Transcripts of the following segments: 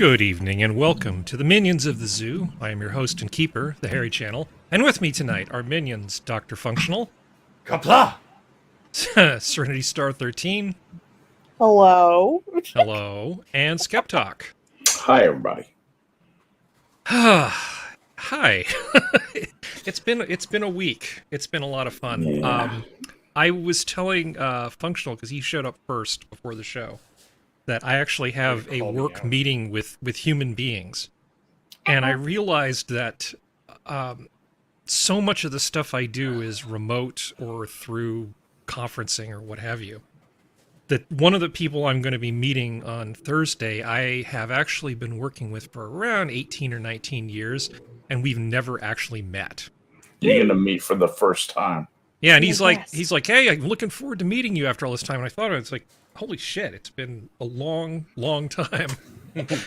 Good evening and welcome to the Minions of the Zoo. I am your host and keeper, the Harry Channel, and with me tonight are minions DrFunctional, Kapla! Serenity Star 13, Hello. hello, and SkepTock. Hi, everybody. Hi. It's been a week. It's been a lot of fun. Yeah. I was telling Functional, because he showed up first before the show, that I actually have a work meeting with human beings. And I realized that so much of the stuff I do is remote or through conferencing or what have you. That one of the people I'm going to be meeting on Thursday, I have actually been working with for around 18 or 19 years, and we've never actually met. You're going to meet for the first time. Yeah, and he's like, hey, I'm looking forward to meeting you after all this time. And I thought, it's like, holy shit, it's been a long, long time.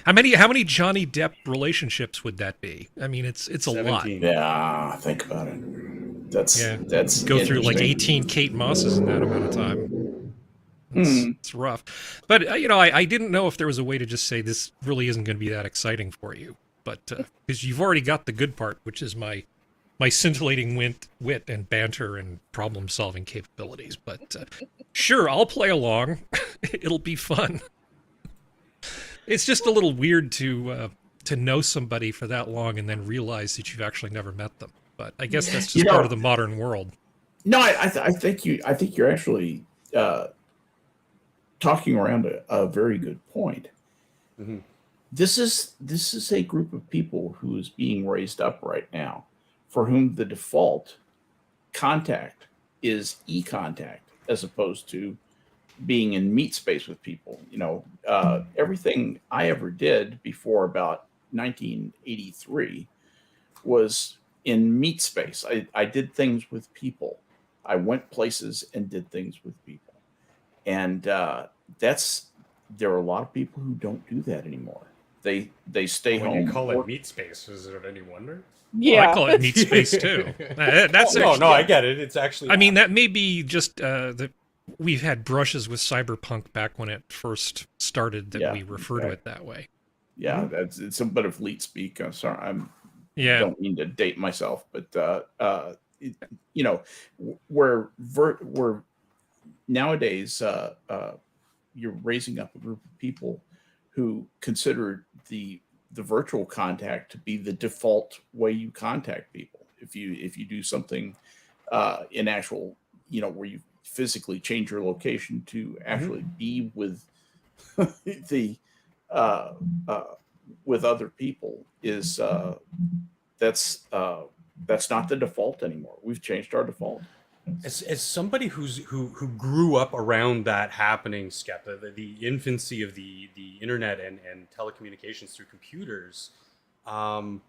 How many Johnny Depp relationships would that be? I mean, it's 17. A lot. Yeah, think about it. That's go through like 18 Kate Mosses in that amount of time. It's rough. But, I didn't know if there was a way to just say this really isn't going to be that exciting for you. But, because you've already got the good part, which is my scintillating wit and banter and problem-solving capabilities. But sure, I'll play along. It'll be fun. It's just a little weird to know somebody for that long and then realize that you've actually never met them. But I guess that's just part of the modern world. No, I think you're actually talking around a very good point. Mm-hmm. This is a group of people who is being raised up right now, for whom the default contact is e-contact as opposed to being in meet space with people. Everything I ever did before about 1983 was in meet space. I did things with people. I went places and did things with people. And there are a lot of people who don't do that anymore. They stay home. When you call it meat space, is it any wonder? Yeah, I call it meat space too. That's no, I get it. It's actually. I mean, that may be just that we've had brushes with cyberpunk back when it first started. That we refer to it that way. Yeah, it's a bit of leet speak. I'm sorry, I don't mean to date myself, but where nowadays you're raising up a group of people who consider the virtual contact to be the default way you contact people. If you do something in actual, where you physically change your location to actually be with the with other people, is that's not the default anymore. We've changed our default. As somebody who grew up around that happening, Skep, the infancy of the internet and telecommunications through computers, I've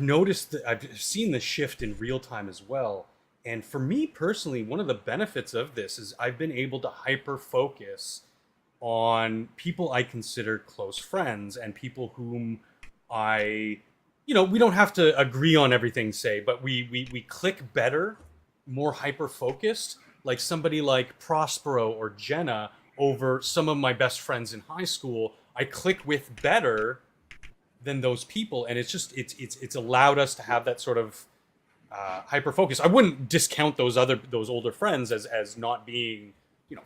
noticed that I've seen the shift in real time as well. And for me personally, one of the benefits of this is I've been able to hyper focus on people I consider close friends and people whom we don't have to agree on everything, say, but we click better, more hyper focused, like somebody like Prospero or Jenna over some of my best friends in high school. I click with better than those people, and it's allowed us to have that sort of hyper focus. I wouldn't discount those older friends as not being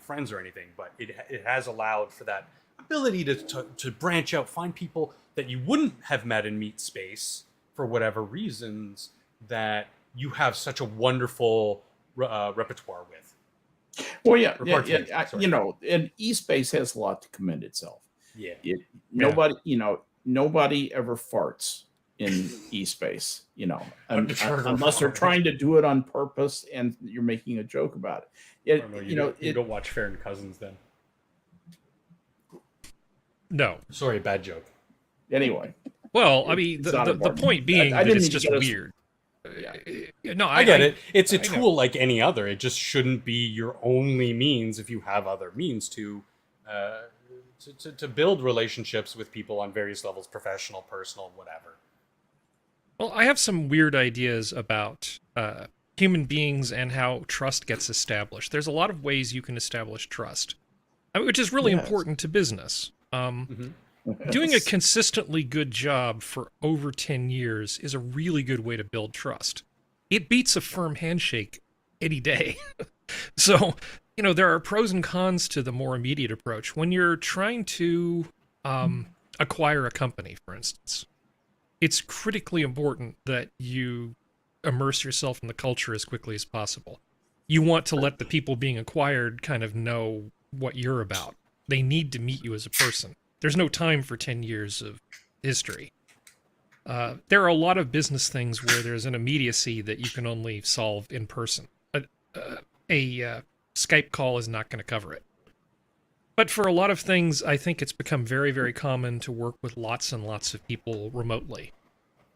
friends or anything, but it has allowed for that ability to branch out, find people that you wouldn't have met in meet space for whatever reasons, that you have such a wonderful repertoire with. Well, yeah. And eSpace has a lot to commend itself. Yeah. Nobody ever farts in eSpace, unless they're trying to do it on purpose and you're making a joke about it. You don't watch Fair and Cousins then. No. Sorry, bad joke. Anyway. Well, I mean, the point being that it's just weird. No, I get it. It's a tool like any other. It just shouldn't be your only means if you have other means to build relationships with people on various levels, professional, personal, whatever. Well, I have some weird ideas about human beings and how trust gets established. There's a lot of ways you can establish trust, which is really important to business. doing a consistently good job for over 10 years is a really good way to build trust. It beats a firm handshake any day. So, there are pros and cons to the more immediate approach. When you're trying to acquire a company, for instance, it's critically important that you immerse yourself in the culture as quickly as possible. You want to let the people being acquired kind of know what you're about. They need to meet you as a person. There's no time for 10 years of history. There are a lot of business things where there's an immediacy that you can only solve in person. A Skype call is not going to cover it. But for a lot of things, I think it's become very, very common to work with lots and lots of people remotely.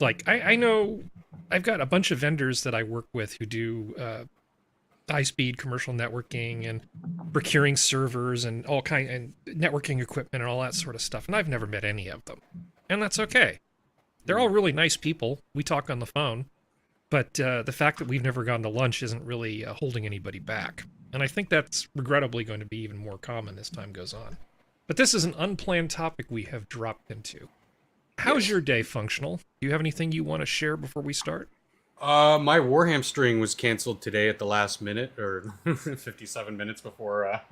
Like, I know I've got a bunch of vendors that I work with who do high-speed commercial networking and procuring servers and and networking equipment and all that sort of stuff, and I've never met any of them. And that's okay. They're all really nice people. We talk on the phone. But the fact that we've never gone to lunch isn't really holding anybody back. And I think that's regrettably going to be even more common as time goes on. But this is an unplanned topic we have dropped into. How's your day, Functional? Do you have anything you want to share before we start? My war hamstring was canceled today at the last minute, or 57 minutes before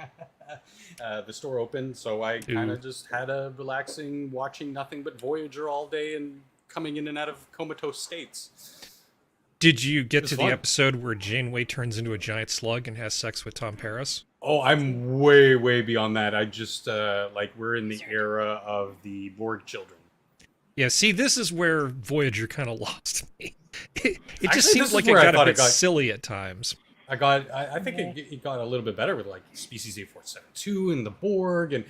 the store opened. So I kind of just had a relaxing, watching nothing but Voyager all day and coming in and out of comatose states. Did you get to the episode where Janeway turns into a giant slug and has sex with Tom Paris? Oh, I'm way, way beyond that. I just, we're in the era of the Borg children. Yeah, see, this is where Voyager kind of lost me. It Actually, just seems like it got a bit silly at times. I think it got a little bit better with, like, Species 8472 and the Borg, and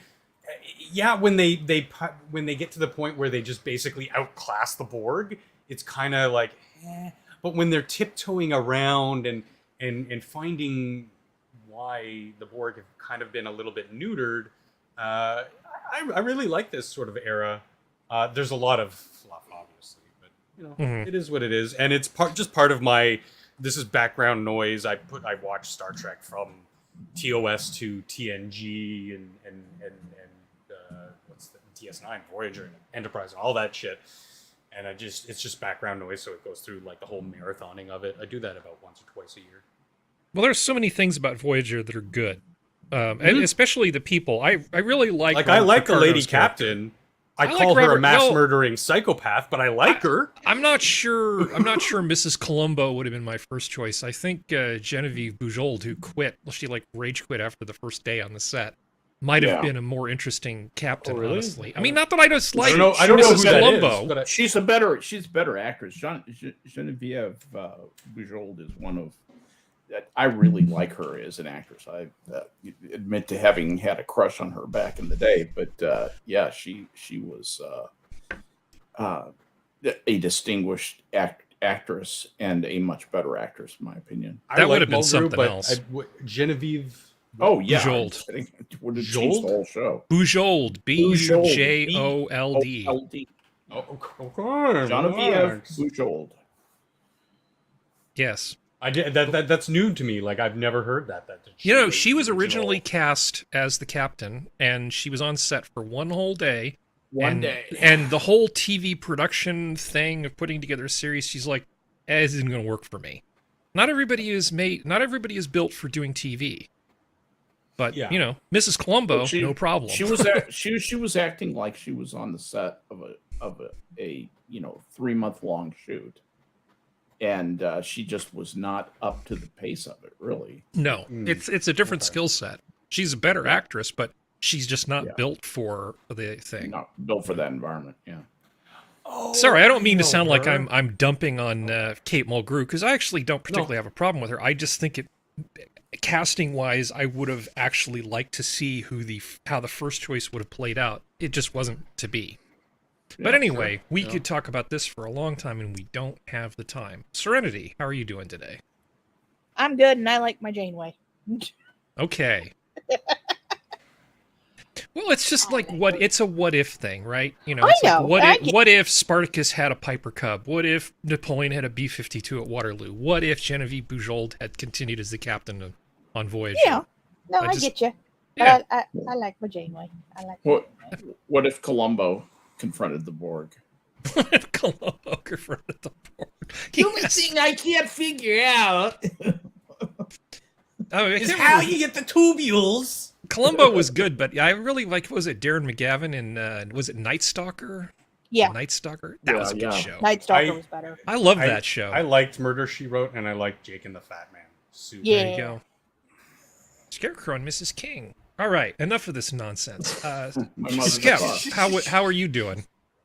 yeah, when they get to the point where they just basically outclass the Borg, it's kind of like, eh. But when they're tiptoeing around and finding why the Borg have kind of been a little bit neutered, I really like this sort of era. There's a lot of fluff, obviously, but it is what it is, and it's part of my. This is background noise. I watch Star Trek from TOS to TNG and what's the DS9, Voyager, and Enterprise, and all that shit. And it's just background noise, so it goes through like the whole marathoning of it. I do that about once or twice a year. Well, there's so many things about Voyager that are good, and especially the people. I really like. Like, I like the lady captain. I call her a mass murdering psychopath, but I like her. I'm not sure Mrs. Columbo would have been my first choice. I think Genevieve Bujold, who quit, she like rage quit after the first day on the set, might have been a more interesting captain. Oh, really? Honestly, I mean, not that I don't like. I don't know who that Columbo. Is, but she's a better actress. Genevieve Bujold is one of that. I really like her as an actress. I admit to having had a crush on her back in the day, but yeah, she was a distinguished actress and a much better actress, in my opinion. That would have been something else. Genevieve. Oh yeah, Bujold. Would have changed the whole show. Bujold, Bujold. Oh, Genevieve Bujold. Yes. I did that's new to me. Like, I've never heard that. She was originally cast as the captain, and she was on set for one whole day. And the whole TV production thing of putting together a series, she's like, this isn't going to work for me. Not everybody is built for doing TV. But Mrs. Columbo, no problem. She was acting like she was on the set of a 3-month long shoot, and she just was not up to the pace of it. Really, no. It's a different skill set. She's a better actress, but she's just not built for the thing. Not built for that environment. Yeah. Oh, sorry, I don't mean to sound like I'm dumping on Kate Mulgrew, because I actually don't particularly have a problem with her. I just think casting wise, I would have actually liked to see how the first choice would have played out. It just wasn't to be. But anyway, we could talk about this for a long time, and we don't have the time. Serenity, how are you doing today? I'm good, and I like my Janeway. Okay. Well, it's just like it's a what if thing, right? It's like, what if Spartacus had a Piper Cub? What if Napoleon had a B-52 at Waterloo? What if Genevieve Bujold had continued as the captain on Voyager? Yeah, no, I get you. Yeah. But I like my Janeway. What if Columbo confronted the Borg? Columbo confronted the Borg. The only thing I can't figure out is how you get the tubules. Columbo was good, but I really like, was it Darren McGavin in, was it Night Stalker? Yeah. Night Stalker? That was a good show. Night Stalker was better. I love that show. I liked Murder, She Wrote, and I liked Jake and the Fat Man. Super. Yeah. There you go. Scarecrow and Mrs. King. All right, enough of this nonsense. Skep, how are you doing?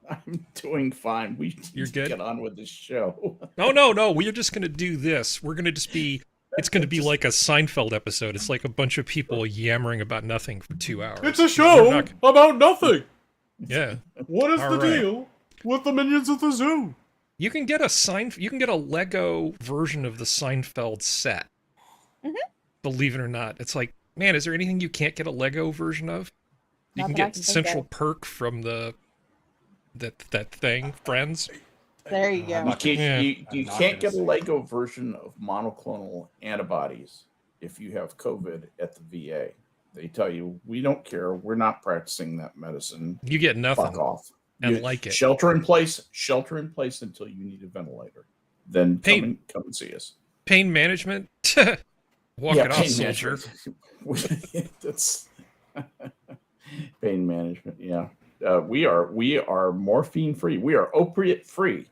I'm doing fine. We need You're to good? get on with this show. No. We're just going to do this. We're going to just be... It's going to be like a Seinfeld episode. It's like a bunch of people yammering about nothing for 2 hours. It's a show about nothing. Yeah. What is All the right. deal with the minions at the zoo? You can get a Lego version of the Seinfeld set. Mhm. Believe it or not. It's like, man, is there anything you can't get a Lego version of? You Not can that I get can think Central of. Perk from that thing, Friends. There you go. You can't get a Lego version of monoclonal antibodies if you have COVID at the VA. They tell you, we don't care. We're not practicing that medicine. You get nothing. Fuck off. And like it. Shelter in place until you need a ventilator. Then come and see us. Pain management. Walk it off, soldier. That's pain management. Yeah. We are morphine free. We are opiate free.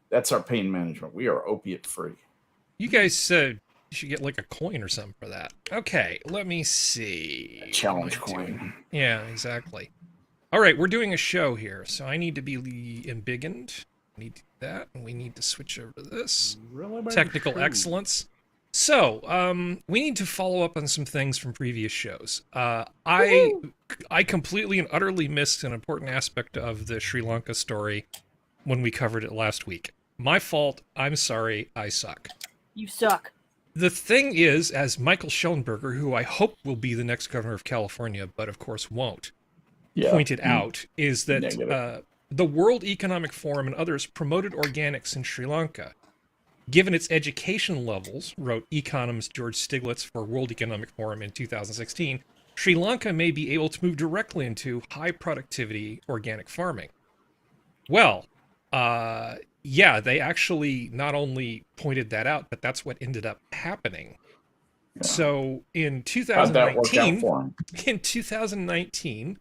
That's our pain management. We are opiate free. You guys said you should get like a coin or something for that. Okay, let me see. Challenge What am I doing? coin. Yeah, exactly. All right, we're doing a show here, so I need to be embiggened. I need to do that, and we need to switch over to this. Technical excellence. So, we need to follow up on some things from previous shows. I completely and utterly missed an important aspect of the Sri Lanka story when we covered it last week. My fault. I'm sorry. I suck. You suck. The thing is, as Michael Schellenberger, who I hope will be the next governor of California, but of course won't, pointed out, is that the World Economic Forum and others promoted organics in Sri Lanka. Given its education levels, wrote economist George Stiglitz for World Economic Forum in 2016, Sri Lanka may be able to move directly into high productivity organic farming. Well, yeah, they actually not only pointed that out, but that's what ended up happening. Yeah. So in 2019,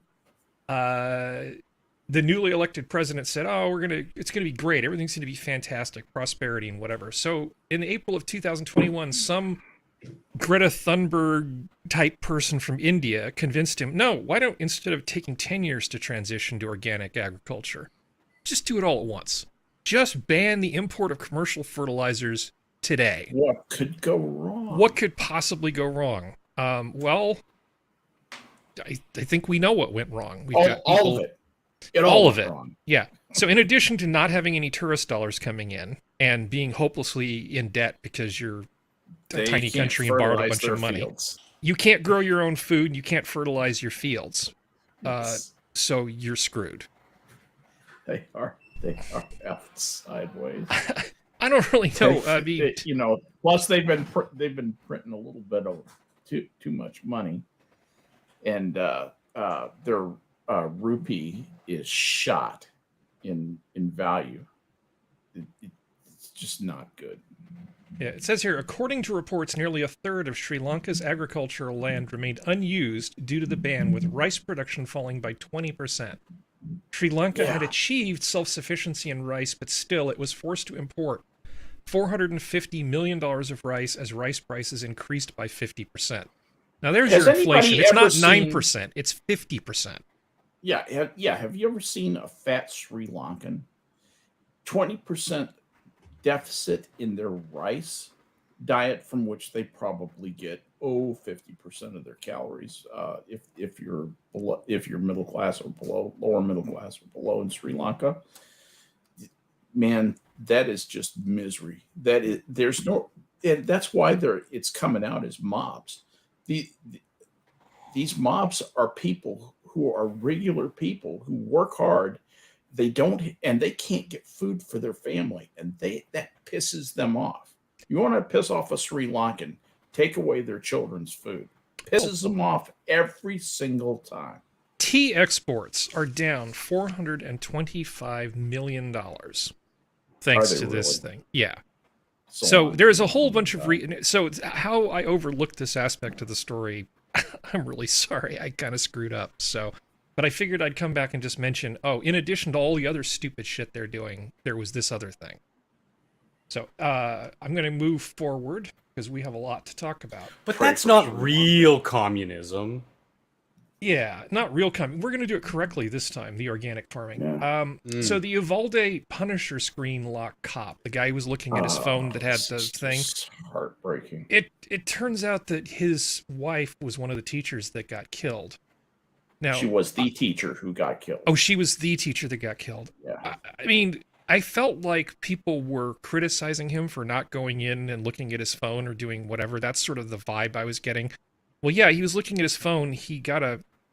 the newly elected president said, it's going to be great. Everything's going to be fantastic, prosperity and whatever. So in April of 2021, some Greta Thunberg type person from India convinced him, no, why don't, instead of taking 10 years to transition to organic agriculture, just do it all at once. Just ban the import of commercial fertilizers today. What could go wrong? What could possibly go wrong? Well, I think we know what went wrong. We've got all of it. All of it. Wrong. Yeah. So in addition to not having any tourist dollars coming in and being hopelessly in debt because you're a tiny country and borrowed a bunch of money, you can't grow your own food. You can't fertilize your fields. So you're screwed. They are out sideways. I don't really know. Plus they've been printing a little bit of too much money, and their rupee is shot in value. It's just not good. Yeah, it says here, according to reports, nearly a third of Sri Lanka's agricultural land remained unused due to the ban, with rice production falling by 20%. Sri Lanka had achieved self-sufficiency in rice, but still it was forced to import $450 million of rice as rice prices increased by 50%. Now there's your inflation. It's not 9%, it's 50%. Yeah. Have you ever seen a fat Sri Lankan? 20% deficit in their rice diet, from which they probably get 50% of their calories. If you're middle class or below, lower middle class or below in Sri Lanka, man, that is just misery. And that's why it's coming out as mobs. These mobs are people who are regular people who work hard. They can't get food for their family, and that pisses them off. You want to piss off a Sri Lankan, take away their children's food. Pisses them off every single time. tea exports are down $425 million thanks to this thing. Yeah. So there's a whole bunch of so how I overlooked this aspect of the story. I'm really sorry. I kind of screwed up. So, but I figured I'd come back and just mention, oh, in addition to all the other stupid shit they're doing, there was this other thing. So I'm going to move forward because we have a lot to talk about. But that's not real communism. Yeah, not real communism. We're going to do it correctly this time, the organic farming. Yeah. So the Uvalde Punisher screen lock cop, the guy who was looking at his phone that had the thing. Heartbreaking. It turns out that his wife was one of the teachers that got killed. Now, she was the teacher who got killed. Oh, she was the teacher that got killed. Yeah. I mean, I felt like people were criticizing him for not going in and looking at his phone or doing whatever. That's sort of the vibe I was getting. Well, yeah, he was looking at his phone.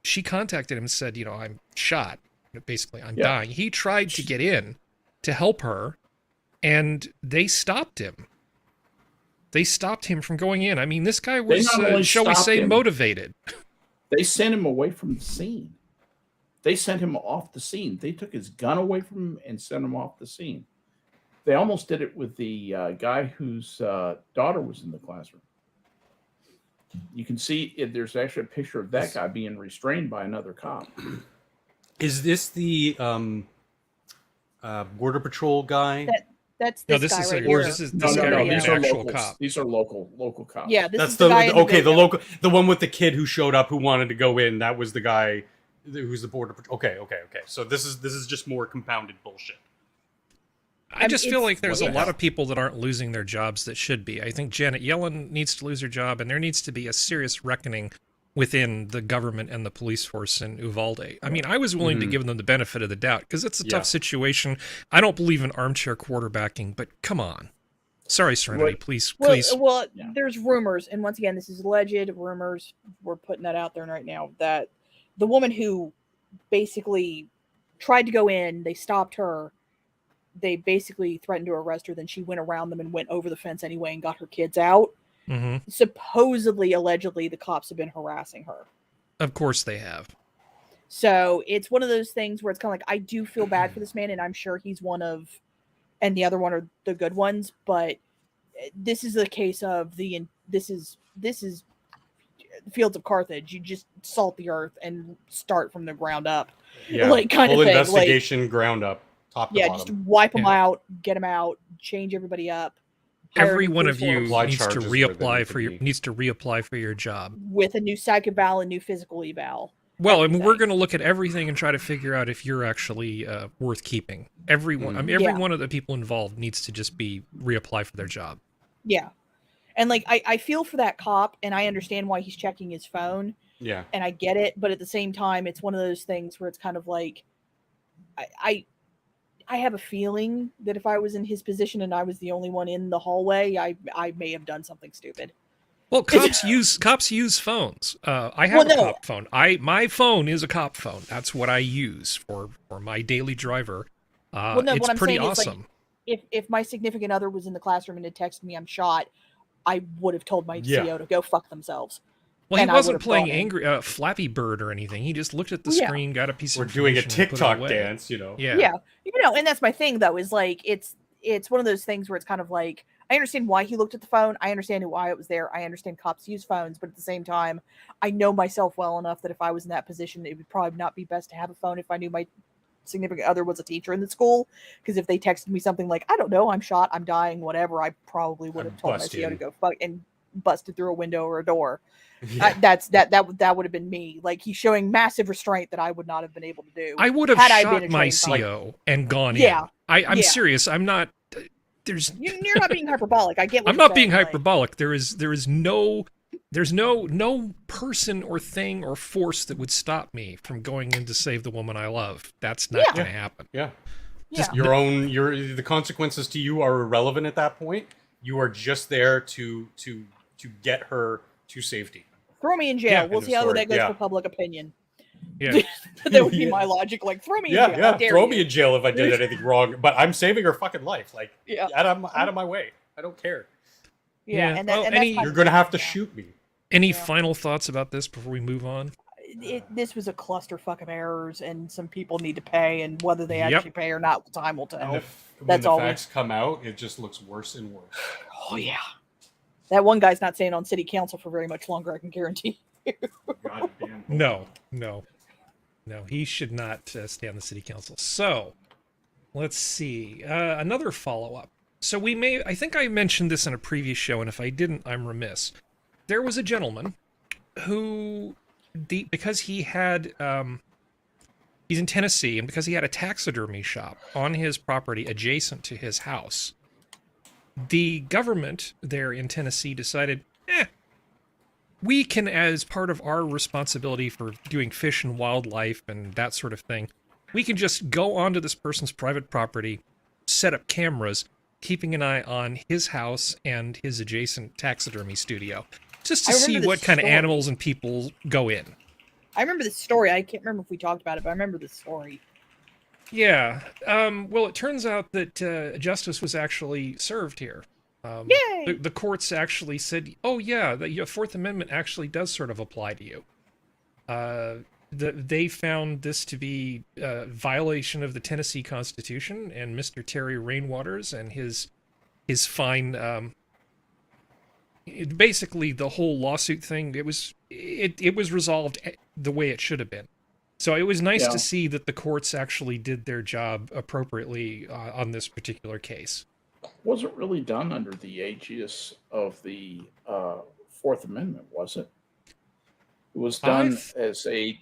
She contacted him and said, I'm shot. Basically, I'm dying. He tried to get in to help her, and they stopped him. They stopped him from going in. I mean, this guy was, shall we say, motivated. They sent him away from the scene. They sent him off the scene. They took his gun away from him and sent him off the scene. They almost did it with the guy whose daughter was in the classroom. You can see there's actually a picture of that guy being restrained by another cop. Is this the Border Patrol guy? That's this guy right here. This is this guy right here, These the are actual locals. cop. These are local cops. Yeah, this That's is the guy in the video. the one with the kid who showed up who wanted to go in. That was the guy who's the Border Patrol. Okay. So this is just more compounded bullshit. I just feel like there's a lot of people that aren't losing their jobs that should be. I think Janet Yellen needs to lose her job, and there needs to be a serious reckoning within the government and the police force in Uvalde. I mean, I was willing to give them the benefit of the doubt because it's a tough situation. I don't believe in armchair quarterbacking, but come on. Sorry, Serenity, please. Well, there's rumors, and once again, this is alleged rumors. We're putting that out there right now, that the woman who basically tried to go in, they stopped her. They basically threatened to arrest her. Then she went around them and went over the fence anyway and got her kids out. Mm-hmm. Supposedly, allegedly, the cops have been harassing her. Of course they have. So it's one of those things where it's kind of like, I do feel bad for this man, and I'm sure he's one of, and the other one are the good ones. But this is a case of this is Fields of Carthage. You just salt the earth and start from the ground up. Yeah, like kind full of thing. Investigation ground up. Top to bottom. Just wipe them out, get them out, change everybody up. Every one of you Apply needs to charges where they reapply for your job with a new psych eval and new physical eval. Well, I mean, we're going to look at everything and try to figure out if you're actually worth keeping. Everyone, I mean, every one of the people involved needs to just be reapply for their job. Yeah, and like I feel for that cop, and I understand why he's checking his phone. Yeah, and I get it, but at the same time, it's one of those things where it's kind of like, I have a feeling that if I was in his position and I was the only one in the hallway, I may have done something stupid. Well, cops use phones. I have a cop phone. My phone is a cop phone. That's what I use for my daily driver. It's pretty awesome. Like, if my significant other was in the classroom and had texted me, "I'm shot," I would have told my CO to go fuck themselves. Well, he wasn't playing Flappy Bird or anything. He just looked at the screen, got a piece of information. We're doing a TikTok dance, Yeah, and that's my thing though. Is like it's one of those things where it's kind of like, I understand why he looked at the phone. I understand why it was there. I understand cops use phones, but at the same time, I know myself well enough that if I was in that position, it would probably not be best to have a phone if I knew my significant other was a teacher in the school. Because if they texted me something like, "I don't know, I'm shot, I'm dying, whatever," I probably would have told my CO to go fuck and busted through a window or a door. Yeah. That would have been me. Like, he's showing massive restraint that I would not have been able to do. I would have shot my CO and gone in. I'm serious. I'm not. You're not being hyperbolic. I get what I'm not being hyperbolic. There's no person or thing or force that would stop me from going in to save the woman I love. That's not going to happen. Yeah. Just the consequences to you are irrelevant at that point. You are just there to get her to safety. Throw me in jail. We'll see how that goes for public opinion. Yeah. That would be my logic. Like, throw me in jail. Yeah, throw me in jail if I did anything wrong. But I'm saving her fucking life. Like, out of my way. I don't care. Yeah. And that's you're going to have to shoot me. Any final thoughts about this before we move on? this was a clusterfuck of errors, and some people need to pay, and whether they Yep. actually pay or not, time will tell. And when That's the all. facts come out, it just looks worse and worse. Oh yeah, that one guy's not staying on city council for very much longer. I can guarantee. God damn. No, he should not stay on the city council. So, let's see. Another follow-up. So I think I mentioned this in a previous show, and if I didn't, I'm remiss. There was a gentleman who, because he had, he's in Tennessee, and because he had a taxidermy shop on his property adjacent to his house, the government there in Tennessee decided, we can, as part of our responsibility for doing fish and wildlife and that sort of thing, we can just go onto this person's private property, set up cameras, keeping an eye on his house and his adjacent taxidermy studio, just to see what kind of animals and people go in. I remember this story. I can't remember if we talked about it, but I remember this story. Yeah. Well, it turns out that justice was actually served here. Yay! The courts actually said, oh yeah, the Fourth Amendment actually does sort of apply to you. They found this to be a violation of the Tennessee Constitution, and Mr. Terry Rainwaters and his fine, basically the whole lawsuit thing, it was resolved the way it should have been. So it was nice to see that the courts actually did their job appropriately on this particular case. Wasn't really done under the aegis of the Fourth Amendment, was it? It was done as a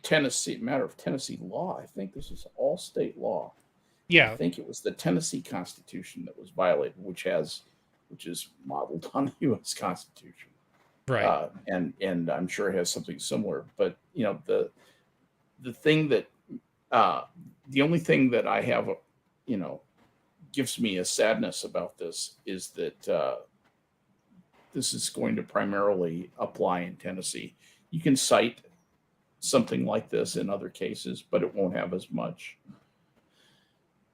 matter of Tennessee law. I think this is all state law. Yeah. I think it was the Tennessee Constitution that was violated, which is modeled on the U.S. Constitution. Right. And I'm sure it has something similar. But the thing that the only thing that I have gives me a sadness about this is that this is going to primarily apply in Tennessee. You can cite something like this in other cases, but it won't have as much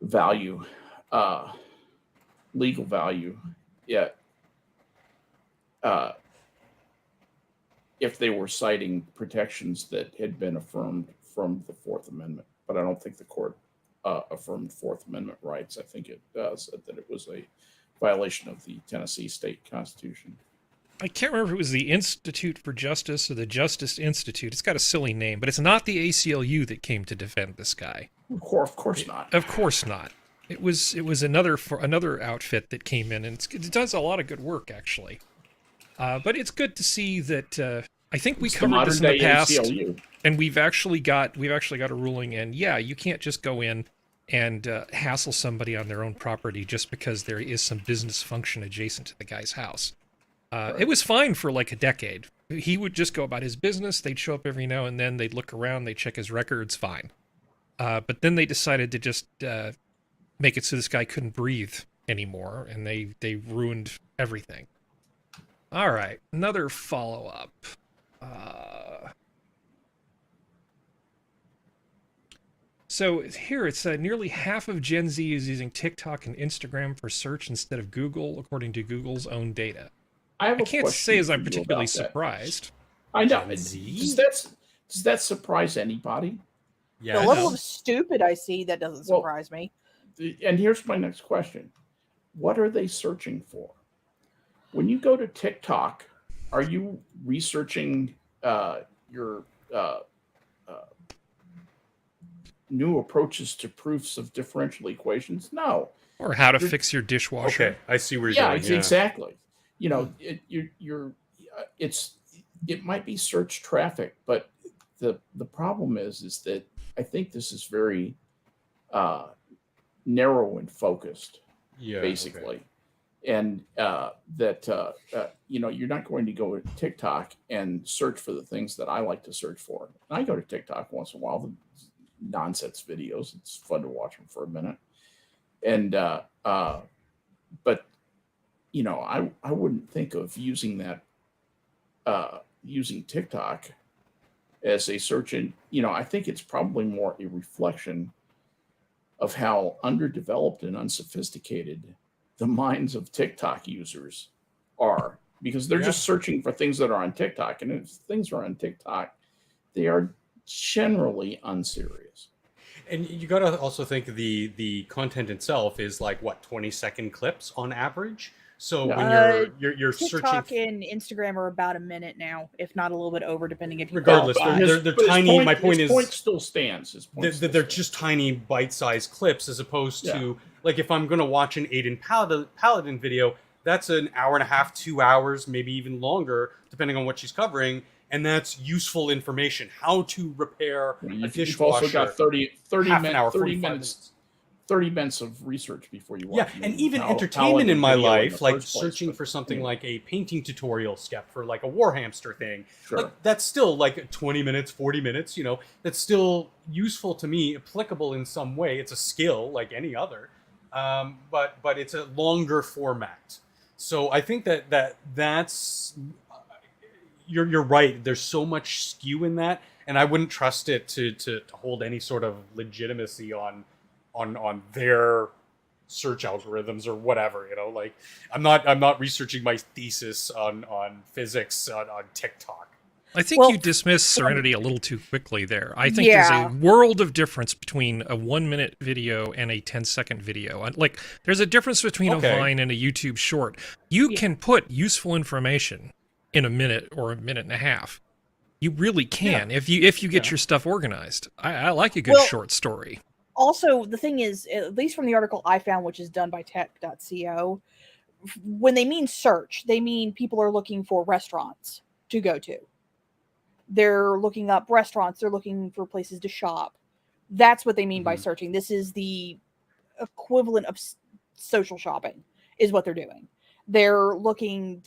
value, legal value, yet if they were citing protections that had been affirmed from the Fourth Amendment. But I don't think the court affirmed Fourth Amendment rights. I think it said that it was a violation of the Tennessee state constitution. I can't remember if it was the Institute for Justice or the Justice Institute. It's got a silly name, but it's not the ACLU that came to defend this guy. Of course not. Of course not. It was another outfit that came in, and it does a lot of good work actually. But it's good to see that. I think we covered this in the past, ACLU. And we've actually got a ruling. And yeah, you can't just go in and hassle somebody on their own property just because there is some business function adjacent to the guy's house. Right. It was fine for like a decade. He would just go about his business. They'd show up every now and then. They'd look around. They'd check his records. Fine. But then they decided to just make it so this guy couldn't breathe anymore, and they ruined everything. All right, another follow-up. So here it's nearly half of Gen Z is using TikTok and Instagram for search instead of Google, according to Google's own data. I can't say as I'm particularly surprised. I know. Does that surprise anybody? Yeah, the level of stupid I see, that doesn't surprise me. And here's my next question. What are they searching for? When you go to TikTok, are you researching your new approaches to proofs of differential equations? No. Or how to fix your dishwasher. Okay, I see where you're going. Yeah, exactly. It might be search traffic, but the problem is that I think this is very narrow and focused, basically. Okay. And you're not going to go to TikTok and search for the things that I like to search for. And I go to TikTok once in a while, the nonsense videos. It's fun to watch them for a minute. And but I wouldn't think of using that using TikTok as a search engine. I think it's probably more a reflection of how underdeveloped and unsophisticated the minds of TikTok users are, because they're just searching for things that are on TikTok. And if things are on TikTok, they are generally unserious. And you got to also think the content itself is like what 20-second clips on average. So Yeah. when you're TikTok searching, and Instagram are about a minute now, if not a little bit over, depending if you regardless, qualify. they're tiny. My point his is, point still stands. His point still they're stands. just tiny bite-sized clips, as opposed Yeah. to like if I'm going to watch an Aiden Paladin video, that's an hour and a half, 2 hours, maybe even longer, depending on what she's covering. And that's useful information. How to repair a dishwasher. You've also got 30 half an hour, 30 45 minutes. 30 minutes of research before you watch. Yeah, and even how entertainment in my video in life, the like first place, searching but for something anyway. like a painting tutorial Skep for like a Warhamster thing. Sure. Like that's still like 20 minutes, 40 minutes, you know, that's still useful to me, applicable in some way. It's a skill like any other, but it's a longer format. So I think that's you're right. There's so much skew in that, and I wouldn't trust it to hold any sort of legitimacy on their search algorithms or whatever. You know, like I'm not researching my thesis on physics on TikTok. I think Well, you dismiss Serenity a little too quickly there. I think Yeah. there's a world of difference between a 1-minute video and a 10-second video. Like, there's a difference between Okay. a Vine and a YouTube short. You Yeah. can put useful information in a minute or a minute and a half. You really can if you get Yeah. your stuff organized. I like a good Well- short story. Also, the thing is, at least from the article I found, which is done by tech.co, when they mean search, they mean people are looking for restaurants to go to. They're looking up restaurants, they're looking for places to shop. That's what they mean by Mhm. searching. This is the equivalent of social shopping, is what they're doing. They're looking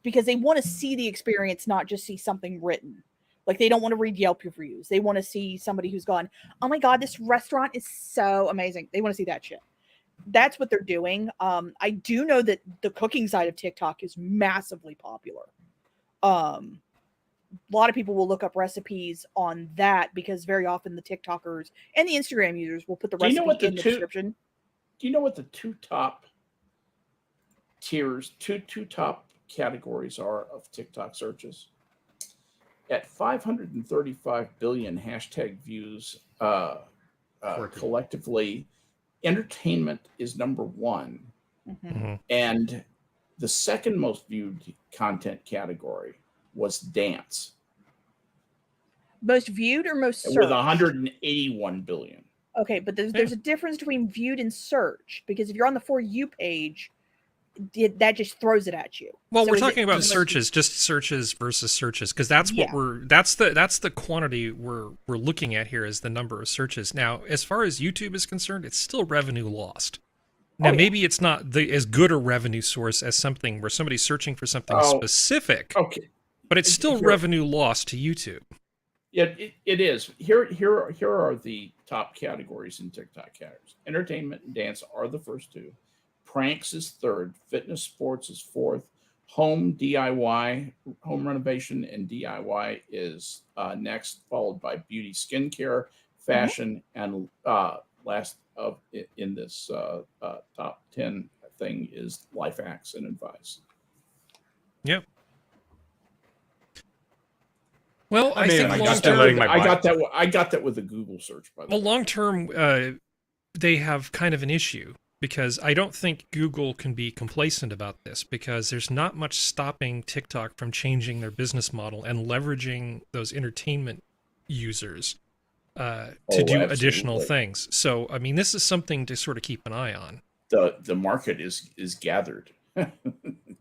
because they want to see the experience, not just see something written. Like, they don't want to read Yelp reviews. They want to see somebody who's gone, oh my God, this restaurant is so amazing. They want to see that shit. That's what they're doing. I do know that the cooking side of TikTok is massively popular. A lot of people will look up recipes on that because very often the TikTokers and the Instagram users will put the Do you recipe know what the in the two- description. Do you know what the two top tiers, two top categories are of TikTok searches? At 535 billion hashtag views collectively, entertainment is number one. Mhm. And the second most viewed content category was dance Most viewed or most with searched? 181 billion. Okay, but there's a difference between viewed and search, because if you're on the For You page, that just throws it at you. Well, So we're is it talking about the most- searches, just searches versus searches, because that's what Yeah. that's the quantity we're looking at here, is the number of searches. Now, as far as YouTube is concerned, it's still revenue lost. Now, Oh, yeah. maybe it's not as good a revenue source as something where somebody's searching for something Oh, specific, Okay. but it's still Here- revenue lost to YouTube. Yeah, it is. Here are the top categories in TikTok categories. Entertainment and dance are the first two. Pranks is third. Fitness sports is fourth. Home DIY, home renovation and DIY is next, followed by beauty, skincare, fashion, and last of in this top 10 thing is life hacks and advice. Yep. Well, I mean, think I long got that term, letting my I got that with a Google search, by the well, way. long term, they have kind of an issue, because I don't think Google can be complacent about this, because there's not much stopping TikTok from changing their business model and leveraging those entertainment users to do additional absolutely. things. So, I mean, this is something to sort of keep an eye on. The market is gathered.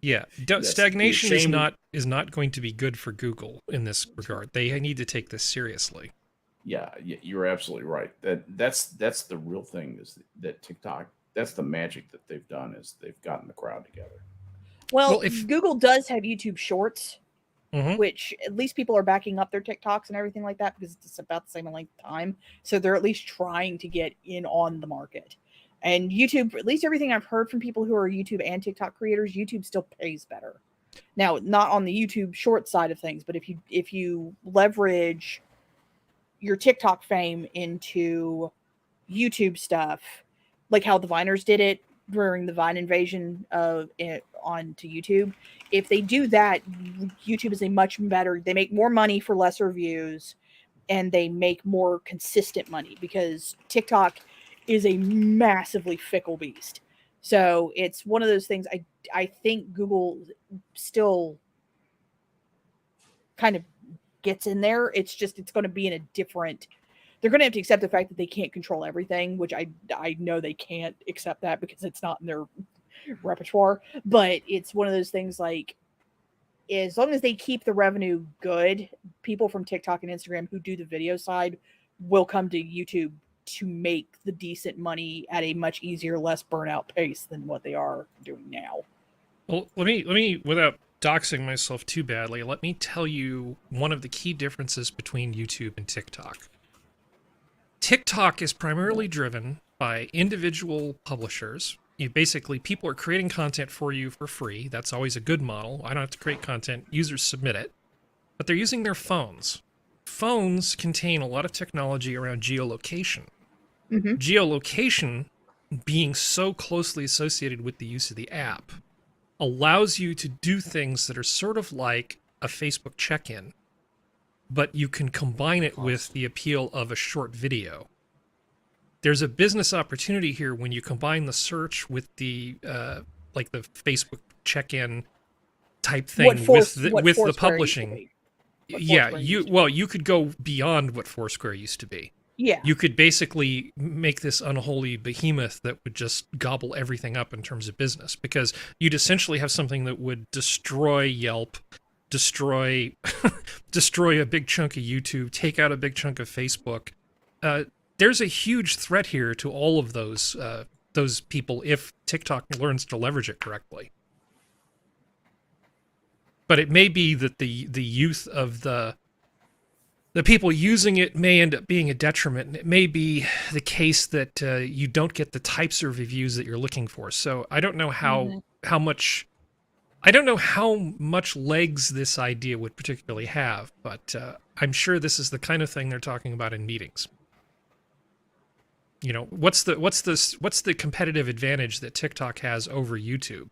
Yeah, Yes, stagnation the is shame- not going to be good for Google in this regard. They need to take this seriously. Yeah, you're absolutely right. That's the real thing, is that TikTok, that's the magic that they've done, is they've gotten the crowd together. Well, if- Google does have YouTube Shorts, Mhm. which at least people are backing up their TikToks and everything like that, because it's about the same length of time. So they're at least trying to get in on the market. And YouTube, at least everything I've heard from people who are YouTube and TikTok creators, YouTube still pays better. Now, not on the YouTube short side of things, but if you leverage your TikTok fame into YouTube stuff, like how the Viners did it during the Vine invasion of it onto YouTube, if they do that, YouTube is a much better. They make more money for lesser views, and they make more consistent money, because TikTok is a massively fickle beast. So it's one of those things. I think Google still kind of gets in there. It's just, it's going to be in a different, they're going to have to accept the fact that they can't control everything, which I know they can't accept that because it's not in their repertoire. But it's one of those things, like, as long as they keep the revenue good, people from TikTok and Instagram who do the video side will come to YouTube to make the decent money at a much easier, less burnout pace than what they are doing now. Well, let me, without doxing myself too badly, let me tell you one of the key differences between YouTube and TikTok. TikTok is primarily driven by individual publishers. People are creating content for you for free. That's always a good model. I don't have to create content. Users submit it. But they're using their phones. Phones contain a lot of technology around geolocation. Mm-hmm. Geolocation, being so closely associated with the use of the app, allows you to do things that are sort of like a Facebook check-in, but you can combine it with the appeal of a short video. There's a business opportunity here when you combine the search with the like the Facebook check-in type thing with the publishing. Yeah, you could go beyond what Foursquare used to be. Yeah. You could basically make this unholy behemoth that would just gobble everything up in terms of business, because you'd essentially have something that would destroy Yelp, destroy a big chunk of YouTube, take out a big chunk of Facebook. There's a huge threat here to all of those people if TikTok learns to leverage it correctly. But it may be that the youth of the people using it may end up being a detriment, and it may be the case that you don't get the types of reviews that you're looking for. So I don't know how much legs this idea would particularly have, but I'm sure this is the kind of thing they're talking about in meetings. You know, what's the competitive advantage that TikTok has over YouTube?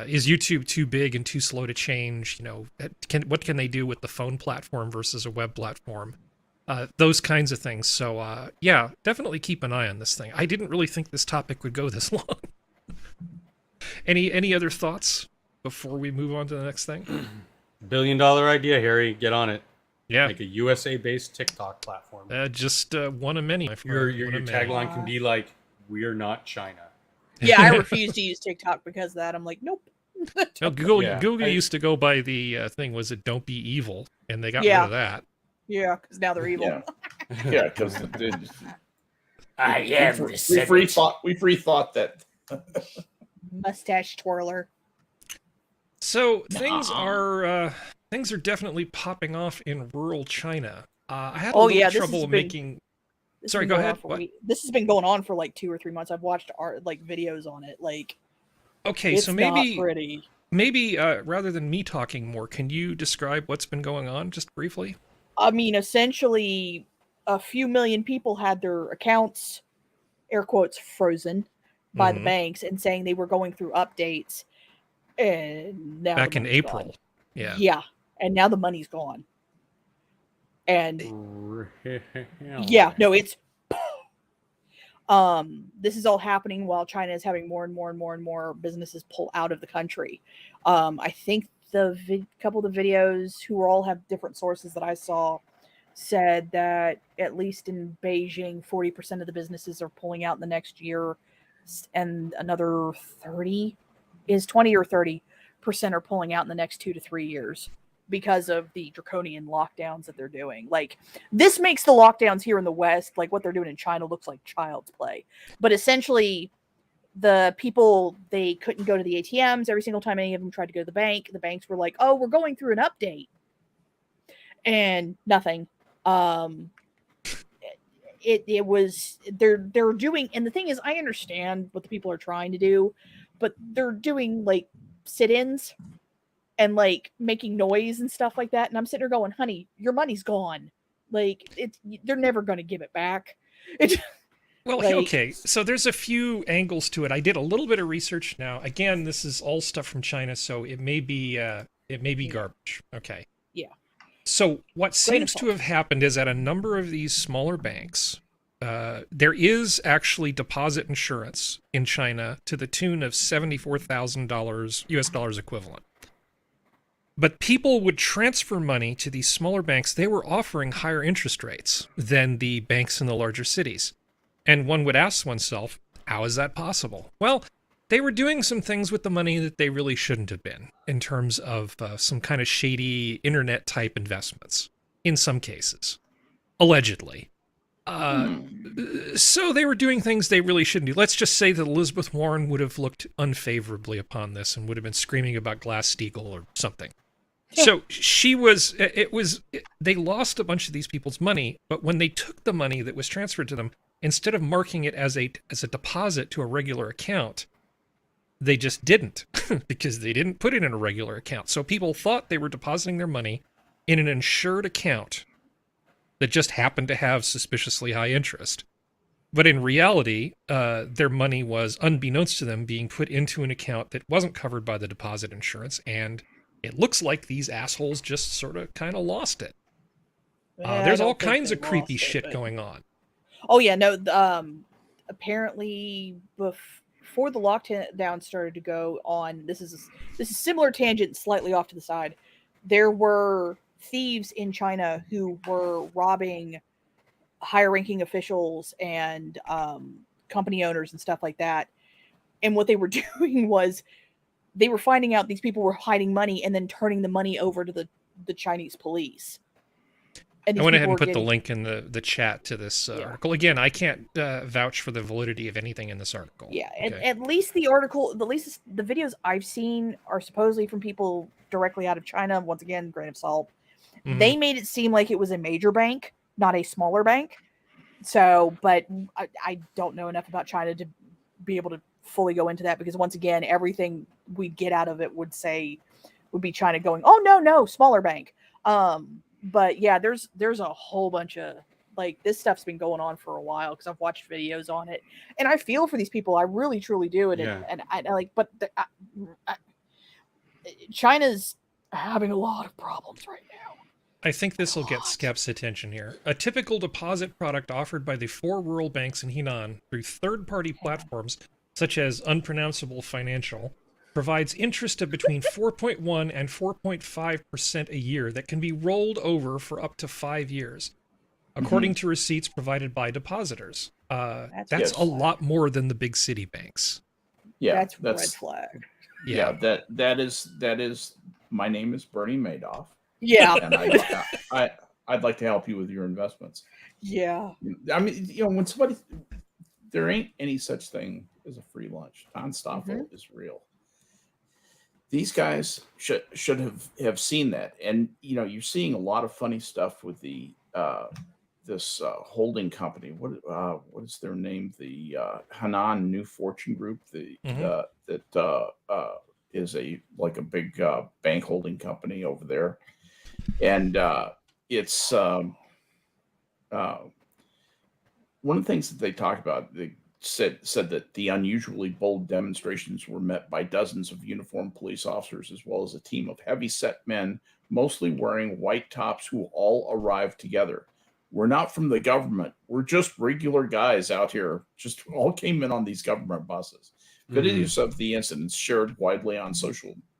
Is YouTube too big and too slow to change? You know, what can they do with the phone platform versus a web platform? Those kinds of things. So yeah, definitely keep an eye on this thing. I didn't really think this topic would go this long. Any other thoughts before we move on to the next thing? $1 billion idea, Harry. Get on it. Yeah, like a USA-based TikTok platform. Just one of many. Your tagline can be like, "We're not China." Yeah, I refuse to use TikTok because of that. I'm like, nope. No, Google used to go by the thing, was it "Don't be evil," and they got rid of that. Yeah, because now they're evil. Yeah, because I am the we free-thought that. Mustache twirler. So things are definitely popping off in rural China. I had a little trouble making. Sorry, go ahead. What? This has been going on for like 2 or 3 months. I've watched videos on it. Like, okay, it's so maybe not pretty. Maybe rather than me talking more, can you describe what's been going on just briefly? I mean, essentially, a few million people had their accounts, air quotes, frozen by the banks, and saying they were going through updates. And now back in April, gone. yeah, and now the money's gone. And yeah, no, it's this is all happening while China is having more and more businesses pull out of the country. I think the couple of the videos who all have different sources that I saw said that at least in Beijing, 40% of the businesses are pulling out in the next year, and another 20 or 30% are pulling out in the next 2 to 3 years because of the draconian lockdowns that they're doing. Like, this makes the lockdowns here in the West, like what they're doing in China, looks like child's play. But essentially, the people, they couldn't go to the ATMs. Every single time any of them tried to go to the bank, the banks were like, oh, we're going through an update. And nothing. It was, they're doing, and the thing is, I understand what the people are trying to do, but they're doing like sit-ins and like making noise and stuff like that. And I'm sitting there going, honey, your money's gone. Like, they're never going to give it back. Well, okay, so there's a few angles to it. I did a little bit of research now. Again, this is all stuff from China, so it may be garbage. Okay. Yeah. So what Grain of seems to salt. have happened is at a number of these smaller banks, there is actually deposit insurance in China to the tune of $74,000 US dollars equivalent. But people would transfer money to these smaller banks. They were offering higher interest rates than the banks in the larger cities. And one would ask oneself, how is that possible? Well, they were doing some things with the money that they really shouldn't have been in terms of some kind of shady internet type investments in some cases, allegedly. So they were doing things they really shouldn't do. Let's just say that Elizabeth Warren would have looked unfavorably upon this and would have been screaming about Glass-Steagall or something. So they lost a bunch of these people's money, but when they took the money that was transferred to them, instead of marking it as a deposit to a regular account, they just didn't because they didn't put it in a regular account. So people thought they were depositing their money in an insured account that just happened to have suspiciously high interest. But in reality, their money was, unbeknownst to them, being put into an account that wasn't covered by the deposit insurance, and it looks like these assholes just sort of kind of lost it. Yeah, There's I all don't think kinds they of creepy lost it, shit but- going on. Oh yeah, no. Apparently, before the lockdown started to go on, this is similar tangent, slightly off to the side. There were thieves in China who were robbing higher-ranking officials and company owners and stuff like that. And what they were doing was they were finding out these people were hiding money and then turning the money over to the Chinese police. And I these went ahead people and were put the getting- link in the chat to this Yeah. article. Again, I can't vouch for the validity of anything in this article. Yeah, Okay. at least the article, at least the videos I've seen are supposedly from people directly out of China. Once again, grain of salt. Mhm. They made it seem like it was a major bank, not a smaller bank. So, but I don't know enough about China to be able to fully go into that because once again, everything we'd get out of it would be China going, oh no, smaller bank. But yeah, there's a whole bunch of like this stuff's been going on for a while because I've watched videos on it, and I feel for these people. I really truly do, and Yeah. and I like, but China's having a lot of problems right now. I think this will get Skep's attention here. A typical deposit product offered by the 4 rural banks in Henan through third-party platforms such as Unpronounceable Financial provides interest of between 4.1 and 4.5% a year that can be rolled over for up to 5 years, according to receipts provided by depositors. That's Yes. a lot more than the big city banks. Yeah, That's red flag. yeah. That is. My name is Bernie Madoff, Yeah, and I'd like to help you with your investments. yeah. I mean, when somebody, there ain't any such thing as a free lunch. Don Stoffel is real. These guys should have seen that, and you're seeing a lot of funny stuff with the this holding company. What is their name? The Hanan New Fortune Group. That is a big bank holding company over there, and it's one of the things that they talked about. They said that the unusually bold demonstrations were met by dozens of uniformed police officers as well as a team of heavy-set men, mostly wearing white tops, who all arrived together. We're not from the government. We're just regular guys out here. Just all came in on these government buses. Videos of the incidents shared widely on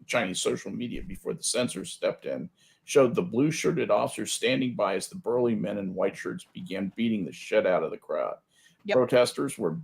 Chinese social media before the censors stepped in showed the blue-shirted officers standing by as the burly men in white shirts began beating the shit out of the crowd. Yep. Protesters were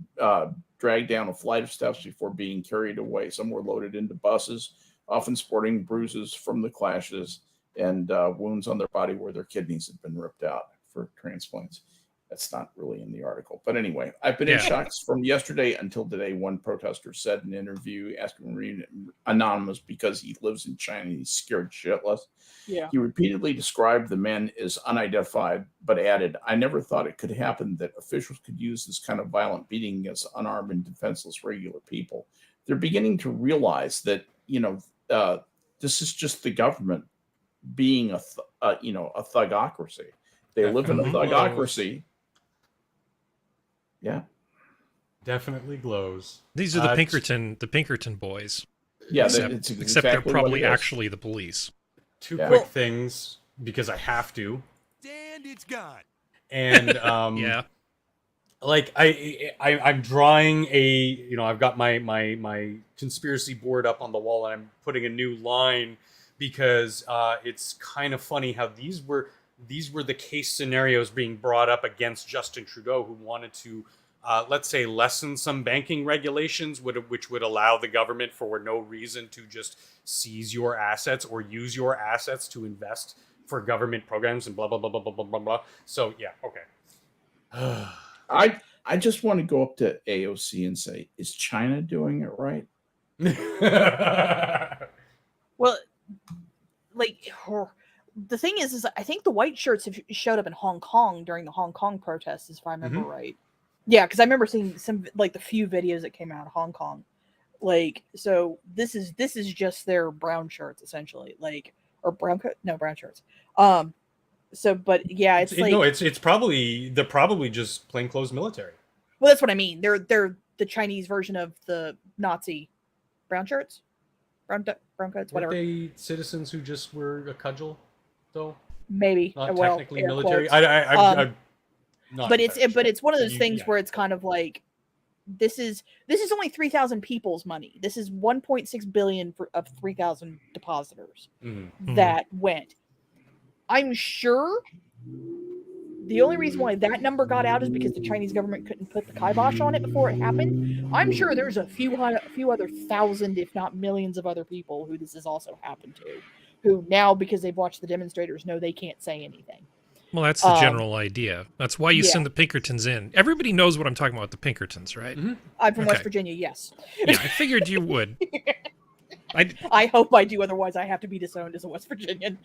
dragged down a flight of steps before being carried away. Some were loaded into buses, often sporting bruises from the clashes and wounds on their body where their kidneys had been ripped out for transplants. That's not really in the article. But anyway, I've been in shocks from yesterday until today. One protester said in an interview, asking to remain anonymous because he lives in China and he's scared shitless. Yeah. He repeatedly described the men as unidentified, but added, I never thought it could happen that officials could use this kind of violent beating against unarmed and defenseless regular people. They're beginning to realize that, this is just the government being a thugocracy. They live in a thugocracy. Yeah. Definitely glows. These are the Pinkerton boys. Yeah, Except it's they're exactly what probably it is. actually the police. Two Yeah. quick things. because I have to. And it's gone. And Yeah. like I'm drawing I've got my conspiracy board up on the wall, and I'm putting a new line because it's kind of funny how these were the case scenarios being brought up against Justin Trudeau, who wanted to let's say lessen some banking regulations, which would allow the government for no reason to just seize your assets or use your assets to invest for government programs and blah blah blah blah blah blah blah blah. So yeah, okay. I just want to go up to AOC and say, is China doing it right? Well, like the thing is I think the white shirts have showed up in Hong Kong during the Hong Kong protests, if I remember right. Yeah, because I remember seeing some like the few videos that came out of Hong Kong. Like, so this is just their brown shirts essentially, like, or brown shirts. So, but yeah, it's like it's probably they're probably just plainclothes military. Well, that's what I mean. They're the Chinese version of the Nazi brown shirts, brown coats, whatever. Were they citizens who just were a cudgel, though? Maybe Not well, technically air military. quotes. I'm not But it's one of those You- things yeah. where it's kind of like this is only 3,000 people's money. This is 1.6 billion of 3,000 depositors that went. I'm sure the only reason why that number got out is because the Chinese government couldn't put the kibosh on it before it happened. I'm sure there's a few other thousand, if not millions, of other people who this has also happened to, who now, because they've watched the demonstrators, know they can't say anything. Well, that's the general idea. That's why you yeah. send the Pinkertons in. Everybody knows what I'm talking about with the Pinkertons, right? I'm from West Okay. Virginia, yes. Yeah, I figured you would. I hope I do, otherwise I have to be disowned as a West Virginian.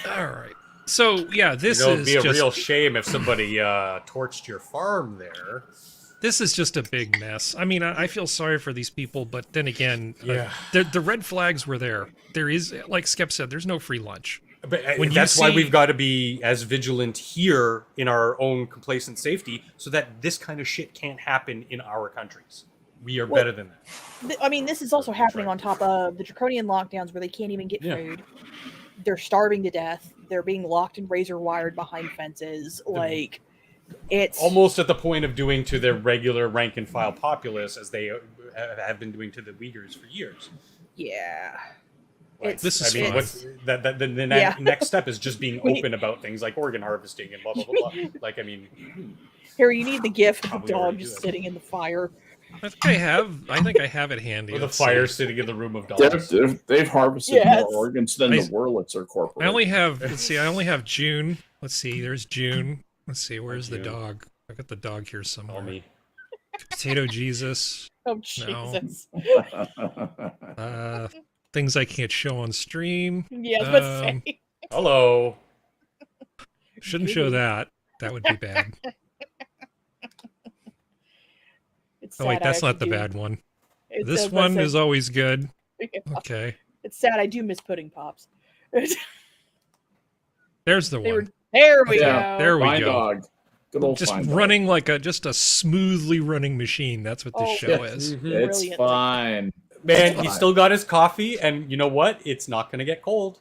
All right. So, yeah, this it would is be a just real shame if somebody torched your farm there. this is just a big mess. I mean, I feel sorry for these people, but then again, Yeah. the red flags were there. There is, like Skep said, there's no free lunch. But When you that's why see- we've got to be as vigilant here in our own complacent safety, so that this kind of shit can't happen in our countries. We are better than that. I mean, this is also happening on top of the draconian lockdowns where they can't even get food. They're starving to death. They're being locked and razor wired behind fences. Like, it's Almost at the point of doing to their regular rank and file populace as they have been doing to the Uyghurs for years. yeah. Like, It's, This is I mean, fine. what's the Yeah. next step is just being We need- open about things like organ harvesting and blah blah blah blah. Like, I mean, Harry, you need the gift of the Probably dog already just do that. sitting in the fire. I think I have it handy. or the Let's fire see. sitting in the room of dogs. They've harvested Yes. more organs than Nice. the Wurlitzer Corporation. I only have, let's see, I only have June. Let's see, there's June. Let's see, where's the June. dog? I got the dog here somewhere. Tell me. Potato Jesus. Oh, Jesus. Things I can't show on stream. Yeah, I was about to Um, say. Hello. Shouldn't show that. That would be bad. It's Oh wait, sad, I that's not the actually do- bad one. it's- I This was about to one say- is always good. Yeah. Okay. It's sad. I do miss pudding pops. There's the They one. were there. We Yeah, go. There we Fine go. dog. Good old Just fine dog. running like just a smoothly running machine. That's what this Oh, show yeah. is. Mhm. It's Brilliant. fine. Man, Fine. he still got his coffee, and you know what? It's not going to get cold.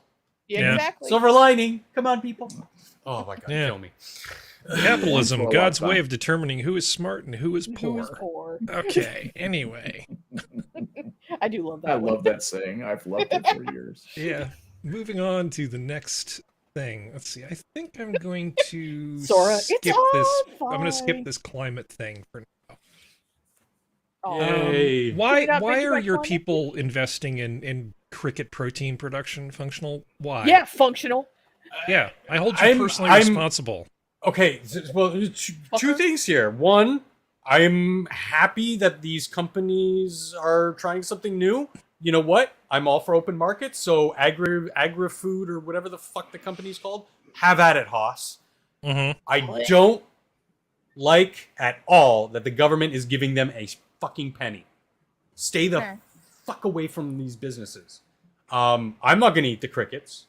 Yeah, Yeah. exactly. Silver lining. Come on, people. Oh my god, Yeah. kill me. Capitalism, For a God's long way time. of determining who is smart and who is Who poor. is poor? Okay. Anyway. I do love that. I one. love that saying. I've loved it for years. Yeah. Moving on to the next thing. Let's see. I think I'm going to Sora, it's skip all this. I'm going to skip fine. this climate thing for now. Aw. Yay. Why not why thinking are about your climate? people investing in cricket protein production functional? Why? Yeah, functional. Yeah. I hold you I'm- personally I'm- responsible. Okay, well, two things here. One, I'm happy that these companies are trying something new. You know what? I'm all for open markets. So agri-food or whatever the fuck the company's called, have at it, Haas. Mm-hmm. I don't like at all that the government is giving them a fucking penny. Stay the Sure. fuck away from these businesses. I'm not gonna eat the crickets.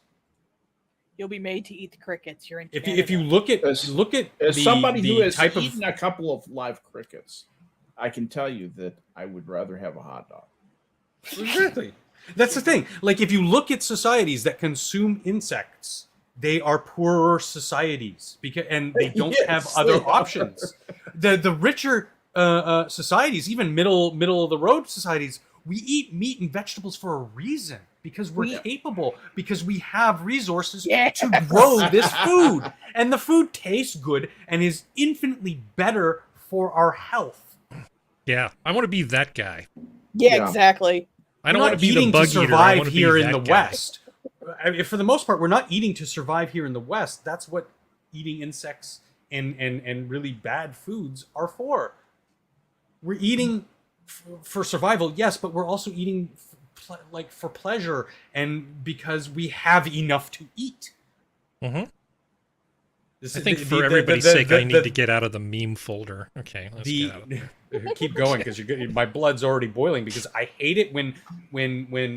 You'll be made to eat the crickets. You're in If you Canada. look at As- the, As somebody who the has type eaten of a couple of live crickets, I can tell you that I would rather have a hot dog. Exactly. That's the thing. Like, if you look at societies that consume insects they are poorer societies and they don't have Yes, other they are. options. The richer societies, even middle of the road societies, we eat meat and vegetables for a reason, because we're capable, because we have resources to grow this food, and the food tastes good and is infinitely better for our health. Yeah, I want to be that guy. Yeah, exactly. I don't We're want not to be the eating bug to eater. I survive want to here be in that the guy. West. I mean, for the most part, we're not eating to survive here in the West. That's what eating insects and really bad foods are for. We're eating for survival, yes, but we're also eating like for pleasure and because we have enough to eat. Mm-hmm. This I is think for everybody's sake, I need to get out of the meme folder. Okay, let's get out of there. Keep going, because my blood's already boiling, because I hate it when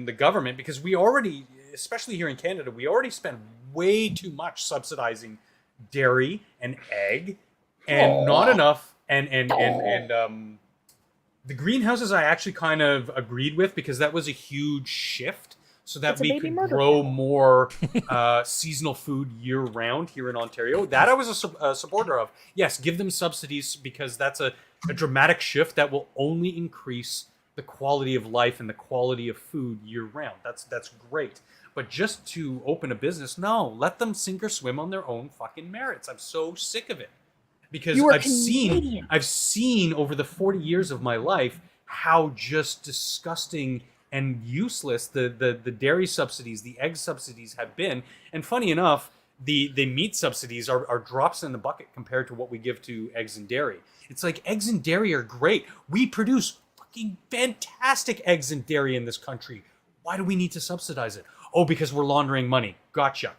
the government, because we already, especially here in Canada, we already spend way too much subsidizing dairy and egg, and not enough and the greenhouses I actually kind of agreed with, because that was a huge shift, so that we could grow more seasonal food year-round here in Ontario. That I was a supporter of. Yes, give them subsidies, because that's a dramatic shift that will only increase the quality of life and the quality of food year-round. That's great. But just to open a business, no, let them sink or swim on their own fucking merits. I'm so sick of it. Because I've seen over the 40 years of my life how just disgusting and useless the dairy subsidies, the egg subsidies have been. And funny enough, the meat subsidies are drops in the bucket compared to what we give to eggs and dairy. It's like, eggs and dairy are great. We produce fucking fantastic eggs and dairy in this country. Why do we need to subsidize it? Oh, because we're laundering money. Gotcha.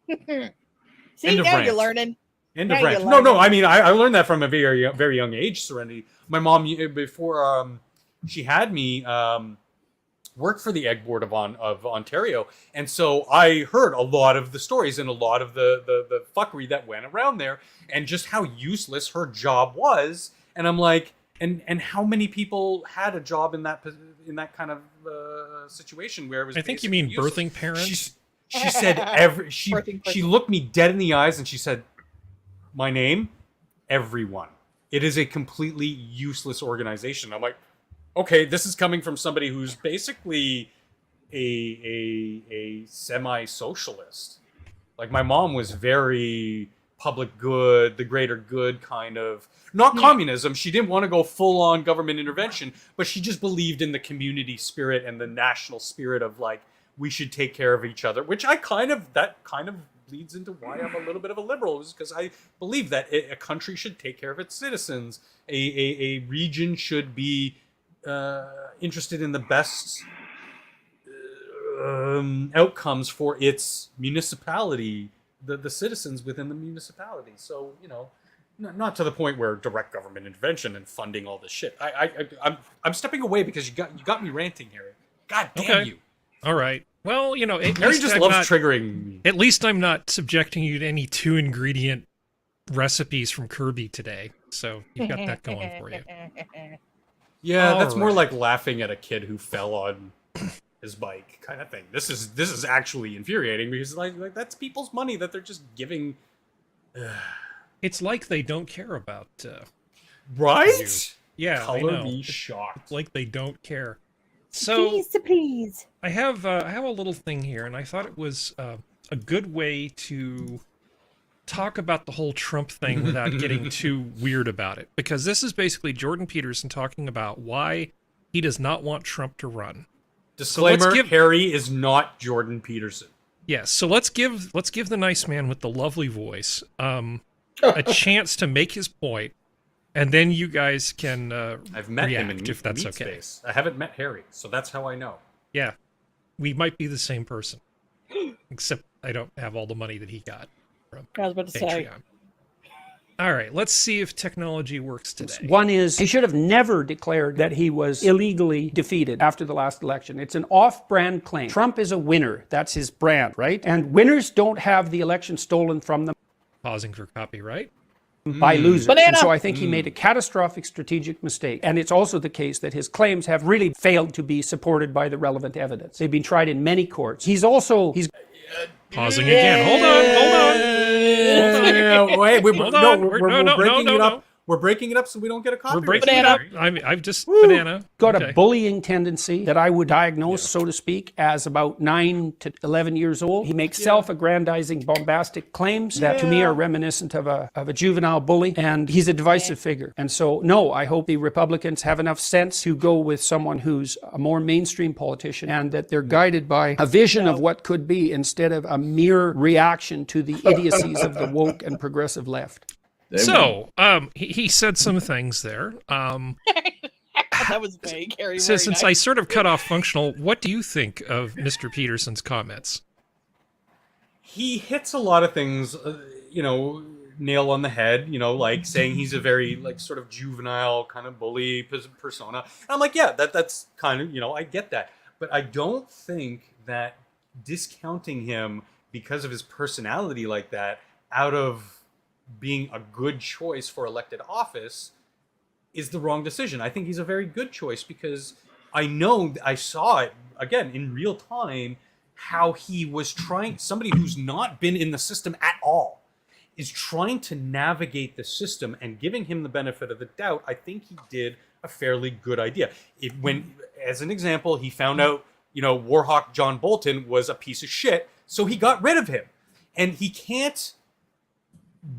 See, now you're learning. End of rant. No. I mean, I learned that from a very young age. Serenity. My mom, before she had me, worked for the Egg Board of Ontario, and so I heard a lot of the stories and a lot of the fuckery that went around there, and just how useless her job was. And I'm like, and how many people had a job in that kind of situation where it was? I think you mean useless. birthing parents. She said she looked me dead in the eyes and she said, "My name, everyone. It is a completely useless organization." I'm like, okay, this is coming from somebody who's basically a semi-socialist. Like, my mom was very public good, the greater good kind of, not communism. She didn't want to go full on government intervention, but she just believed in the community spirit and the national spirit of, like, we should take care of each other, which that kind of leads into why I'm a little bit of a liberal, is because I believe that a country should take care of its citizens. A region should be interested in the best outcomes for its municipality, the citizens within the municipality. So, you know, not to the point where direct government intervention and funding all this shit. I'm stepping away because you got me ranting here. God damn you. All right. Well, you know, Harry just loves triggering me. At least I'm not subjecting you to any 2-ingredient recipes from Kirby today. So you've got that going for you. Yeah, that's more like laughing at a kid who fell on his bike kind of thing. This is actually infuriating, because like that's people's money that they're just giving. It's like they don't care about right? you. Yeah, Color I know. me shocked. It's like they don't care. So Please to please. I have a little thing here, and I thought it was a good way to talk about the whole Trump thing without getting too weird about it, because this is basically Jordan Peterson talking about why he does not want Trump to run. Disclaimer: Harry is not Jordan Peterson. Yes, so let's give the nice man with the lovely voice a chance to make his point, and then you guys can I've met him in if that's Meat okay. Space. I haven't met Harry, so that's how I know. Yeah, we might be the same person, except I don't have all the money that he got from I was about to Patreon. say. All right, let's see if technology works today. One is, he should have never declared that he was illegally defeated after the last election. It's an off-brand claim. Trump is a winner. That's his brand, right? And winners don't have the election stolen from them Pausing for copyright. by losers. Banana. And so I think he made a catastrophic strategic mistake. And it's also the case that his claims have really failed to be supported by the relevant evidence. They've been tried in many courts. He's Pausing again. Hold on. Wait, we're breaking it up. No. We're breaking it up so we don't get a We're copyright. breaking it up. I've just banana. Got Okay. a bullying tendency that I would diagnose, so to speak, as about 9 to 11 years old. He makes self-aggrandizing, bombastic claims that to me are reminiscent of a juvenile bully, and he's a divisive figure. And so, no, I hope the Republicans have enough sense to go with someone who's a more mainstream politician, and that they're guided by a vision of what could be instead of a mere reaction to the idiocies of the woke and progressive left. So, he said some things there. That was vague, Harry. So since I sort of cut off functional, what do you think of Mr. Peterson's comments? He hits a lot of things, nail on the head, like saying he's a very, like, sort of juvenile kind of bully persona. And I'm like, yeah, that's kind of, I get that. But I don't think that discounting him because of his personality like that out of being a good choice for elected office is the wrong decision. I think he's a very good choice because I saw it again in real time, how he was trying, somebody who's not been in the system at all is trying to navigate the system, and giving him the benefit of the doubt, I think he did a fairly good idea. As an example, he found out, Warhawk John Bolton was a piece of shit, so he got rid of him. And he can't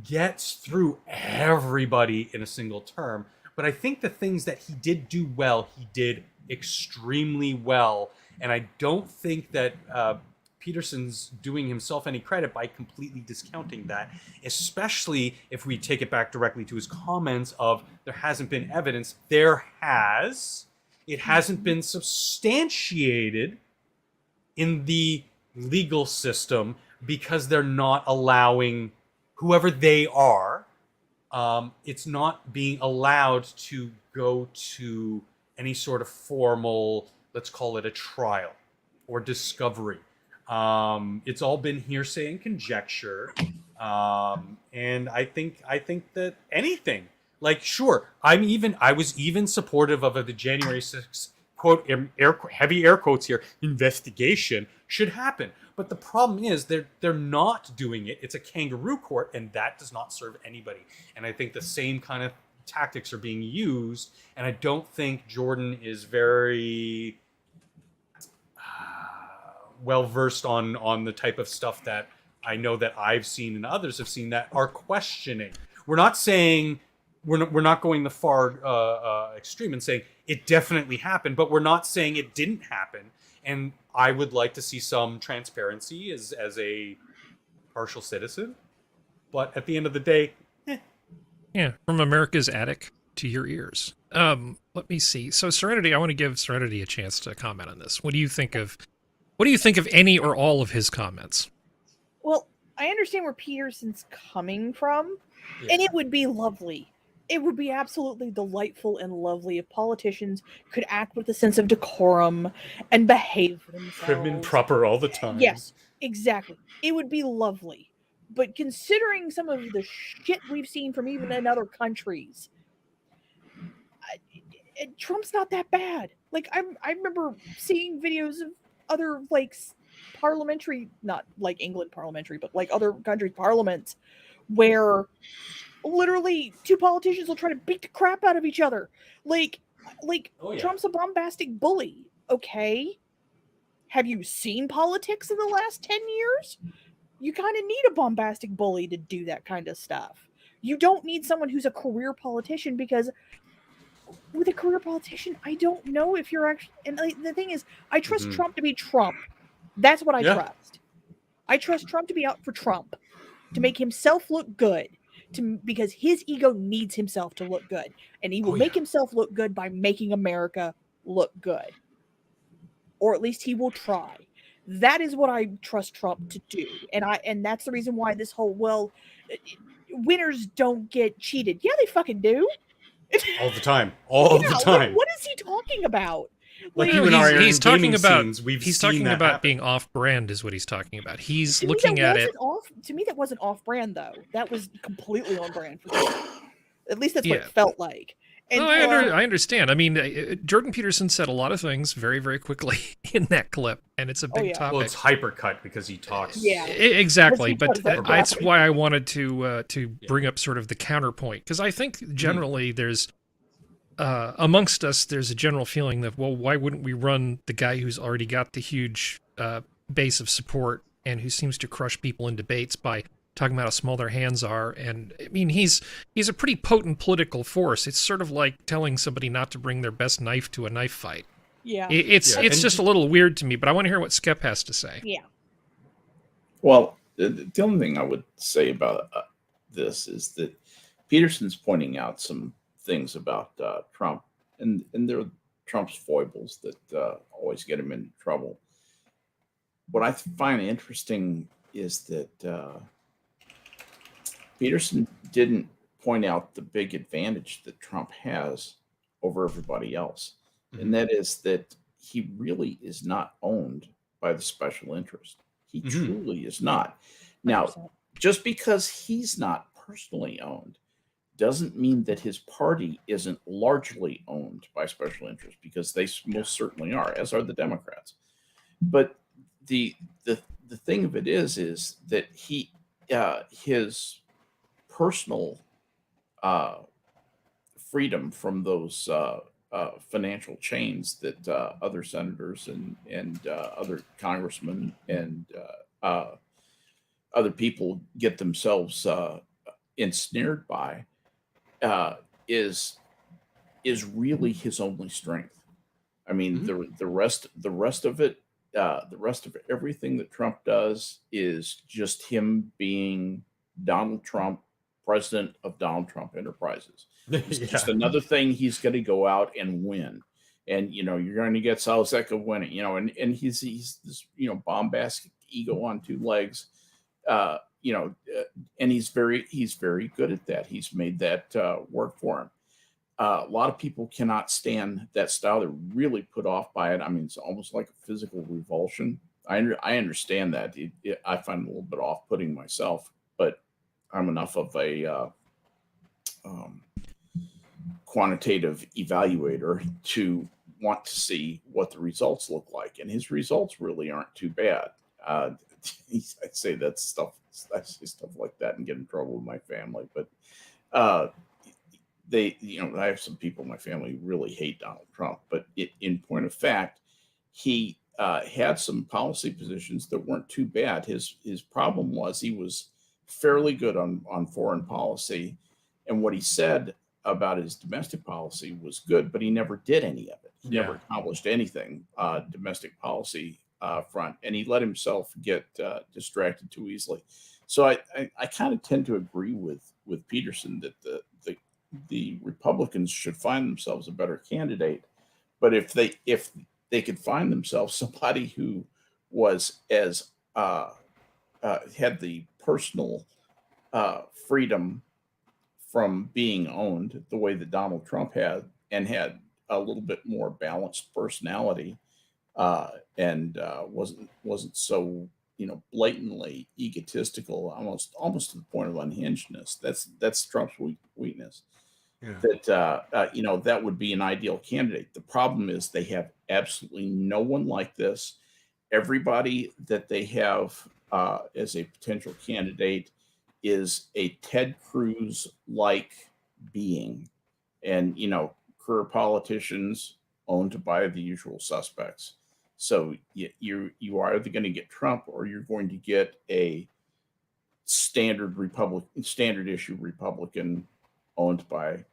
get through everybody in a single term, but I think the things that he did do well, he did extremely well, and I don't think that Peterson's doing himself any credit by completely discounting that, especially if we take it back directly to his comments of there hasn't been evidence. It hasn't been substantiated in the legal system because they're not allowing whoever they are, it's not being allowed to go to any sort of formal, let's call it a trial or discovery. It's all been hearsay and conjecture. And I think that anything, like, sure, I was even supportive of the January 6th, quote, heavy air quotes here, investigation should happen. But the problem is they're not doing it. It's a kangaroo court, and that does not serve anybody. And I think the same kind of tactics are being used. And I don't think Jordan is very well versed on the type of stuff that I know that I've seen and others have seen that are questioning. We're not saying we're not going the far extreme and saying it definitely happened, but we're not saying it didn't happen. And I would like to see some transparency as a partial citizen. But at the end of the day, Yeah, from America's attic to your ears. Let me see. So Serenity, I want to give Serenity a chance to comment on this. What do you think of any or all of his comments? Well, I understand where Peterson's coming from, and it would be lovely. It would be absolutely delightful and lovely if politicians could act with a sense of decorum and behave for themselves. prim and proper all the time. Yes, exactly. It would be lovely. But considering some of the shit we've seen from even in other countries, Trump's not that bad. Like, I remember seeing videos of other, like, parliamentary, not like England parliamentary, but like other countries' parliaments, where literally two politicians will try to beat the crap out of each other. Like Trump's a bombastic bully. Okay. Have you seen politics in the last 10 years? You kind of need a bombastic bully to do that kind of stuff. You don't need someone who's a career politician, because with a career politician, I don't know if you're actually, and the thing is, I trust Trump to be Trump. That's what I trust. I trust Trump to be out for Trump, to make himself look good, because his ego needs himself to look good, and he will make himself look good by making America look good, or at least he will try. That is what I trust Trump to do, and that's the reason why this whole winners don't get cheated. Yeah, they fucking do. All the time. All the time. What is he talking about? Like, even our he's talking about scenes, he's talking about being off-brand is what he's talking about. He's looking at it. To me, that wasn't off-brand, though. That was completely on brand for me. At least that's what it felt like. And No, I understand. I mean, Jordan Peterson said a lot of things very, very quickly in that clip, and it's a big yeah. topic. Well, it's hypercut because he talks. Yeah. Exactly, Let's but be totally that's graphic. why I wanted to bring up sort of the counterpoint, because I think generally there's amongst us there's a general feeling that, well, why wouldn't we run the guy who's already got the huge base of support and who seems to crush people in debates by talking about how small their hands are? And I mean, he's a pretty potent political force. It's sort of like telling somebody not to bring their best knife to a knife fight. Yeah. It's Yeah, and- just a little weird to me, but I want to hear what Skep has to say. Yeah. Well, the only thing I would say about this is that Peterson's pointing out some things about Trump, and there are Trump's foibles that always get him into trouble. What I find interesting is that Peterson didn't point out the big advantage that Trump has over everybody else. And that is that he really is not owned by the special interest. He truly is not. Now, 100%. just because he's not personally owned doesn't mean that his party isn't largely owned by special interest, because they most certainly are, as are the Democrats. But the thing of it is that he his personal freedom from those financial chains that other senators and other congressmen and other people get themselves ensnared by is really his only strength. I mean, the rest of it, the rest of everything that Trump does is just him being Donald Trump, president of Donald Trump Enterprises. It's just another thing he's going to go out and win. And, you're going to get Salazeka winning, and he's this, bombastic ego on two legs, and he's very good at that. He's made that work for him. A lot of people cannot stand that style. They're really put off by it. I mean, it's almost like a physical revulsion. I understand that. I find it a little bit off-putting myself, but I'm enough of a quantitative evaluator to want to see what the results look like, and his results really aren't too bad. I'd say that stuff. I say stuff like that and get in trouble with my family, but I have some people in my family who really hate Donald Trump. But in point of fact, he had some policy positions that weren't too bad. His problem was he was fairly good on foreign policy, and what he said about his domestic policy was good, but he never did any of it. He never accomplished anything domestic policy front, and he let himself get distracted too easily. So I kind of tend to agree with Peterson that the Republicans should find themselves a better candidate, but if they could find themselves somebody who was as had the personal freedom from being owned the way that Donald Trump had, and had a little bit more balanced personality, and wasn't so blatantly egotistical, almost to the point of unhingedness. That's Trump's weakness. Yeah. That that would be an ideal candidate. The problem is they have absolutely no one like this. Everybody that they have as a potential candidate is a Ted Cruz-like being, and career politicians owned by the usual suspects. So you are either going to get Trump, or you're going to get a standard issue Republican owned by,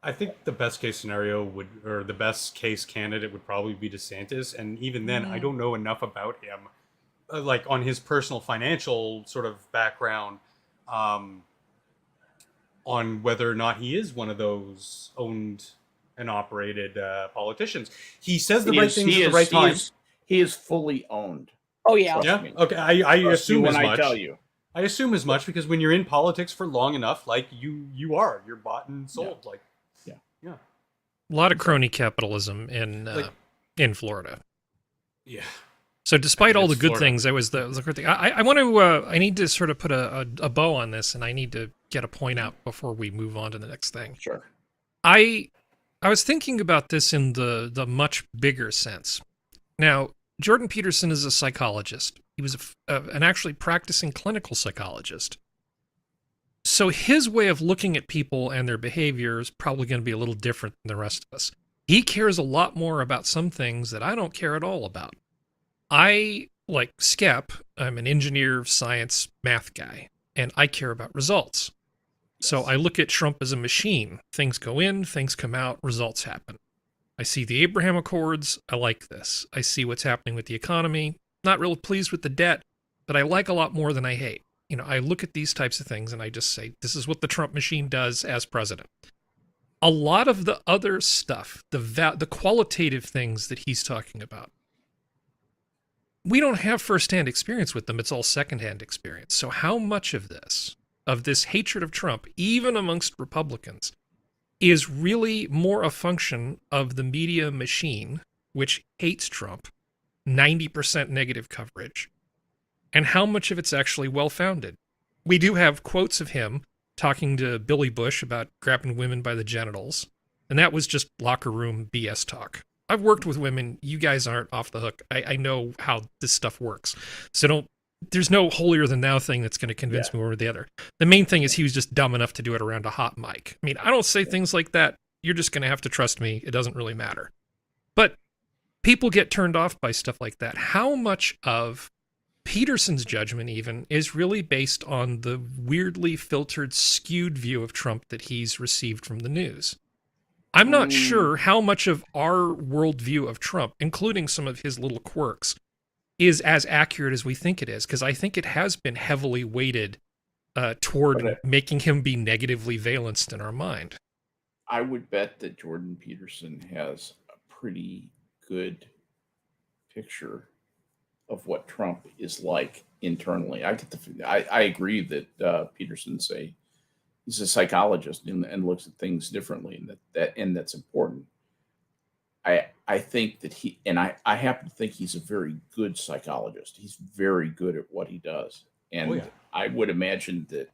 I think the best case scenario or the best case candidate would probably be DeSantis, and even then, I don't know enough about him, like on his personal financial sort of background, on whether or not he is one of those owned and operated politicians. He says the right things at the right time. He is fully owned. Oh yeah. Trust Yeah. me. Okay. I assume when as I much. tell you. I assume as much, because when you're in politics for long enough, like you're bought and sold. Yeah. Like, Yeah. A lot of crony capitalism in Florida. Yeah. So despite all the It's good Florida. things, that was the good thing. I want to. I need to sort of put a bow on this, and I need to get a point out before we move on to the next thing. Sure. I was thinking about this in the much bigger sense. Now, Jordan Peterson is a psychologist. He was an actually practicing clinical psychologist. So his way of looking at people and their behavior is probably going to be a little different than the rest of us. He cares a lot more about some things that I don't care at all about. I, like Skep, I'm an engineer, science, math guy, and I care about results. So I look at Trump as a machine. Things go in, things come out, results happen. I see the Abraham Accords, I like this. I see what's happening with the economy, not real pleased with the debt, but I like a lot more than I hate. You know, I look at these types of things and I just say, this is what the Trump machine does as president. A lot of the other stuff, the qualitative things that he's talking about, we don't have firsthand experience with them. It's all secondhand experience. So how much of this hatred of Trump, even amongst Republicans, is really more a function of the media machine, which hates Trump, 90% negative coverage, and how much of it's actually well-founded? We do have quotes of him talking to Billy Bush about grabbing women by the genitals, and that was just locker room BS talk. I've worked with women. You guys aren't off the hook. I know how this stuff works. So there's no holier than thou thing that's going to convince me one or the other. The main thing is he was just dumb enough to do it around a hot mic. I mean, I don't say things like that. You're just going to have to trust me. It doesn't really matter. But people get turned off by stuff like that. How much of Peterson's judgment even is really based on the weirdly filtered, skewed view of Trump that he's received from the news? I'm not sure how much of our worldview of Trump, including some of his little quirks, is as accurate as we think it is, because I think it has been heavily weighted toward making him be negatively valenced in our mind. I would bet that Jordan Peterson has a pretty good picture of what Trump is like internally. I agree that Peterson's he's a psychologist and looks at things differently, and that's important. I think that I happen to think he's a very good psychologist. He's very good at what he does. And I would imagine that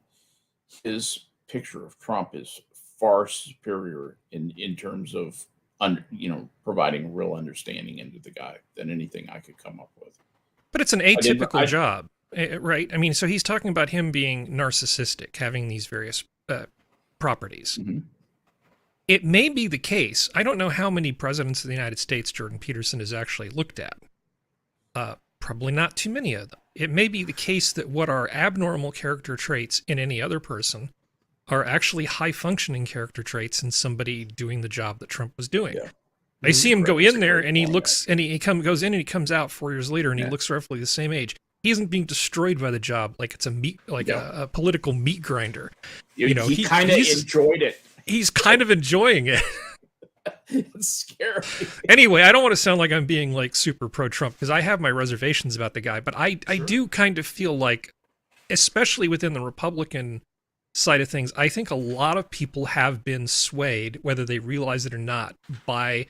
his picture of Trump is far superior in terms of providing real understanding into the guy than anything I could come up with. But it's an atypical job, right? I mean, so he's talking about him being narcissistic, having these various properties. Mm-hmm. It may be the case. I don't know how many presidents of the United States Jordan Peterson has actually looked at. Probably not too many of them. It may be the case that what are abnormal character traits in any other person are actually high-functioning character traits in somebody doing the job that Trump was doing. Yeah. I see him go in there, and he looks, and he goes in, and he comes out 4 years later, and he looks roughly the same age. He isn't being destroyed by the job like it's a political meat grinder. He kind of enjoyed it. He's kind of enjoying it. It's scary. Anyway, I don't want to sound like I'm being like super pro-Trump, because I have my reservations about the guy, but I do kind of feel like, especially within the Republican side of things, I think a lot of people have been swayed, whether they realize it or not, by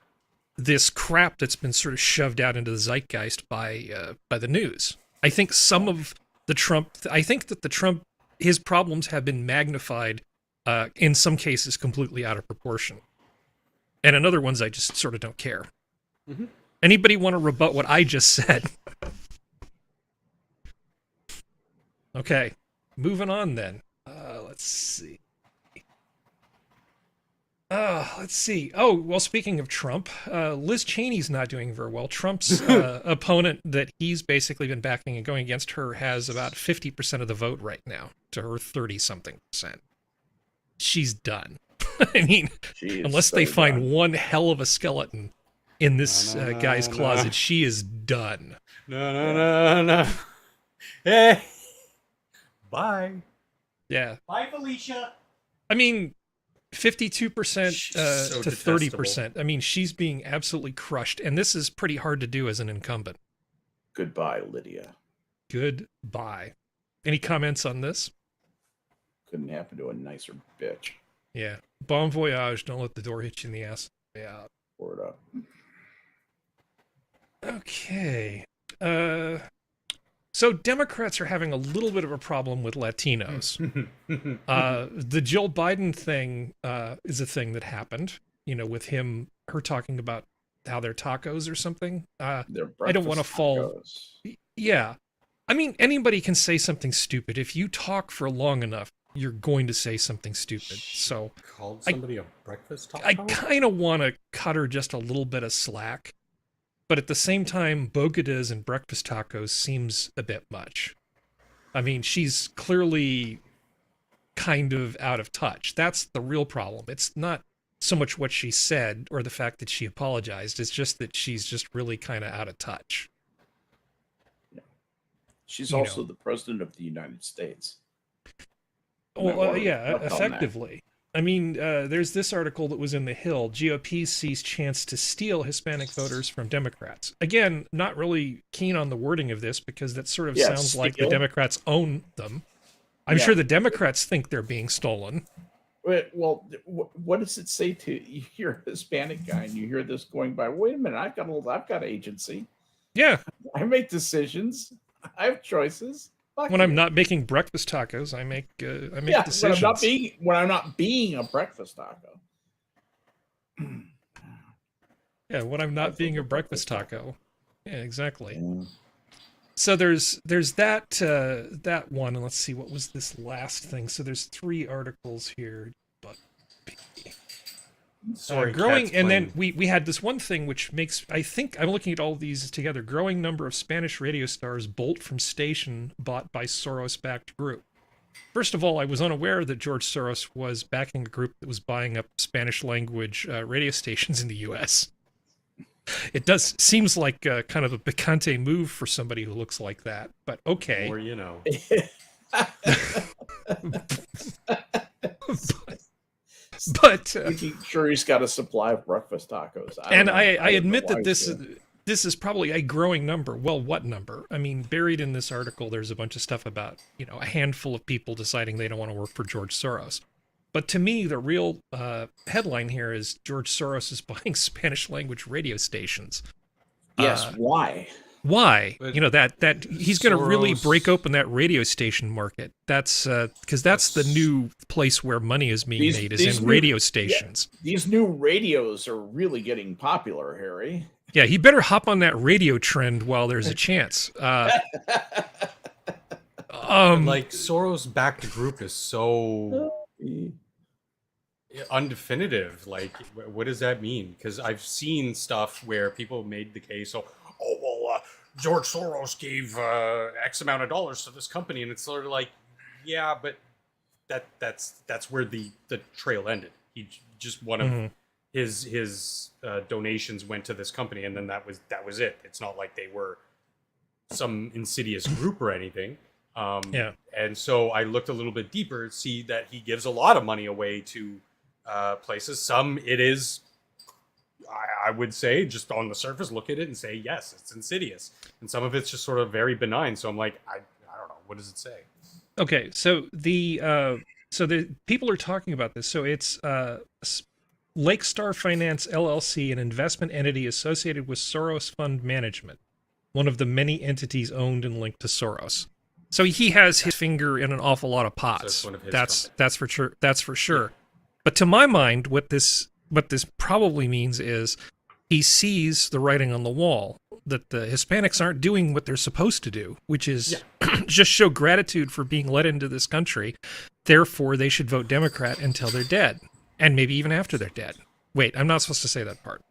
this crap that's been sort of shoved out into the zeitgeist by the news. I think some of the Trump, his problems have been magnified, in some cases completely out of proportion. And in other ones, I just sort of don't care. Mm-hmm. Anybody want to rebut what I just said? Okay, moving on then. Let's see. Oh, well, speaking of Trump, Liz Cheney's not doing very well. Trump's opponent that he's basically been backing and going against her has about 50% of the vote right now to her 30-something%. She's done. I mean, unless they find one hell of a skeleton in this guy's closet, she is done. No. Hey. Bye. Yeah. Bye, Felicia. I mean, 52% so to detestable. 30%. I mean, she's being absolutely crushed, and this is pretty hard to do as an incumbent. Goodbye, Lydia. Goodbye. Any comments on this? Couldn't happen to a nicer bitch. Yeah. Bon voyage. Don't let the door hit you in the ass. Yeah. Word up. Okay. So Democrats are having a little bit of a problem with Latinos. The Jill Biden thing is a thing that happened, with her talking about how they're tacos or something. I don't want to fall. Yeah. I mean, anybody can say something stupid. If you talk for long enough, you're going to say something stupid. So Called somebody a breakfast taco? I kind of want to cut her just a little bit of slack. But at the same time, bodegas and breakfast tacos seems a bit much. I mean, she's clearly kind of out of touch. That's the real problem. It's not so much what she said or the fact that she apologized. It's just that she's just really kind of out of touch. She's also the president of the United States. Well, yeah, effectively. I mean, there's this article that was in The Hill. GOP sees chance to steal Hispanic voters from Democrats. Again, not really keen on the wording of this because that sort of sounds like the Democrats own them. I'm sure the Democrats think they're being stolen. Well, what does it say to you? You're a Hispanic guy and you hear this going by. Wait a minute, I've got agency. Yeah, I make decisions. I have choices. When I'm not making breakfast tacos, I make decisions. When I'm not being a breakfast taco. Yeah, when I'm not being a breakfast taco. Yeah, exactly. Yeah. So there's that one, and let's see, what was this last thing? So there's 3 articles here, but growing, and then we had this one thing which makes, I think I'm looking at all these together. Growing number of Spanish radio stars bolt from station bought by Soros-backed group. First of all, I was unaware that George Soros was backing a group that was buying up Spanish language radio stations in the U.S. It seems like kind of a picante move for somebody who looks like that, but okay. Or But sure, he's got a supply of breakfast tacos. I admit that this is probably a growing number. Well, what number? I mean, buried in this article, there's a bunch of stuff about a handful of people deciding they don't want to work for George Soros. But to me, the real headline here is George Soros is buying Spanish language radio stations. Yes, why? Why? That he's going to really break open that radio station market. That's because that's the new place where money is being made, is in radio stations. Yeah, these new radios are really getting popular, Harry. Yeah, he better hop on that radio trend while there's a chance. Soros-backed group is so undefinitive. Like, what does that mean? Because I've seen stuff where people made the case, George Soros gave X amount of dollars to this company, and it's sort of like, yeah, but that's where the trail ended. He just one of his donations went to this company, and then that was it. It's not like they were some insidious group or anything. And so I looked a little bit deeper, see that he gives a lot of money away to places. Some it is, I would say, just on the surface, look at it and say, yes, it's insidious. And some of it's just sort of very benign. So I'm like, I don't know. What does it say? Okay, so the people are talking about this. So it's Lake Star Finance LLC, an investment entity associated with Soros Fund Management, one of the many entities owned and linked to Soros. So he has his finger in an awful lot of pots. So that's for sure. That's for sure. Yeah. But to my mind, what this probably means is he sees the writing on the wall that the Hispanics aren't doing what they're supposed to do, which is just show gratitude for being let into this country. Therefore, they should vote Democrat until they're dead, and maybe even after they're dead. Wait, I'm not supposed to say that part.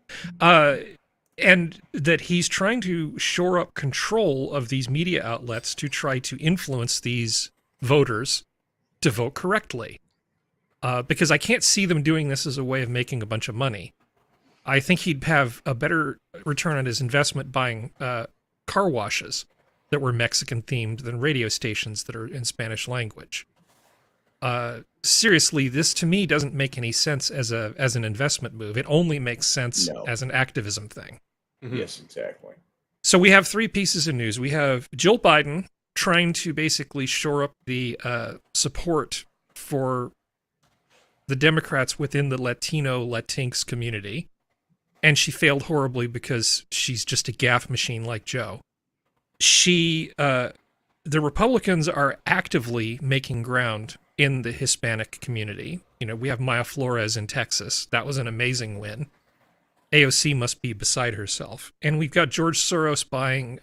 And that he's trying to shore up control of these media outlets to try to influence these voters to vote correctly. Because I can't see them doing this as a way of making a bunch of money. I think he'd have a better return on his investment buying car washes that were Mexican-themed than radio stations that are in Spanish language. Seriously, this to me doesn't make any sense as an investment move. It only makes sense as an activism thing. Mm-hmm. Yes, exactly. So we have 3 pieces of news. We have Jill Biden trying to basically shore up the support for the Democrats within the Latinx community. And she failed horribly because she's just a gaffe machine like Joe. She the Republicans are actively making ground in the Hispanic community. You know, we have Maya Flores in Texas. That was an amazing win. AOC must be beside herself. And we've got George Soros buying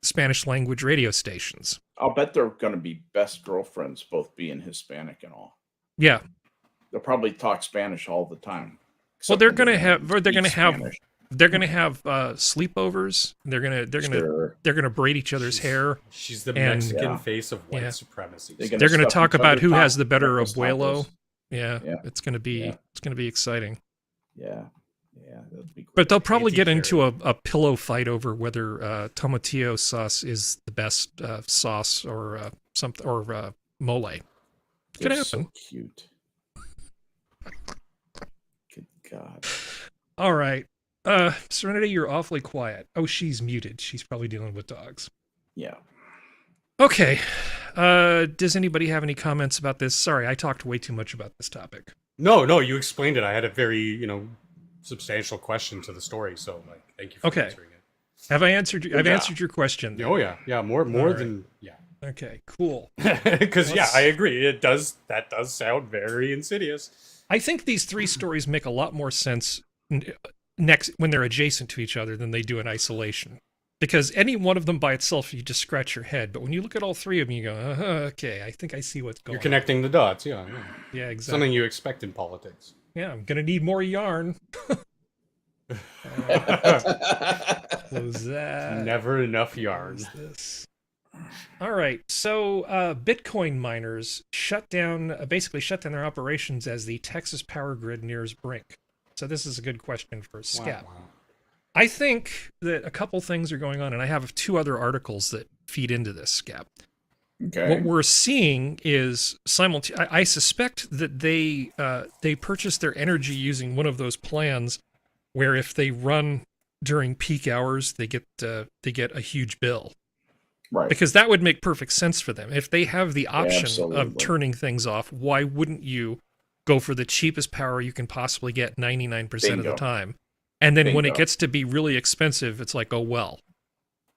Spanish language radio stations. I'll bet they're going to be best girlfriends, both being Hispanic and all. Yeah. They'll probably talk Spanish all the time. Well, they're going to have sleepovers. They're going to braid each other's hair. She's the And- Mexican face of white supremacy. They're They're going to stuff talk each about other who top has the better breakfast abuelo. tacos. Yeah, Yeah. it's going to be exciting. Yeah, that'd be great. But they'll probably get Anti-hero. into a pillow fight over whether tomatillo sauce is the best sauce or something or mole. It could They're happen. so cute. Good God. All right. Serenity, you're awfully quiet. Oh, she's muted. She's probably dealing with dogs. Yeah. Okay. Does anybody have any comments about this? Sorry, I talked way too much about this topic. No, you explained it. I had a very, substantial question to the story. So, thank you for Okay. answering it. Have I answered? I've job. answered your question. Oh yeah, more right. than Okay. Cool. because Let's- I agree. That does sound very insidious. I think these three stories make a lot more sense next when they're adjacent to each other than they do in isolation. Because any one of them by itself, you just scratch your head. But when you look at all three of them, you go, okay, I think I see what's going You're connecting the dots. Yeah, on. Yeah, exactly. something you expect in politics. Yeah, I'm going to need more yarn. Close that. Never enough yarn. Close this. All right, so Bitcoin miners basically shut down their operations as the Texas power grid nears brink. So this is a good question for Skep. Wow. I think that a couple things are going on, and I have two other articles that feed into this, Skep. Okay. What we're seeing is I suspect that they purchase their energy using one of those plans where if they run during peak hours, they get a huge bill. Right. Because that would make perfect sense for them. If they have the option of absolutely. turning things off, why wouldn't you go for the cheapest power you can possibly get 99% of the Bingo. time? And then when it Bingo. gets to be really expensive, it's like, oh, well.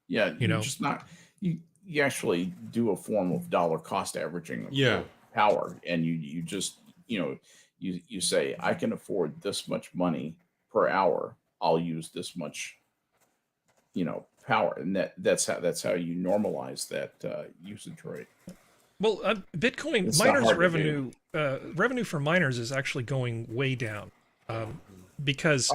Yeah, you know. just not you actually do a form of dollar cost averaging of Yeah. your power, and you just you say, I can afford this much money per hour, I'll use this much power, and that's how you normalize that usage rate. Well, Bitcoin It's not miners' hard to revenue for miners is actually going way down because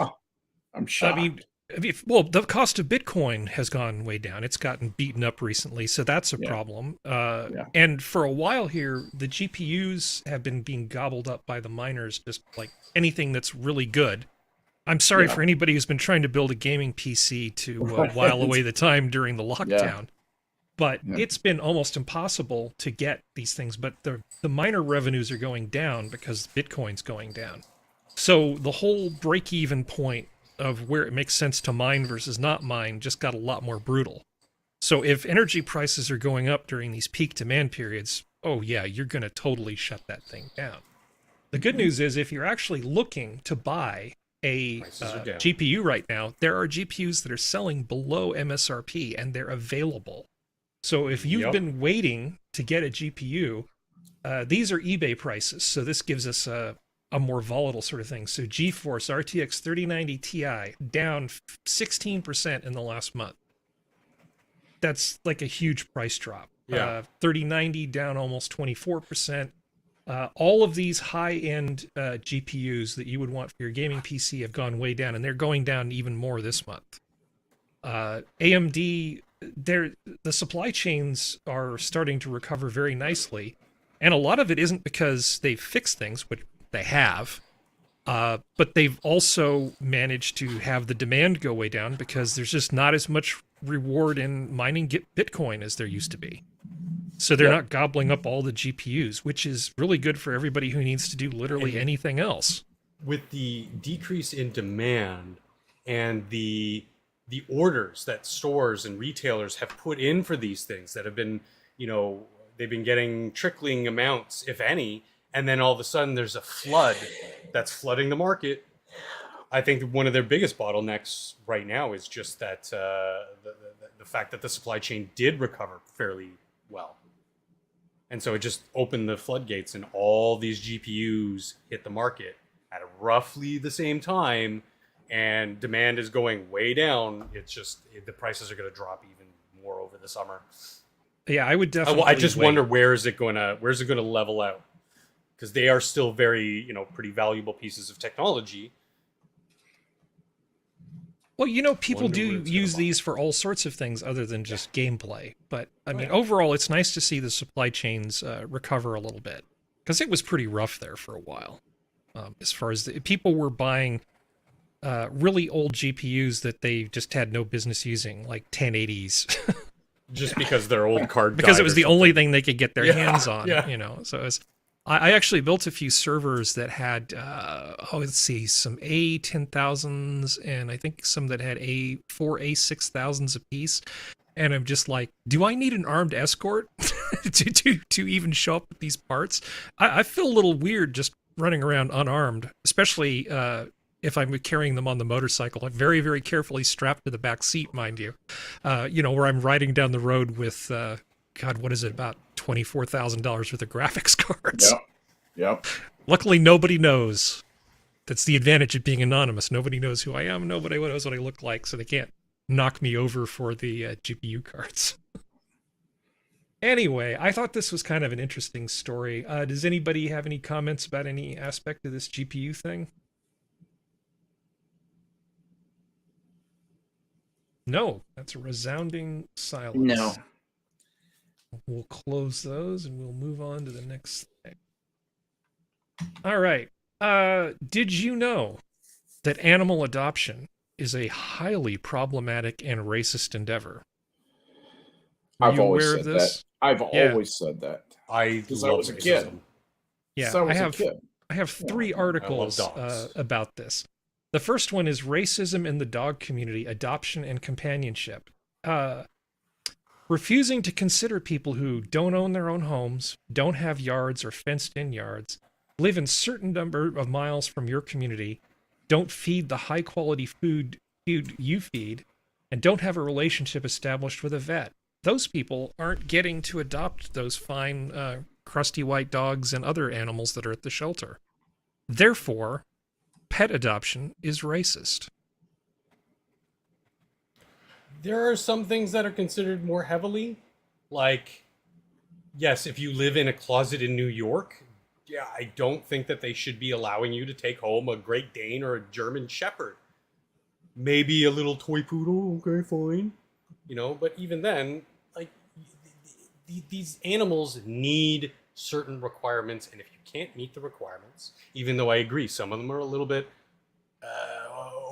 I'm shocked. the cost of Bitcoin has gone way down. It's gotten beaten up recently, so that's a Yeah. problem. Yeah. And for a while here, the GPUs have been being gobbled up by the miners, just like anything that's really good. I'm sorry Yeah. for anybody who's been trying to build a gaming PC to Right. while away the time during the lockdown. But Yeah. it's been almost impossible to get these things. But the miner revenues are going down because Bitcoin's going down. So the whole break-even point of where it makes sense to mine versus not mine just got a lot more brutal. So if energy prices are going up during these peak demand periods, oh yeah, you're going to totally shut that thing down. The good news is if you're actually looking to buy a Prices are down. GPU right now, there are GPUs that are selling below MSRP and they're available. So if you've Yep. been waiting to get a GPU, these are eBay prices. So this gives us a more volatile sort of thing. So GeForce RTX 3090 Ti down 16% in the last month. That's like a huge price drop. Yeah. 3090 down almost 24%. All of these high-end GPUs that you would want for your gaming PC have gone way down, and they're going down even more this month. AMD, the supply chains are starting to recover very nicely, and a lot of it isn't because they've fixed things, which they have, but they've also managed to have the demand go way down because there's just not as much reward in mining Bitcoin as there used to be. So they're not gobbling up all the GPUs, which is really good for everybody who needs to do literally anything else. With the decrease in demand and the orders that stores and retailers have put in for these things that have been, they've been getting trickling amounts, if any, and then all of a sudden there's a flood that's flooding the market. I think one of their biggest bottlenecks right now is just that the fact that the supply chain did recover fairly well. And so it just opened the floodgates, and all these GPUs hit the market at roughly the same time, and demand is going way down. It's just the prices are going to drop even more over the summer. Yeah, I would definitely. I just wonder where's it going to level out, because they are still very, pretty valuable pieces of technology. Well, people Wonder do where it's use gonna these for all sorts of things other than just gameplay. But I mean, overall, it's nice to see the supply chains recover a little bit, because it was pretty rough there for a while. As far as people were buying really old GPUs that they just had no business using, like 1080s, Just because their old card because died it was or the something. only thing they could get their hands on. yeah. So it was. I actually built a few servers that had, let's see, some A10,000s and I think some that had four A6000s apiece. And I'm just like, do I need an armed escort to even show up with these parts? I feel a little weird just running around unarmed, especially if I'm carrying them on the motorcycle. I'm very, very carefully strapped to the back seat, mind you. Where I'm riding down the road with, God, what is it, about $24,000 worth of graphics cards. Yep. Luckily, nobody knows. That's the advantage of being anonymous. Nobody knows who I am. Nobody knows what I look like, so they can't knock me over for the GPU cards. Anyway, I thought this was kind of an interesting story. Does anybody have any comments about any aspect of this GPU thing? No, that's a resounding silence. No. We'll close those and we'll move on to the next thing. All right. Did you know that animal adoption is a highly problematic and racist endeavor? I've always said that. I've always said that. Because I was a kid. Yeah, Since I was a kid. I have three articles about this. The first one is Racism in the Dog Community, Adoption and Companionship. Refusing to consider people who don't own their own homes, don't have yards or fenced-in yards, live in certain number of miles from your community, don't feed the high-quality food you feed, and don't have a relationship established with a vet. Those people aren't getting to adopt those fine, crusty white dogs and other animals that are at the shelter. Therefore, pet adoption is racist. There are some things that are considered more heavily, like, yes, if you live in a closet in New York, yeah, I don't think that they should be allowing you to take home a Great Dane or a German Shepherd. Maybe a little toy poodle, okay, fine. But even then, like, these animals need certain requirements, and if you can't meet the requirements, even though I agree, some of them are a little bit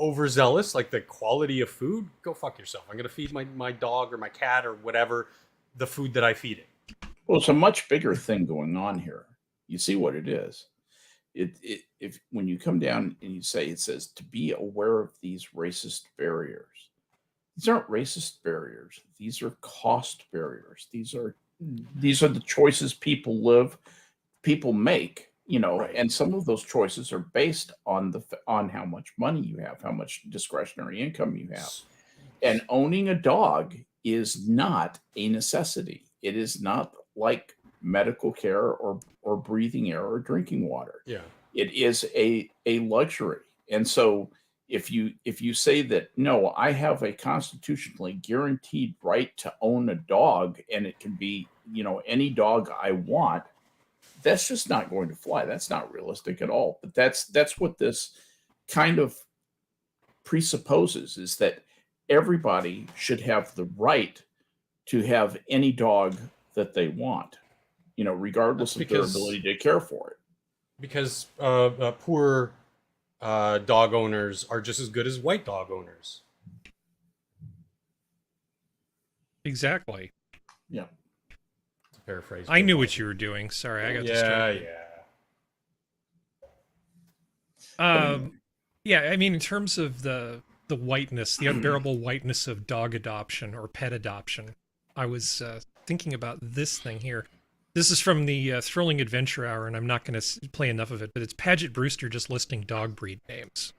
overzealous, like the quality of food, go fuck yourself. I'm going to feed my dog or my cat or whatever the food that I feed it. Well, it's a much bigger thing going on here. You see what it is. If when you come down and you say, it says to be aware of these racist barriers. These aren't racist barriers. These are cost barriers. These are the choices people make. Right. And some of those choices are based on how much money you have, how much discretionary income you have. And owning a dog is not a necessity. It is not like medical care or breathing air or drinking water. Yeah. It is a luxury. And so if you say that, no, I have a constitutionally guaranteed right to own a dog and it can be, any dog I want, that's just not going to fly. That's not realistic at all. But that's what this kind of presupposes, is that everybody should have the right to have any dog that they want, regardless of their ability to care for it. Because poor dog owners are just as good as white dog owners. Exactly. Yeah. Paraphrase. I knew what you were doing. Sorry, I got distracted. Yeah, I mean, in terms of the whiteness, the unbearable whiteness of dog adoption or pet adoption, I was thinking about this thing here. This is from the Thrilling Adventure Hour, and I'm not going to play enough of it, but it's Paget Brewster just listing dog breed names.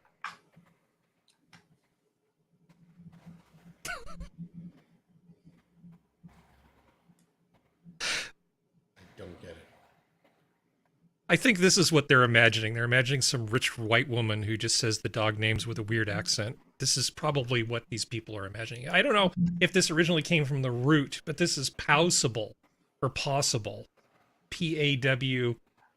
I think this is what they're imagining. They're imagining some rich white woman who just says the dog names with a weird accent. This is probably what these people are imagining. I don't know if this originally came from the root, but this is possible or possible. P-A-W.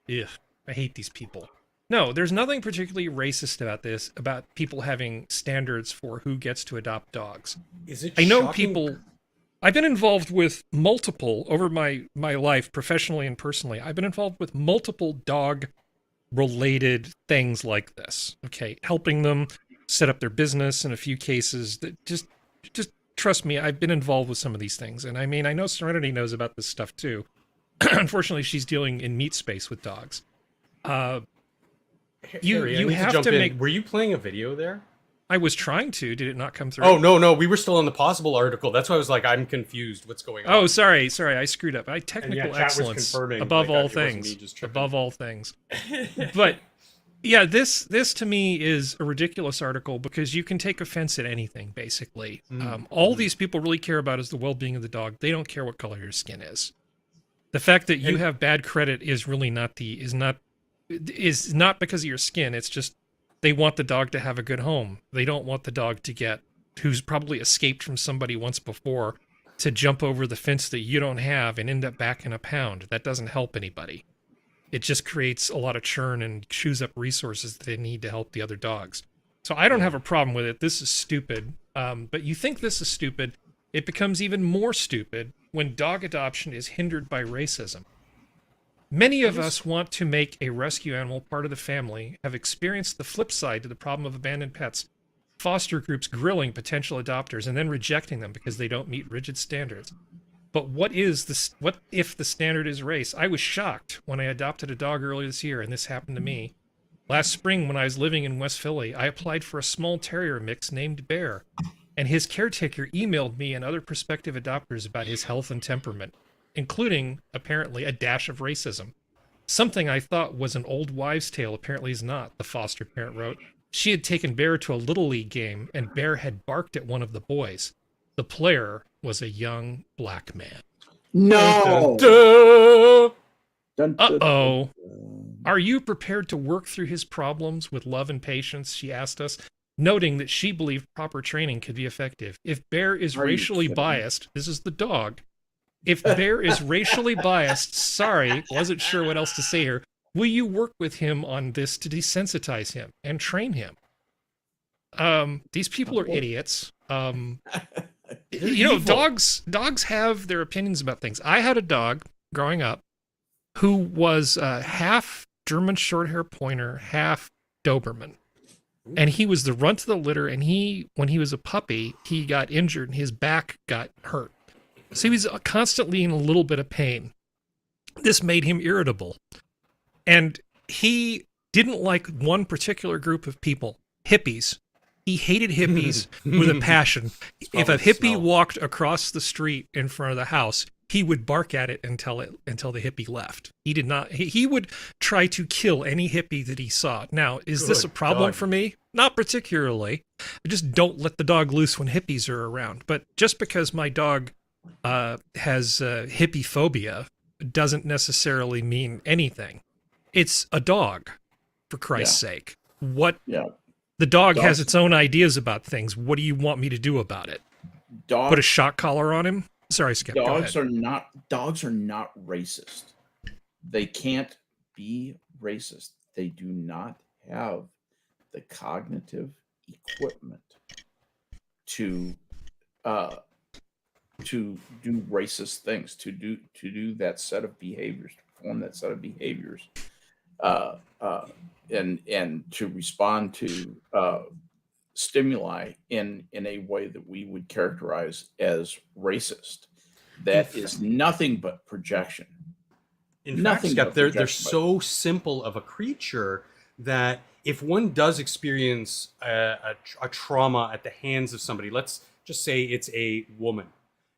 Ugh, I hate these people. No, there's nothing particularly racist about this, about people having standards for who gets to adopt dogs. Is it I know shocking- people... I've been involved with multiple, over my life, professionally and personally, I've been involved with multiple dog-related things like this, okay? Helping them set up their business in a few cases. That just trust me, I've been involved with some of these things. And I mean, I know Serenity knows about this stuff too. Unfortunately, she's dealing in meat space with dogs. Harry, you I need have jump to in. make... Were you playing a video there? I was trying to. Did it not come through? Oh, no, we were still in the possible article. That's why I was like, I'm confused. What's going on? Oh, sorry, I screwed up. Technical chat was excellence confirming, above like, all it wasn't me things. just tripping. Above all things. But yeah, this to me is a ridiculous article because you can take offense at anything, basically. All these people really care about is the well-being of the dog. They don't care what color your skin is. The fact that you have bad credit is really not because of your skin. It's just they want the dog to have a good home. They don't want the dog to get, who's probably escaped from somebody once before, to jump over the fence that you don't have and end up back in a pound. That doesn't help anybody. It just creates a lot of churn and chews up resources that they need to help the other dogs. So I don't have a problem with it. This is stupid. But you think this is stupid, it becomes even more stupid when dog adoption is hindered by racism. Many of us want to make a rescue animal part of the family, have experienced the flip side to the problem of abandoned pets, foster groups grilling potential adopters and then rejecting them because they don't meet rigid standards. But what if the standard is race? I was shocked when I adopted a dog earlier this year, and this happened to me. Last spring, when I was living in West Philly, I applied for a small terrier mix named Bear, and his caretaker emailed me and other prospective adopters about his health and temperament, including, apparently, a dash of racism. Something I thought was an old wives' tale apparently is not, the foster parent wrote. She had taken Bear to a Little League game, and Bear had barked at one of the boys. The player was a young black man. No. Uh-oh. Are you prepared to work through his problems with love and patience, she asked us, noting that she believed proper training could be effective. If Bear is racially biased, this is the dog. If Bear is racially biased, sorry, wasn't sure what else to say here. Will you work with him on this to desensitize him and train him? These people are idiots. Dogs have their opinions about things. I had a dog growing up who was half German Shorthair Pointer, half Doberman. And he was the runt of the litter, and when he was a puppy, he got injured and his back got hurt. So he was constantly in a little bit of pain. This made him irritable. And he didn't like one particular group of people, hippies. He hated hippies with a passion. If a hippie walked across the street in front of the house, he would bark at it until the hippie left. He would try to kill any hippie that he saw. Now, is this a problem for me? Not particularly. I just don't let the dog loose when hippies are around. But just because my dog has hippie phobia doesn't necessarily mean anything. It's a dog, for Christ's sake. The dog has its own ideas about things. What do you want me to do about it? Put a shock collar on him? Sorry, Skep. Dogs are not racist. They can't be racist. They do not have the cognitive equipment to do racist things, to do that set of behaviors, to perform that set of behaviors, and to respond to stimuli in a way that we would characterize as racist. That is nothing but projection. In fact, Skep, they're so simple of a creature that if one does experience a trauma at the hands of somebody, let's just say it's a woman,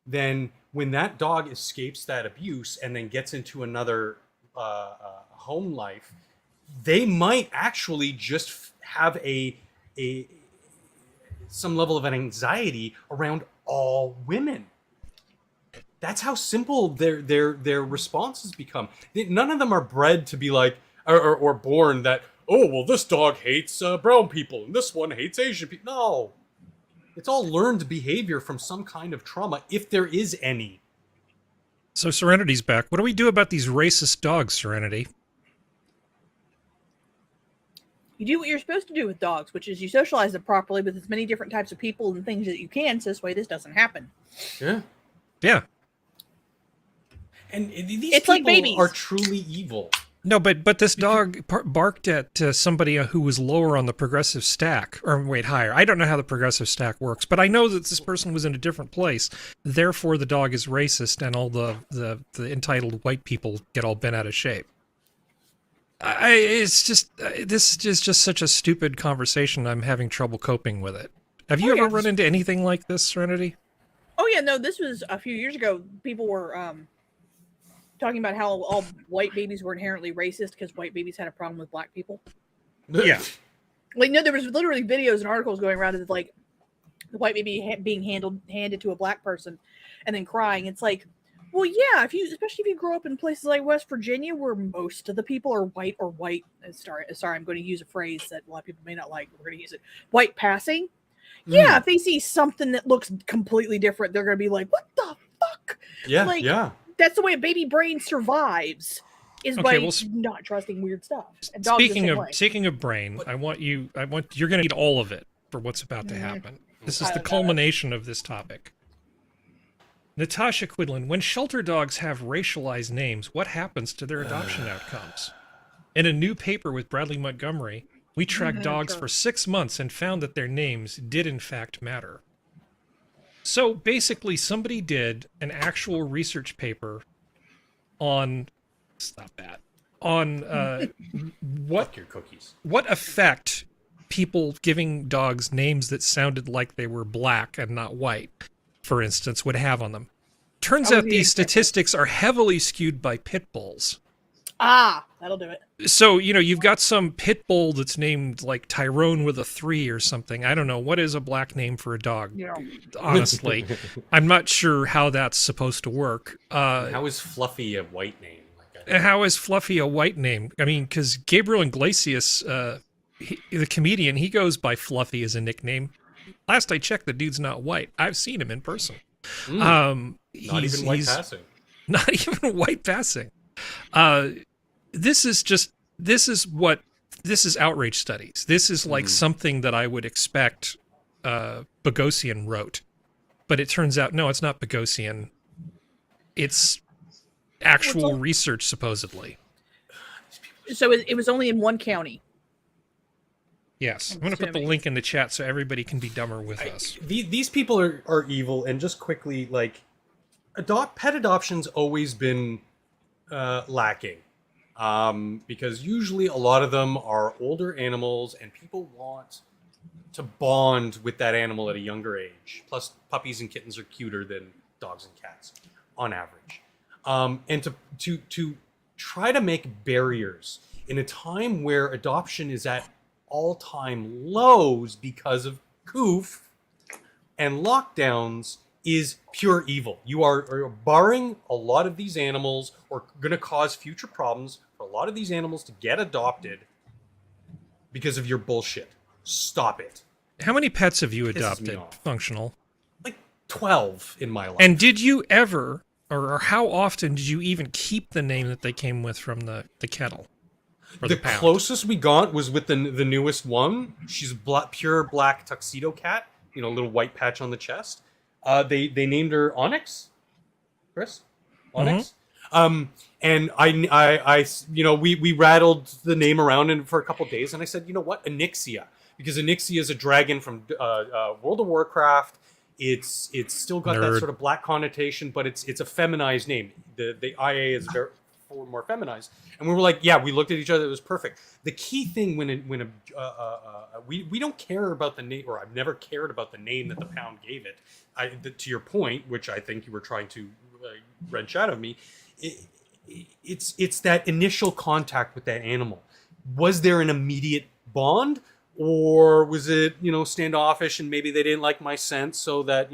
then when that dog escapes that abuse and then gets into another home life, they might actually just have some level of an anxiety around all women. That's how simple their responses become. None of them are bred to be like, or born that, oh, well, this dog hates brown people and this one hates Asian people. No. It's all learned behavior from some kind of trauma, if there is any. So Serenity's back. What do we do about these racist dogs, Serenity? You do what you're supposed to do with dogs, which is you socialize them properly with as many different types of people and things that you can, so this way this doesn't happen. Yeah. Yeah. And these It's people like babies. are truly evil. No, but this dog barked at somebody who was lower on the progressive stack, or wait, higher. I don't know how the progressive stack works, but I know that this person was in a different place. Therefore, the dog is racist, and all the entitled white people get all bent out of shape. It's just this is just such a stupid conversation. I'm having trouble coping with it. Have you ever run into anything like this, Serenity? Oh yeah, no, this was a few years ago. People were talking about how all white babies were inherently racist because white babies had a problem with black people. Yeah. Like, no, there was literally videos and articles going around of like the white baby being handed to a black person and then crying. It's like, well, yeah, especially if you grow up in places like West Virginia where most of the people are white or white. Sorry, I'm going to use a phrase that a lot of people may not like. We're going to use it. White passing. Yeah, if they see something that looks completely different, they're going to be like, what the fuck? Yeah, like, yeah. That's the way a baby brain survives, is by not trusting weird stuff. And dogs speaking of brain, you're going to need all of it for what's about to happen. This is the culmination of this topic. Natasha Quidlin, when shelter dogs have racialized names, what happens to their adoption outcomes? In a new paper with Bradley Montgomery, we tracked dogs for 6 months and found that their names did in fact matter. So basically, somebody did an actual research paper on what effect people giving dogs names that sounded like they were black and not white, for instance, would have on them. Turns out these statistics are heavily skewed by pit bulls. Ah, that'll do it. So, you've got some pit bull that's named like Tyrone with a 3 or something. I don't know. What is a black name for a dog? Yeah. Honestly, I'm not sure how that's supposed to work. How is Fluffy a white name? How is Fluffy a white name? I mean, because Gabriel Iglesias, the comedian, he goes by Fluffy as a nickname. Last I checked, the dude's not white. I've seen him in person. Not even white passing. Not even white passing. This is outrage studies. This is like something that I would expect Bogosian wrote. But it turns out, no, it's not Bogosian. It's actual research, supposedly. So it was only in one county. Yes. I'm going to put the link in the chat so everybody can be dumber with us. These people are evil, and just quickly, like, pet adoption's always been lacking. Because usually a lot of them are older animals and people want to bond with that animal at a younger age. Plus, puppies and kittens are cuter than dogs and cats on average. And to try to make barriers in a time where adoption is at all-time lows because of COOF and lockdowns is pure evil. You are barring a lot of these animals, or going to cause future problems for a lot of these animals to get adopted because of your bullshit. Stop it. How many pets have you adopted, Functional? Like 12 in my life. And did you ever, or how often did you even keep the name that they came with from the kennel? The closest we got was with the newest one. She's a pure black tuxedo cat, little white patch on the chest. They named her Onyx, Chris, Onyx. And we rattled the name around for a couple days, and I said, you know what, Onyxia, because Onyxia is a dragon from World of Warcraft. It's still got that sort of black connotation, but it's a feminized name. The IA is very more feminized, and we were like, yeah, we looked at each other, it was perfect. The key thing we don't care about the name, or I've never cared about the name that the pound gave it. To your point, which I think you were trying to wrench out of me, it's that initial contact with that animal. Was there an immediate bond, or was it standoffish and maybe they didn't like my scent, so that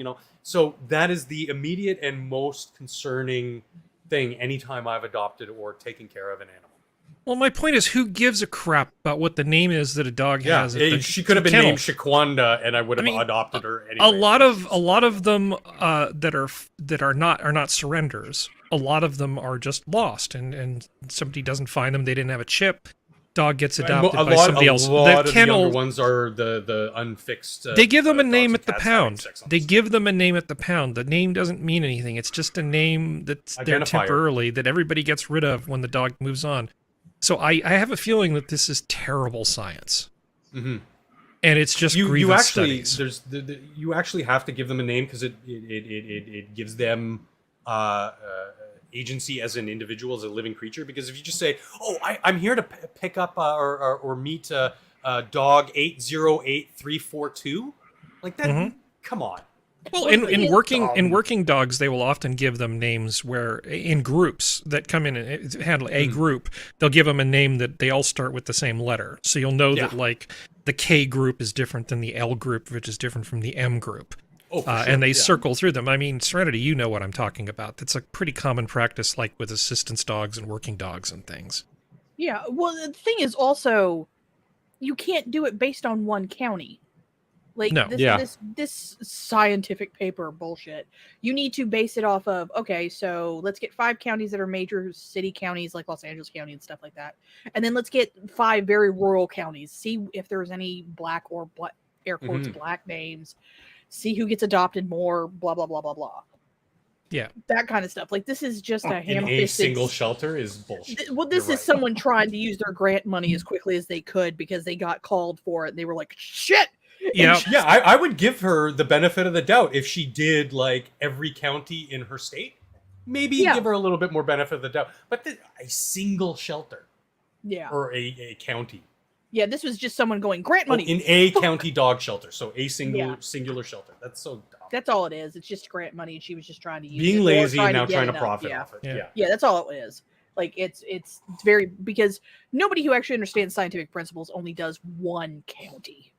that is the immediate and most concerning thing anytime I've adopted or taken care of an animal. Well, my point is, who gives a crap about what the name is that a dog Yeah, has? At the she could have been kennel? named Shaquanda, and I would have I mean, adopted her anyway. A lot of them that are not surrenders. A lot of them are just lost, and somebody doesn't find them. They didn't have a chip. Dog gets adopted by somebody else. A lot The of kennel. the younger ones are the unfixed. They give them a name dogs at the and cats having pound. sex on They the give them a name at the pound. The name doesn't mean anything. It's just a name that's there Identifier. temporarily that everybody gets rid of when the dog moves on. So I have a feeling that this is terrible science, and it's just you grievance actually studies. you actually have to give them a name because it gives them agency as an individual, as a living creature. Because if you just say, "Oh, I'm here to pick up or meet dog 808342," like that, come on. Well, in working dogs, they will often give them names where in groups that come in and handle a group, they'll give them a name that they all start with the same letter. So you'll know that like the K group is different than the L group, which is different from the M group. Oh, for sure. And they circle through them. I mean, Serenity, you know what I'm talking about. That's a pretty common practice, like with assistance dogs and working dogs and things. Yeah. Well, the thing is also, you can't do it based on one county. Like No. this scientific paper bullshit. You need to base it off of, okay, so let's get 5 counties that are major city counties like Los Angeles County and stuff like that. And then let's get 5 very rural counties. See if there's any black or air quotes black names. See who gets adopted more, blah blah blah blah blah. Yeah. That kind of stuff. Like this is just a In ham-fisted a single shelter is bullshit. Well, this You're is right. someone trying to use their grant money as quickly as they could because they got called for it. And they were like, shit. Yeah. Yeah, I would give her the benefit of the doubt if she did like every county in her state. Maybe give her a little bit more benefit of the doubt. But a single shelter Yeah. or a county. Yeah, this was just someone going, grant money. In a county dog shelter. So a singular shelter. That's so dumb. That's all it is. It's just grant money, and she was just trying to use Being it, or lazy and now get trying it to up. profit Yeah. off it. Yeah. Yeah. Yeah, that's all it is. Like it's very, because nobody who actually understands scientific principles only does one county.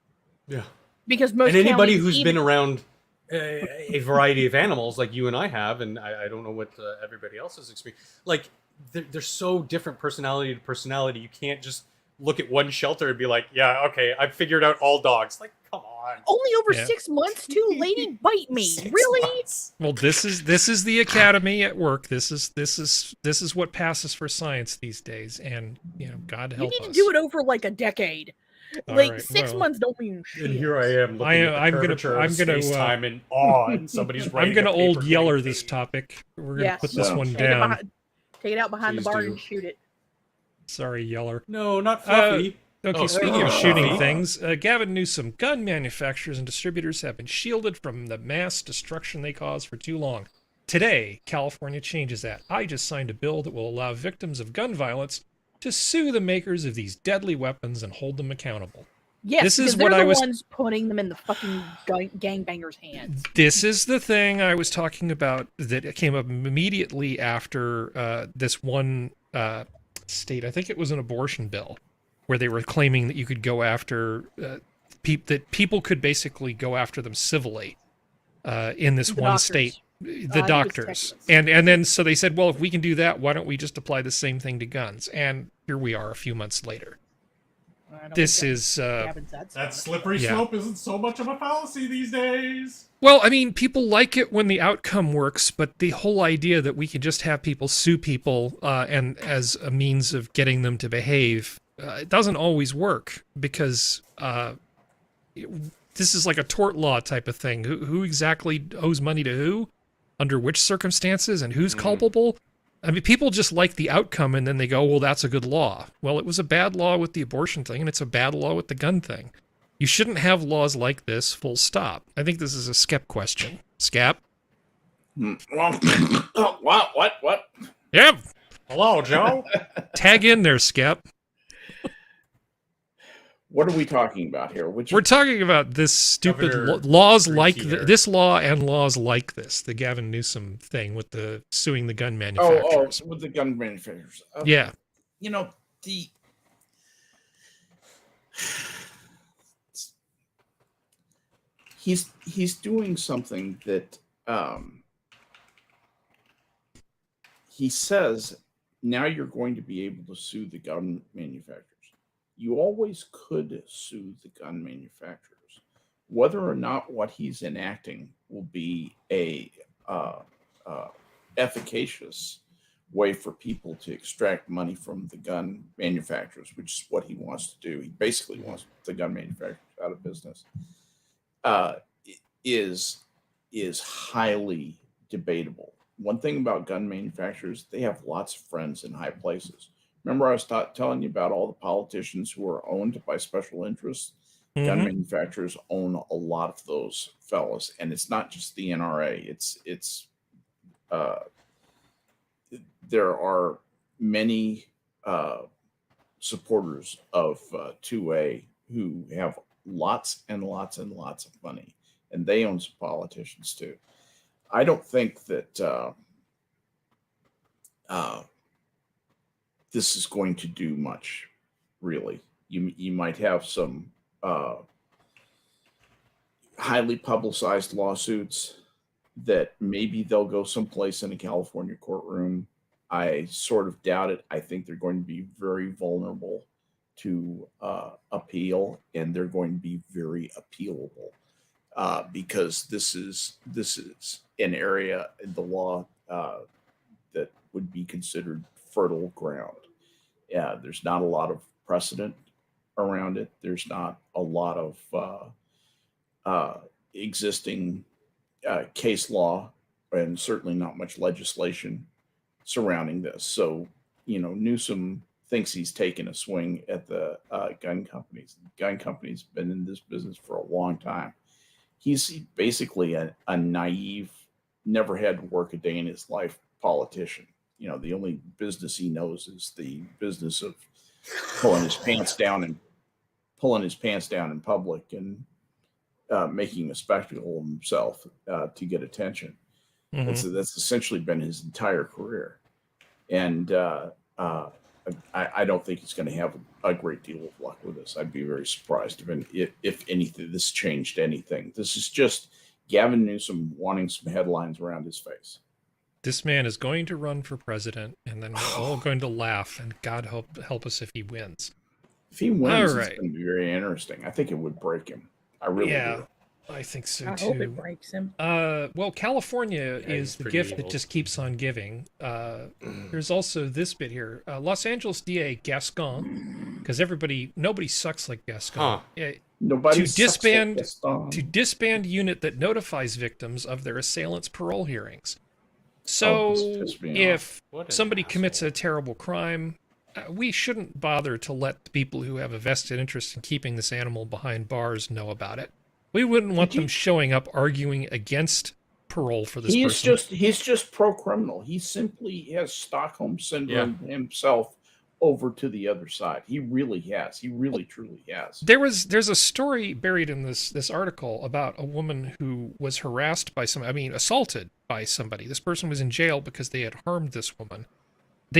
Yeah. Because most And anybody counties, who's been around a variety of animals like you and I have, and I don't know what everybody else has experienced, like they're so different personality to personality. You can't just look at one shelter and be like, yeah, okay, I've figured out all dogs. Like, come on. only over Yeah. 6 months too. Lady, bite me. 6 Really? months. Well, this is the academy at work. This is what passes for science these days, and God You help need to us. do it over like a decade. All Like right, 6 well, months don't mean shit. And here I am looking at the curvature of space-time in awe, and somebody's I'm writing gonna a old paper yeller getting this paid. topic. We're gonna Yes. put this No. one Take it down. take it out behind Please the barn do. and shoot it. Sorry, yeller. No, not Fluffy. Okay, Oh, speaking of oh, shooting oh. things, Gavin Newsom, gun manufacturers and distributors have been shielded from the mass destruction they caused for too long. Today, California changes that. I just signed a bill that will allow victims of gun violence to sue the makers of these deadly weapons and hold them accountable. Yes, This is because they're what the I was- ones putting them in the fucking gangbangers' hands. This is the thing I was talking about that came up immediately after this one state, I think it was an abortion bill, where they were claiming that you could go after that people could basically go after them civilly in this The one doctors. state, I the think it was doctors, Texas. and then so they said, well, if we can do that, why don't we just apply the same thing to guns? And here we are a few months later. I don't This think is Gavin's that That smart. slippery Yeah. slope isn't so much of a fallacy these days. well, I mean, people like it when the outcome works, but the whole idea that we could just have people sue people and as a means of getting them to behave, it doesn't always work, because this is like a tort law type of thing. Who exactly owes money to who, under which circumstances, and who's culpable? I mean, people just like the outcome, and then they go, well, that's a good law. Well, it was a bad law with the abortion thing, and it's a bad law with the gun thing. You shouldn't have laws like this, full stop. I think this is a Skep question. Skep? Oh, wow, what? Yep. Hello, Joe. Tag in there, Skep. What are we talking about here? We're talking about this stupid Governor laws like Greasier. this law and laws like this, the Gavin Newsom thing with the suing the gun Oh, manufacturers. with the gun manufacturers. Yeah. You know, he's doing something that he says now you're going to be able to sue the gun manufacturers. You always could sue the gun manufacturers. Whether or not what he's enacting will be a efficacious way for people to extract money from the gun manufacturers, which is what he wants to do. He basically wants the gun manufacturers out of business. Is highly debatable. One thing about gun manufacturers, they have lots of friends in high places. Remember, I was telling you about all the politicians who are owned by special interests. Gun manufacturers own a lot of those fellas, and it's not just the NRA. There are many supporters of 2A who have lots and lots and lots of money, and they own some politicians too. I don't think that this is going to do much, really. You might have some highly publicized lawsuits that maybe they'll go someplace in a California courtroom. I sort of doubt it. I think they're going to be very vulnerable to appeal, and they're going to be very appealable because this is an area in the law that would be considered fertile ground. Yeah, there's not a lot of precedent around it. There's not a lot of existing case law, and certainly not much legislation surrounding this. So, Newsom thinks he's taken a swing at the gun companies. The gun companies been in this business for a long time. He's basically a naive, never had to work a day in his life politician. The only business he knows is the business of pulling his pants down in public and making a spectacle of himself to get attention. That's essentially been his entire career. And I don't think he's going to have a great deal of luck with this. I'd be very surprised if anything, this changed anything. This is just Gavin Newsom wanting some headlines around his face. This man is going to run for president, and then we're all going to laugh, and God help us if he wins. If he wins, it's going to be very interesting. I think it would break him. I really do. I think so I too. hope it breaks him. Well, California is the gift that just keeps on giving. There's also this bit here. Los Angeles DA Gascon, because nobody sucks like Gascon. Nobody to disband unit that notifies victims of their assailants' parole hearings. So if somebody commits a terrible crime, we shouldn't bother to let the people who have a vested interest in keeping this animal behind bars know about it. We wouldn't want them showing up arguing against parole for this person. He's just pro-criminal. He simply has Stockholm syndrome himself over to the other side. He really has. He really, truly has. There's a story buried in this article about a woman who was harassed by assaulted by somebody. This person was in jail because they had harmed this woman.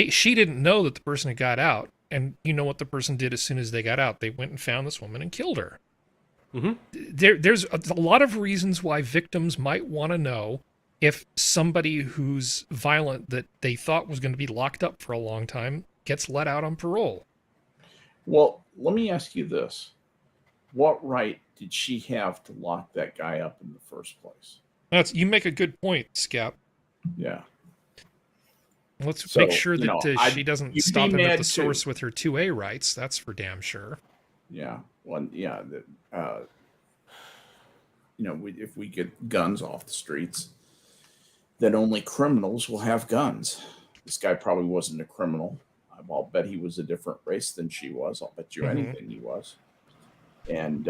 She didn't know that the person had got out, and you know what the person did as soon as they got out? They went and found this woman and killed her. There's a lot of reasons why victims might want to know if somebody who's violent that they thought was going to be locked up for a long time gets let out on parole. Well, let me ask you this. What right did she have to lock that guy up in the first place? You make a good point, Skep. Yeah. Let's make sure that she doesn't stop him at the source with her 2A rights. That's for damn sure. Yeah. Well, yeah. If we get guns off the streets, then only criminals will have guns. This guy probably wasn't a criminal. I'll bet he was a different race than she was. I'll bet you anything he was. And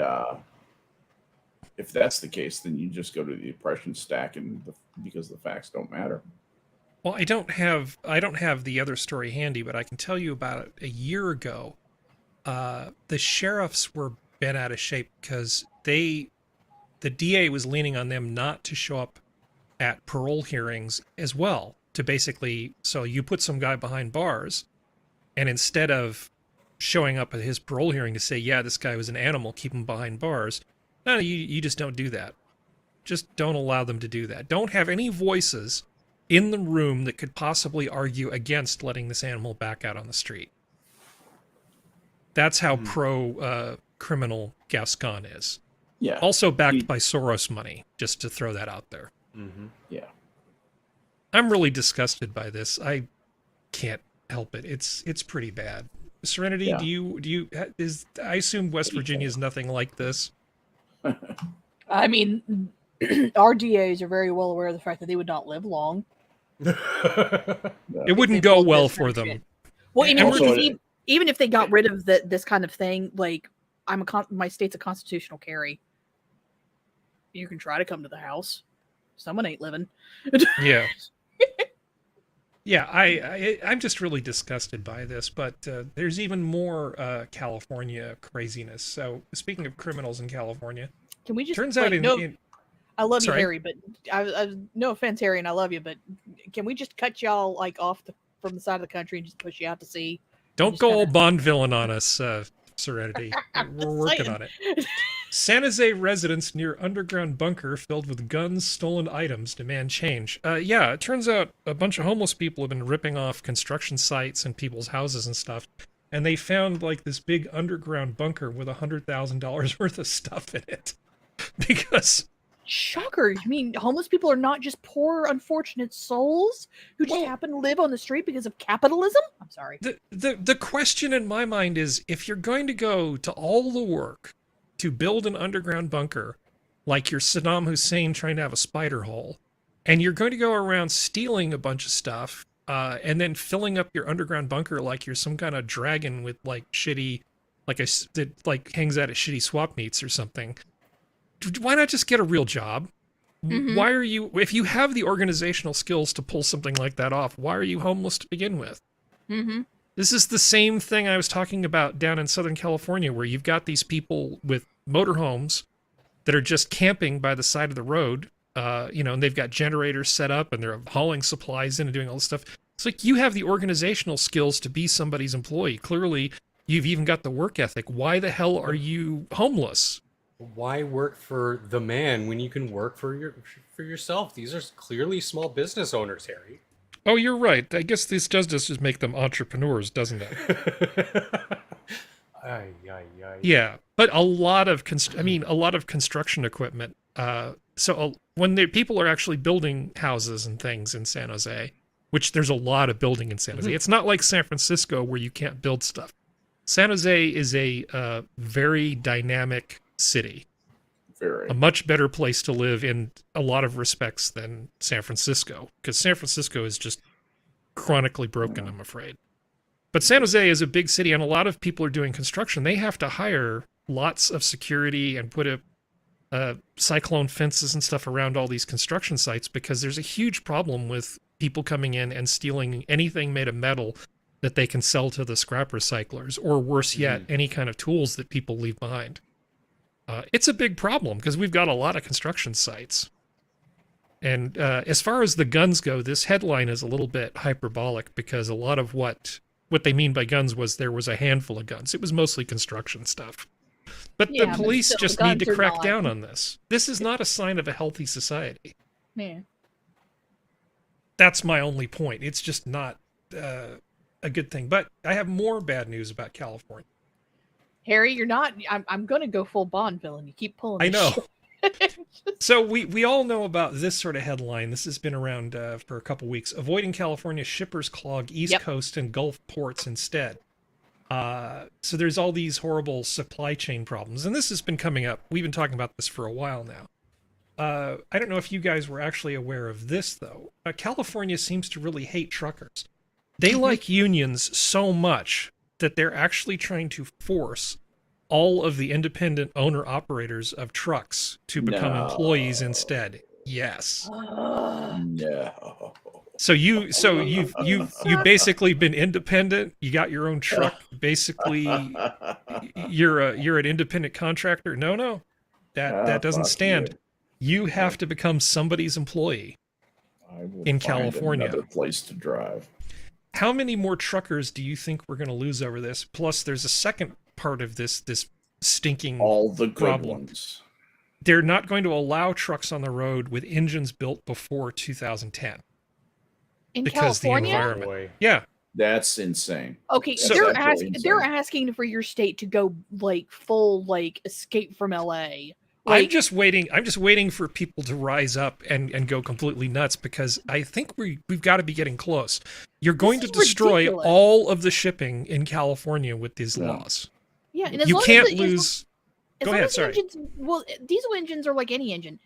if that's the case, then you just go to the oppression stack, because the facts don't matter. Well, I don't have the other story handy, but I can tell you about a year ago. The sheriffs were bent out of shape because the DA was leaning on them not to show up at parole hearings as well. So you put some guy behind bars, and instead of showing up at his parole hearing to say, yeah, this guy was an animal, keep him behind bars, no, you just don't do that. Just don't allow them to do that. Don't have any voices in the room that could possibly argue against letting this animal back out on the street. That's how pro-criminal Gascon is. Yeah. Also backed by Soros money, just to throw that out there. Yeah. I'm really disgusted by this. I can't help it. It's pretty bad. Serenity, Yeah. I assume West Virginia is nothing like this. I mean, our DAs are very well aware of the fact that they would not live long. It wouldn't They go pulled well this for kind of them. shit. Well, I mean, Also, because even if they got rid of this kind of thing, like my state's a constitutional carry. You can try to come to the house. Someone ain't living. Yeah. Yeah, I'm just really disgusted by this, but there's even more California craziness. So, speaking of criminals in California, Can we just turns out I love Sorry. you, Harry, but I no offense, Harry, and I love you, but can we just cut y'all like off from the side of the country and just push you out to sea? don't just go kinda- all Bond villain on us, Serenity. We're working saying. on it. San Jose residents near underground bunker filled with guns, stolen items demand change. Yeah, it turns out a bunch of homeless people have been ripping off construction sites and people's houses and stuff, and they found like this big underground bunker with $100,000 worth of stuff in it. Because Shocker! I mean, homeless people are not just poor, unfortunate souls who just Well- happen to live on the street because of capitalism. I'm sorry. the question in my mind is, if you're going to go to all the work to build an underground bunker, like you're Saddam Hussein trying to have a spider hole, and you're going to go around stealing a bunch of stuff, and then filling up your underground bunker like you're some kind of dragon with like shitty, that like hangs out at shitty swap meets or something. Why not just get a real job? Mhm. Why are you, if you have the organizational skills to pull something like that off, why are you homeless to begin with? Mm-hmm. This is the same thing I was talking about down in Southern California, where you've got these people with motorhomes that are just camping by the side of the road, and they've got generators set up and they're hauling supplies in and doing all this stuff. It's like, you have the organizational skills to be somebody's employee. Clearly, you've even got the work ethic. Why the hell are you homeless? Why work for the man when you can work for yourself? These are clearly small business owners, Harry. Oh, you're right. I guess this does just make them entrepreneurs, doesn't it? Ay, ay, ay. Yeah, but a lot of construction equipment. When people are actually building houses and things in San Jose, which there's a lot of building in San Jose. It's not like San Francisco where you can't build stuff. San Jose is a very dynamic city, Very. a much better place to live in a lot of respects than San Francisco, because San Francisco is just chronically broken, I'm afraid. But San Jose is a big city, and a lot of people are doing construction. They have to hire lots of security and put cyclone fences and stuff around all these construction sites, because there's a huge problem with people coming in and stealing anything made of metal that they can sell to the scrap recyclers, or worse yet, any kind of tools that people leave behind. It's a big problem because we've got a lot of construction sites. And as far as the guns go, this headline is a little bit hyperbolic, because a lot of what they mean by guns was there was a handful of guns. It was mostly construction stuff. But Yeah, the but police still, just the need to guns are crack not- down on this. This is not a sign of a healthy society. Yeah. That's my only point. It's just not a good thing. But I have more bad news about California. Harry, you're not. I'm going to go full Bond villain. You keep pulling. I this know. shit. So we all know about this sort of headline. This has been around for a couple weeks. Avoiding California shippers clog East Yep. Coast and Gulf ports instead. So there's all these horrible supply chain problems. And this has been coming up. We've been talking about this for a while now. I don't know if you guys were actually aware of this, though. California seems to really hate truckers. They like unions so much that they're actually trying to force all of the independent owner-operators of trucks to become employees instead. Yes. No. So you've basically been independent. You got your own truck. Basically, you're an independent contractor. No, that doesn't fuck stand. You have to become somebody's employee. I will In find California. another place to drive. How many more truckers do you think we're going to lose over this? Plus, there's a second part of this stinking All the good problem. ones. They're not going to allow trucks on the road with engines built before 2010. In because the California? environment. Boy. Yeah. That's insane. Okay, So- they're That's really they're insane. asking for your state to go like full like escape from LA. I'm Like, just waiting for people to rise up and go completely nuts, because I think we've got to be getting close. You're going to is destroy ridiculous. all of the shipping in California with these Yeah. laws. yeah, and as You long can't as lose. as Go long ahead, as the sorry. engines, well, diesel engines are like any engine.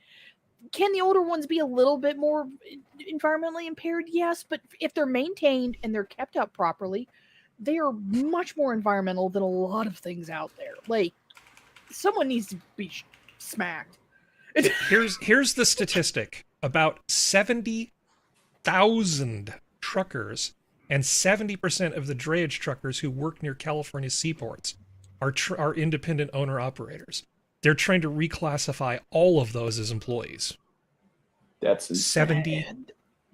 Can the older ones be a little bit more environmentally impaired? Yes, but if they're maintained and they're kept up properly, they are much more environmental than a lot of things out there. Like, someone needs to be smacked. Here's the statistic: about 70,000 truckers and 70% of the drayage truckers who work near California seaports are independent owner operators. They're trying to reclassify all of those as employees. That's insane. 70.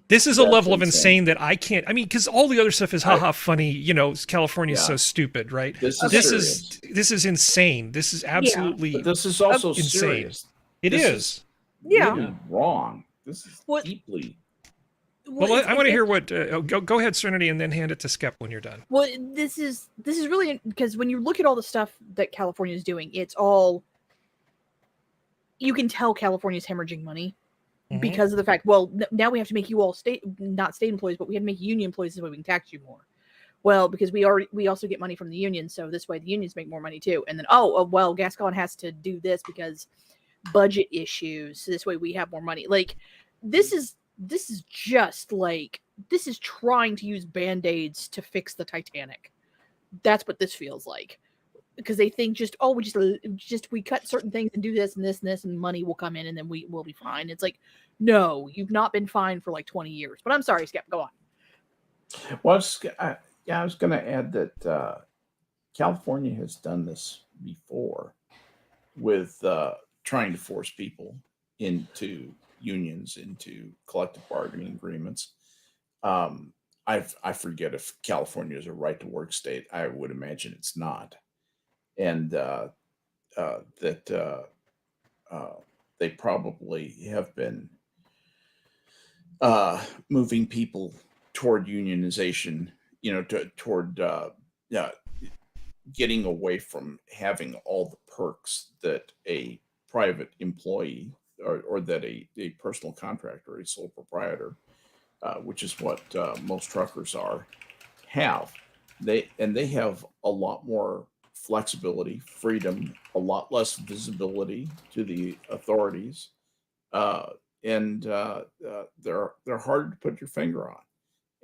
This is a That's level of insane. insane that I can't. I mean, because all the other stuff is haha funny. You know, California's Yeah. so stupid, right? This is This serious. this is insane. This is absolutely. But this is also insane. serious. It this is. Yeah. Really wrong. This is What- deeply. Well, I want to hear what. Go ahead, Serenity, and then hand it to Skep when you're done. Well, this is really, because when you look at all the stuff that California is doing, it's all, you can tell California's hemorrhaging money Mhm. because of the fact, well, now we have to make you all not state employees, but we have to make you union employees so we can tax you more. Well, because we also get money from the union, so this way the unions make more money too. And then well, Gascon has to do this because budget issues, so this way we have more money. Like, this is just like, this is trying to use band-aids to fix the Titanic. That's what this feels like, because they think we cut certain things and do this and this and this, and money will come in and then we'll be fine. It's like, no, you've not been fine for like 20 years. But I'm sorry, Skep, go on. Well, I was going to add that California has done this before with trying to force people into unions, into collective bargaining agreements. I forget if California is a right to work state. I would imagine it's not, and that they probably have been moving people toward unionization. You know, toward getting away from having all the perks that a private employee or that a personal contractor, a sole proprietor, which is what most truckers have. They have a lot more flexibility, freedom, a lot less visibility to the authorities, and they're hard to put your finger on.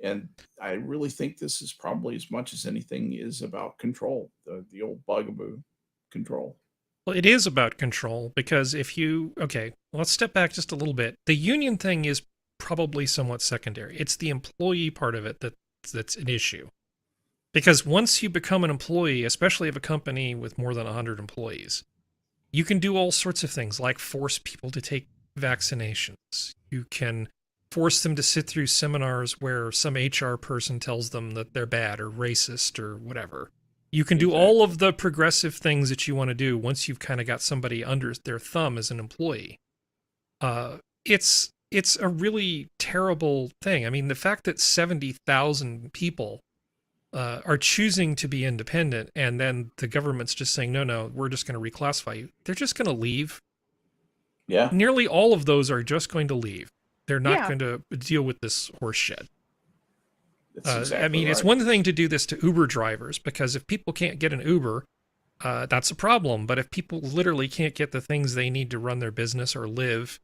And I really think this is probably, as much as anything, is about control, the old bugaboo, control. Well, it is about control, because let's step back just a little bit. The union thing is probably somewhat secondary. It's the employee part of it that's an issue. Because once you become an employee, especially of a company with more than 100 employees, you can do all sorts of things, like force people to take vaccinations. You can force them to sit through seminars where some HR person tells them that they're bad or racist or whatever. You can do all of the progressive things that you want to do once you've kind of got somebody under their thumb as an employee. It's a really terrible thing. I mean, the fact that 70,000 people are choosing to be independent, and then the government's just saying, no, we're just going to reclassify you. They're just going to leave. Yeah. Nearly all of those are just going to leave. They're not Yeah. going to deal with this horse shit. That's exactly I mean, it's right. one thing to do this to Uber drivers, because if people can't get an Uber, that's a problem. But if people literally can't get the things they need to run their business or live,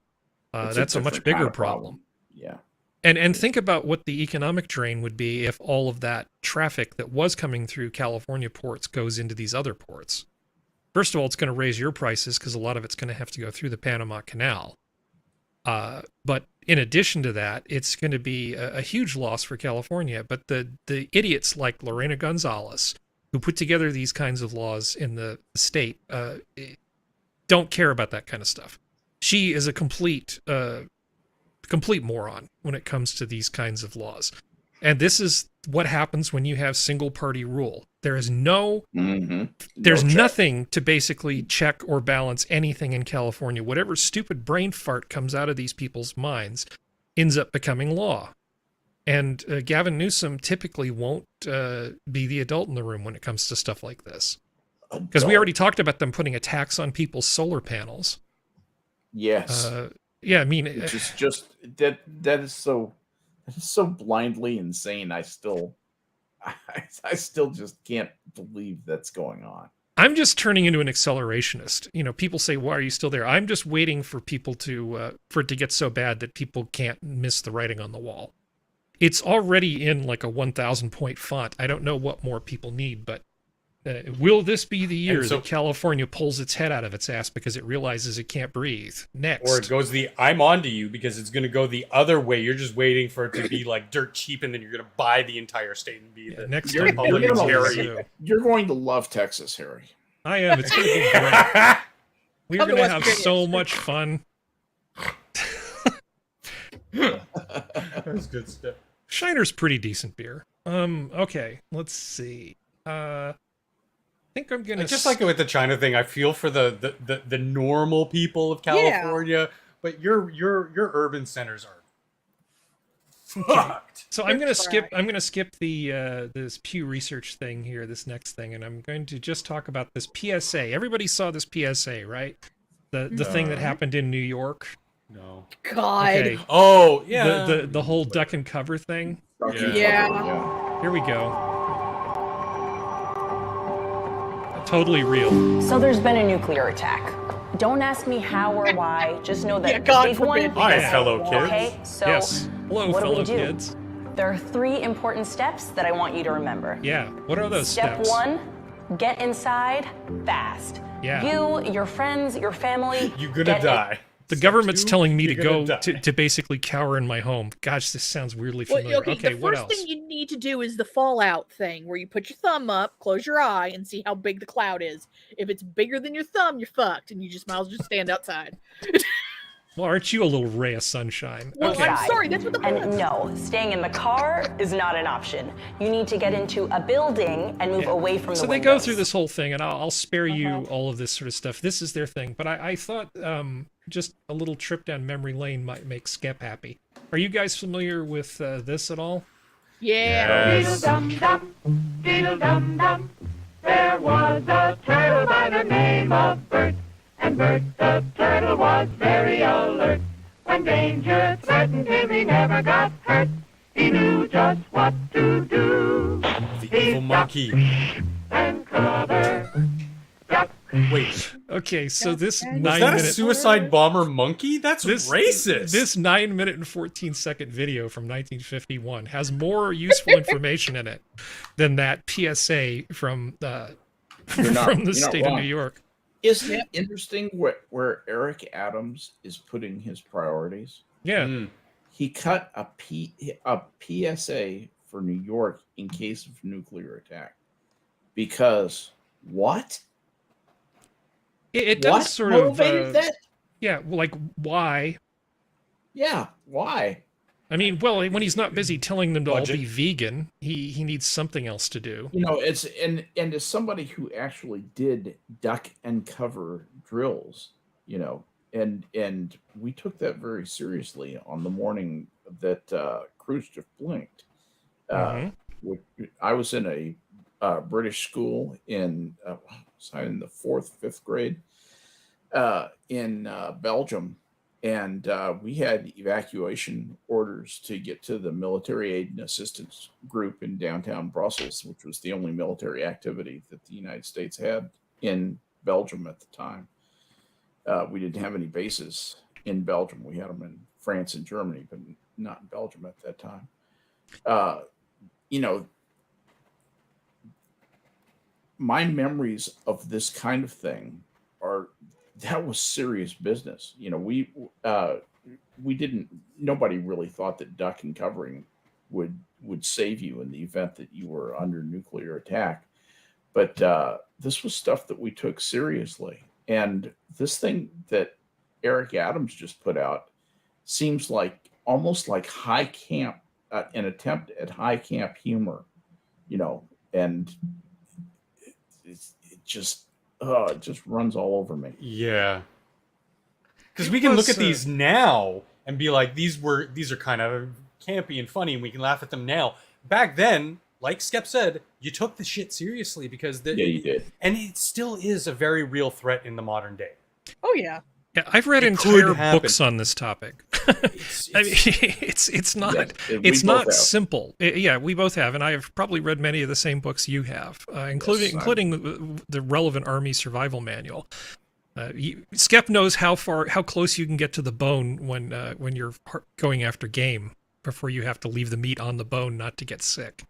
It's that's a much different bigger kind of problem. Yeah. And think about what the economic drain would be if all of that traffic that was coming through California ports goes into these other ports. First of all, it's going to raise your prices because a lot of it's going to have to go through the Panama Canal. But in addition to that, it's going to be a huge loss for California. But the idiots like Lorena Gonzalez, who put together these kinds of laws in the state, don't care about that kind of stuff. She is a complete moron when it comes to these kinds of laws. And this is what happens when you have single party rule. There is there's nothing to basically check or balance anything in California. Whatever stupid brain fart comes out of these people's minds ends up becoming law. And Gavin Newsom typically won't be the adult in the room when it comes to stuff like this. Because we already talked about them putting a tax on people's solar panels. Yes. Yeah, I mean, Which is just that is so blindly insane. I still just can't believe that's going on. I'm just turning into an accelerationist. You know, people say, "Why are you still there?" I'm just waiting for people to for it to get so bad that people can't miss the writing on the wall. It's already in like a 1,000 point font. I don't know what more people need, but will this be the year that California pulls its head out of its ass because it realizes it can't breathe? Next. Or it goes I'm on to you because it's going to go the other way. You're just waiting for it to be like dirt cheap, and then you're going to buy the entire state and be the next you're time. You're going to love Texas, Harry. I am. It's going to be great. We're going to have so much fun. That's good stuff. Shiner's pretty decent beer. Okay, let's see. I think I'm gonna just like with the China thing. I feel for the normal people of California, but your urban centers are fucked. So I'm gonna skip. I'm gonna skip the this Pew Research thing here. This next thing, and I'm going to just talk about this PSA. Everybody saw this PSA, right? The thing that happened in New York. No. God. Okay. Oh yeah. The whole duck and cover thing. Yeah. Here we go. Totally real. So there's been a nuclear attack. Don't ask me how or why. Just know that God the big one. Hi, fellow kids. Okay, so Yes. Hello, what do fellow we do? kids. There are 3 important steps that I want you to remember. Yeah. What are those Step steps? 1, get inside fast. Yeah. You, your friends, your family. You're gonna get die. The government's telling me to you're go gonna die. to basically cower in my home. Gosh, this sounds weirdly familiar. Well, okay, the what first else? thing you need to do is the fallout thing, where you put your thumb up, close your eye, and see how big the cloud is. If it's bigger than your thumb, you're fucked, and you just might as well just stand outside. Well, aren't you a little ray of sunshine? Well, Okay. I'm sorry, that's what the point And is. no, staying in the car is not an option. You need to get into a building and move away from the So they windows. go through this whole thing, and I'll spare you all of this sort of stuff. This is their thing, but I thought just a little trip down memory lane might make Skep happy. Are you guys familiar with this at all? Yeah. Dum-dum, dum-dum. There was a turtle by the name of Bert, and Bert the turtle was very alert. When danger threatened him, he never got hurt. He knew just what to do. The evil monkey. And cover. Duck. Wait, Okay, so this was that a 9-minute suicide bomber monkey? That's racist. This 9-minute and 14-second video from 1951 has more useful information in it than that PSA from from the state of New York. Isn't it interesting where Eric Adams is putting his priorities? Yeah. He cut a PSA for New York in case of nuclear attack. Because what? It does What sort of motivated that? yeah, like why? Yeah, why? I mean, well, when he's not busy telling them to all Budget. be vegan, he needs something else to do. You know, it's and as somebody who actually did duck and cover drills, you know, and we took that very seriously on the morning that Khrushchev blinked. I was in a British school in in the 4th, 5th grade in Belgium. And we had evacuation orders to get to the military aid and assistance group in downtown Brussels, which was the only military activity that the United States had in Belgium at the time. We didn't have any bases in Belgium. We had them in France and Germany, but not in Belgium at that time. You know, my memories of this kind of thing are that was serious business. You know, we didn't. Nobody really thought that duck and covering would save you in the event that you were under nuclear attack. But this was stuff that we took seriously. And this thing that Eric Adams just put out seems like almost like high camp, an attempt at high camp humor, you know, and it just runs all over me. Yeah. Because we can look at these now and be like, these are kind of campy and funny, and we can laugh at them now. Back then, like Skep said, you took the shit seriously because Yeah, you did. and it still is a very real threat in the modern day. Oh yeah. Yeah, I've read It entire could happen. books on this topic. It's- I mean, it's not Yes, we it's both not have. simple. Yeah, we both have, and I have probably read many of the same books you have, including Yes, I'm- the relevant Army Survival Manual. Skep knows how close you can get to the bone when you're going after game before you have to leave the meat on the bone not to get sick.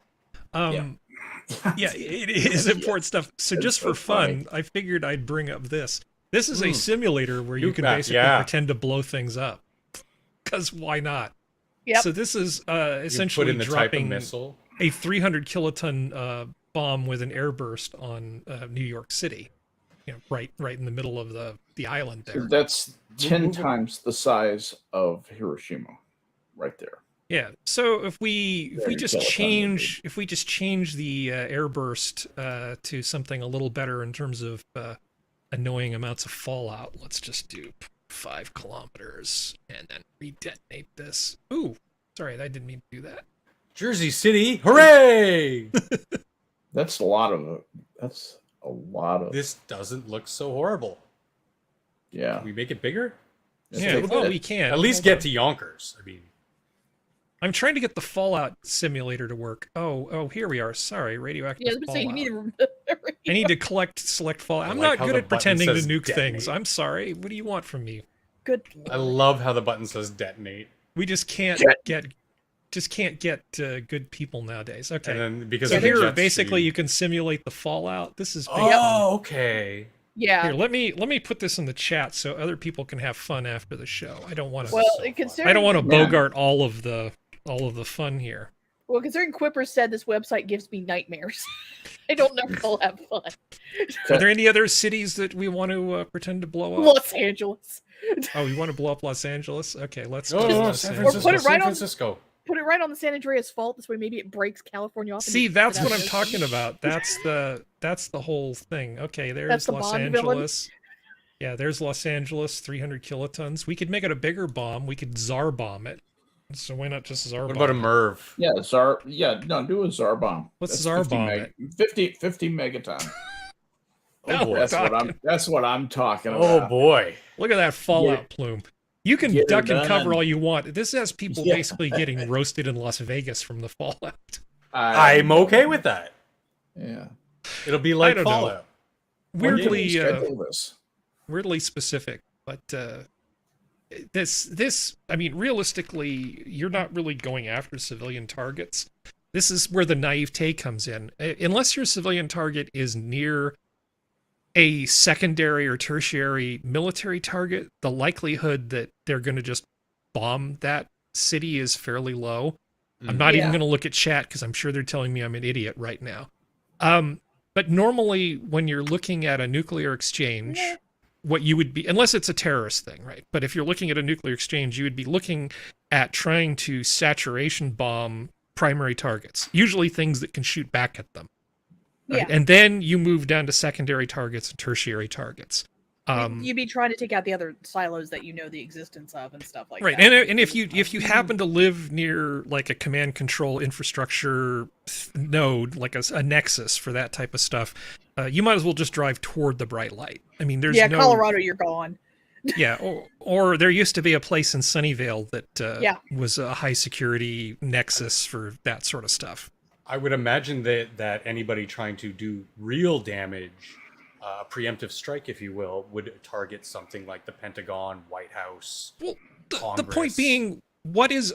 Yeah, it is important stuff. So That's just so for fun, funny. I figured I'd bring up this. This is a simulator where you Nuke can map, basically yeah. pretend to blow things up. Because why not? Yep. So this is You essentially put in the type of dropping missile. a 300 kiloton bomb with an airburst on New York City. You know, right in the middle of the island So there. that's 10 Move it. times the size of Hiroshima, right there. Yeah. So if we Very just kiloton change the airburst to something a little better in terms of annoying amounts of fallout, let's just do 5 kilometers and then redetonate this. Ooh, sorry, I didn't mean to do that. Jersey City, hooray! That's a lot of. That's a lot of. This doesn't look so horrible. Yeah. Can we make it bigger? Just Yeah, take a well, bit. we can. At least Hold get to Yonkers. I mean, I'm trying to get the Fallout simulator to work. Oh, here we are. Sorry, radioactive Yeah, I was gonna say you Fallout. need to. I need to select Fallout. I I'm like not how good the at button pretending to says nuke detonate. things. I'm sorry. What do you want from me? Good. I love how the button says detonate. We just can't Jet. get good people nowadays. Okay. And then because So of the here, jet basically, stream- you can simulate the Fallout. This is big fun. Oh, okay. Yeah. Here, let me put this in the chat so other people can have fun after the show. I don't want to. Well, so considering I don't want to Yeah. bogart all of the fun here. Well, considering Quipper said this website gives me nightmares, I don't know if I'll have fun. Are there any other cities that we want to pretend to blow up? Los Angeles. Oh, you want to blow up Los Angeles? Okay, let's No, do no, no, Los San Angeles. Or Francisco. put it right San on- Francisco. Put it right on the San Andreas fault. This way, maybe it breaks California off. and See, you can that's put what out I'm this- talking about. That's the whole thing. Okay, That's there's the Los Bond villain? Angeles. Yeah, there's Los Angeles, 300 kilotons. We could make it a bigger bomb. We could Tsar bomb it. So why not just Tsar What bomb about a it? Merv? Yeah, Tsar. Yeah, no, do a Tsar bomb. Let's That's Tsar 50 bomb meg- 50 megaton. Now we're That's what talking. That's what I'm talking Oh about. boy. Look at that fallout plume. You can Get her duck and cover done. all you want. This has people Yeah. basically getting roasted in Las Vegas from the fallout. I'm okay with that. Yeah. It'll be like don't know. Fallout. When can we Weirdly, schedule this? weirdly specific, but this I mean, realistically, you're not really going after civilian targets. This is where the naivete comes in. Unless your civilian target is near a secondary or tertiary military target, the likelihood that they're going to just bomb that city is fairly low. I'm not even Yeah. going to look at chat because I'm sure they're telling me I'm an idiot right now. But normally, when you're looking at a nuclear exchange, what you would be, unless it's a terrorist thing, right? But if you're looking at a nuclear exchange, you would be looking at trying to saturation bomb primary targets, usually things that can shoot back at them. Right? Yeah. And then you move down to secondary targets and tertiary targets. You'd be trying to take out the other silos that you know the existence of and stuff like Right, that. and if you happen to live near like a command control infrastructure node, like a nexus for that type of stuff, you might as well just drive toward the bright light. I mean, there's yeah, no Colorado, you're gone. yeah, or there used to be a place in Sunnyvale that Yeah. was a high security nexus for that sort of stuff. I would imagine that anybody trying to do real damage, a preemptive strike, if you will, would target something like the Pentagon, White House. Well, the Congress. point being,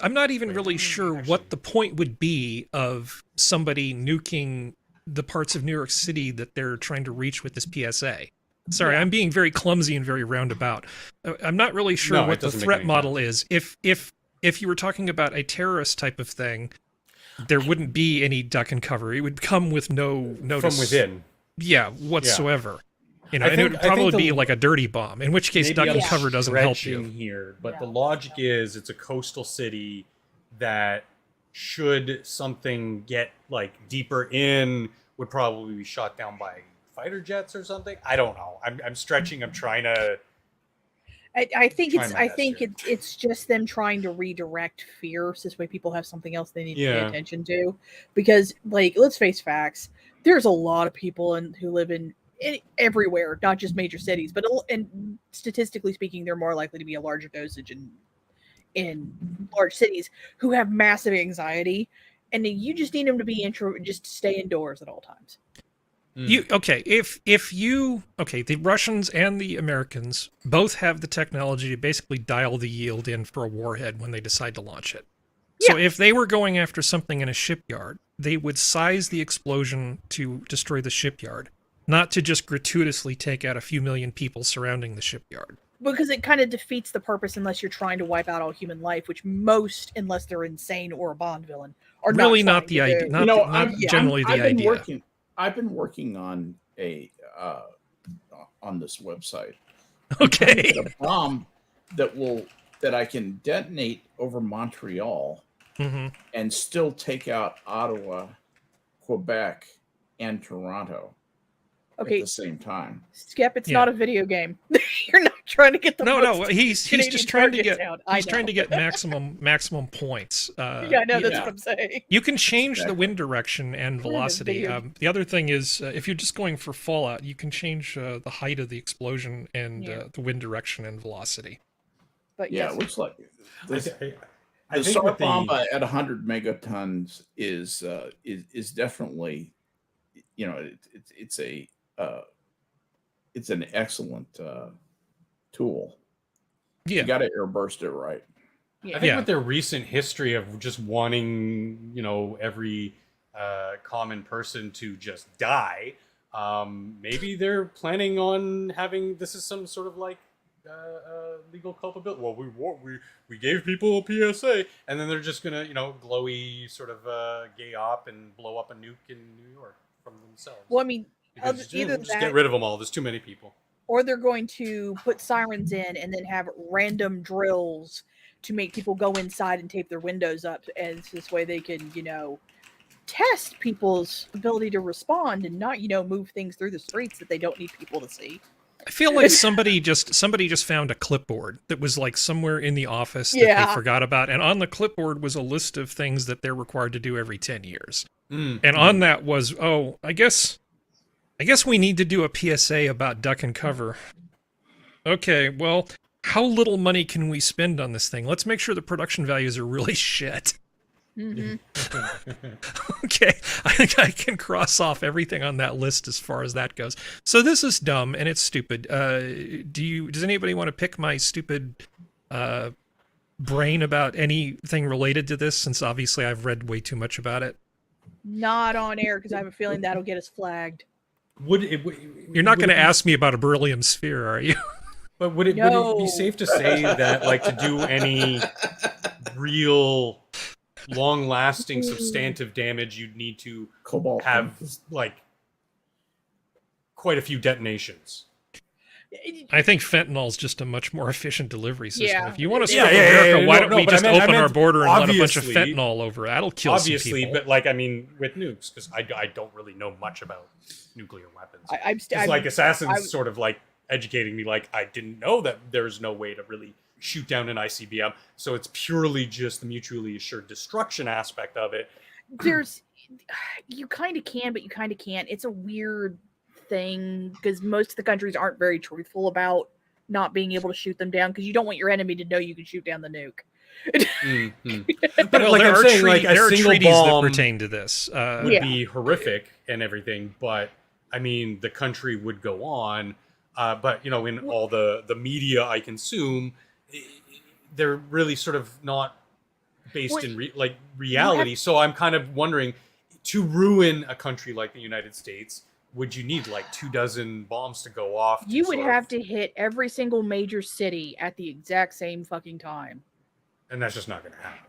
I'm not even really sure what the point would be of somebody nuking the parts of New York City that they're trying to reach with this PSA. Sorry, I'm being very clumsy and very roundabout. I'm not really sure No, it what the doesn't make threat any model is. If you were talking about a terrorist type of thing, there wouldn't be any duck and cover. It would come with no notice From within. Yeah, whatsoever. You know, I and think- it would I think probably the- be like a dirty bomb. In which case, Maybe duck I'm and cover doesn't help stretching you. here, but Yeah. the logic is it's a coastal city that should something get like deeper in would probably be shot down by fighter jets or something. I don't know. I'm stretching. I'm trying to. I think Try it's my I best think here. it's just them trying to redirect fear, so this way people have something else they need to pay Yeah. attention to. Because, like, let's face facts, there's a lot of people who live in everywhere, not just major cities, but and statistically speaking, they're more likely to be a larger dosage in large cities who have massive anxiety, and you just need them to be just stay indoors at all times. You if you the Russians and the Americans both have the technology to basically dial the yield in for a warhead when they decide to launch it. So if they were going after something in a shipyard, they would size the explosion to destroy the shipyard, not to just gratuitously take out a few million people surrounding the shipyard. Because it kind of defeats the purpose unless you're trying to wipe out all human life, which most, unless they're insane or a Bond villain, are Really not not the idea. do. Not generally the idea. I've been working on on this website. Okay. A bomb that I can detonate over Montreal and still take out Ottawa, Quebec, and Toronto at the same time. Skep, it's not a video game. You're not trying to get the No, he's just trying to get trying to get maximum points. Yeah, I know, that's what I'm saying. You can change the wind direction and velocity. video. The other thing is, if you're just going for Fallout, you can change the height of the explosion and the wind direction and velocity. But it looks like I the think Sora with the- bomb at 100 megatons is definitely, it's an excellent tool. Yeah, you got to airburst it right. Yeah. I think with their recent history of just wanting, every common person to just die, maybe they're planning on having this is some sort of like legal culpability. Well, we gave people a PSA, and then they're just gonna, glowy sort of gay op and blow up a nuke in New York from themselves. Well, I mean, Because, either just that, get rid of them all. There's too many people. or they're going to put sirens in and then have random drills to make people go inside and tape their windows up, and this way they can, test people's ability to respond and not, move things through the streets that they don't need people to see. I feel like somebody just found a clipboard that was like somewhere in the office that they forgot about, and on the clipboard was a list of things that they're required to do every 10 years. And on that was, I guess we need to do a PSA about duck and cover. Okay, well, how little money can we spend on this thing? Let's make sure the production values are really shit. Mm-hmm. Okay, I think I can cross off everything on that list as far as that goes. So this is dumb and it's stupid. Does anybody want to pick my stupid brain about anything related to this, since obviously I've read way too much about it? Not on air, because I have a feeling that'll get us flagged. You're not going to ask me about a beryllium sphere, are you? But would it be safe to say that, like, to do any real long-lasting substantive damage, you'd need to have like quite a few detonations? I think fentanyl's just a much more efficient delivery system. Yeah. If you want to stop America, why don't we just open our border and let a bunch of obviously- fentanyl over? That'll kill some people. But like, I mean, with nukes, because I don't really know much about nuclear weapons. It's like Assassin's sort of like educating me, like, I didn't know that there's no way to really shoot down an ICBM, so it's purely just the mutually assured destruction aspect of it. You kind of can, but you kind of can't. It's a weird thing, because most of the countries aren't very truthful about not being able to shoot them down, because you don't want your enemy to know you can shoot down the nuke. But well, like there I'm are, saying, like, there a are single treaties that bomb pertain to this. would be horrific and everything, but I mean, the country would go on. But in all the media I consume, they're really sort of not based in reality. So I'm kind of wondering, to ruin a country like the United States, would you need like 24 bombs to go off? You would have to hit every single major city at the exact same fucking time. And that's just not going to happen.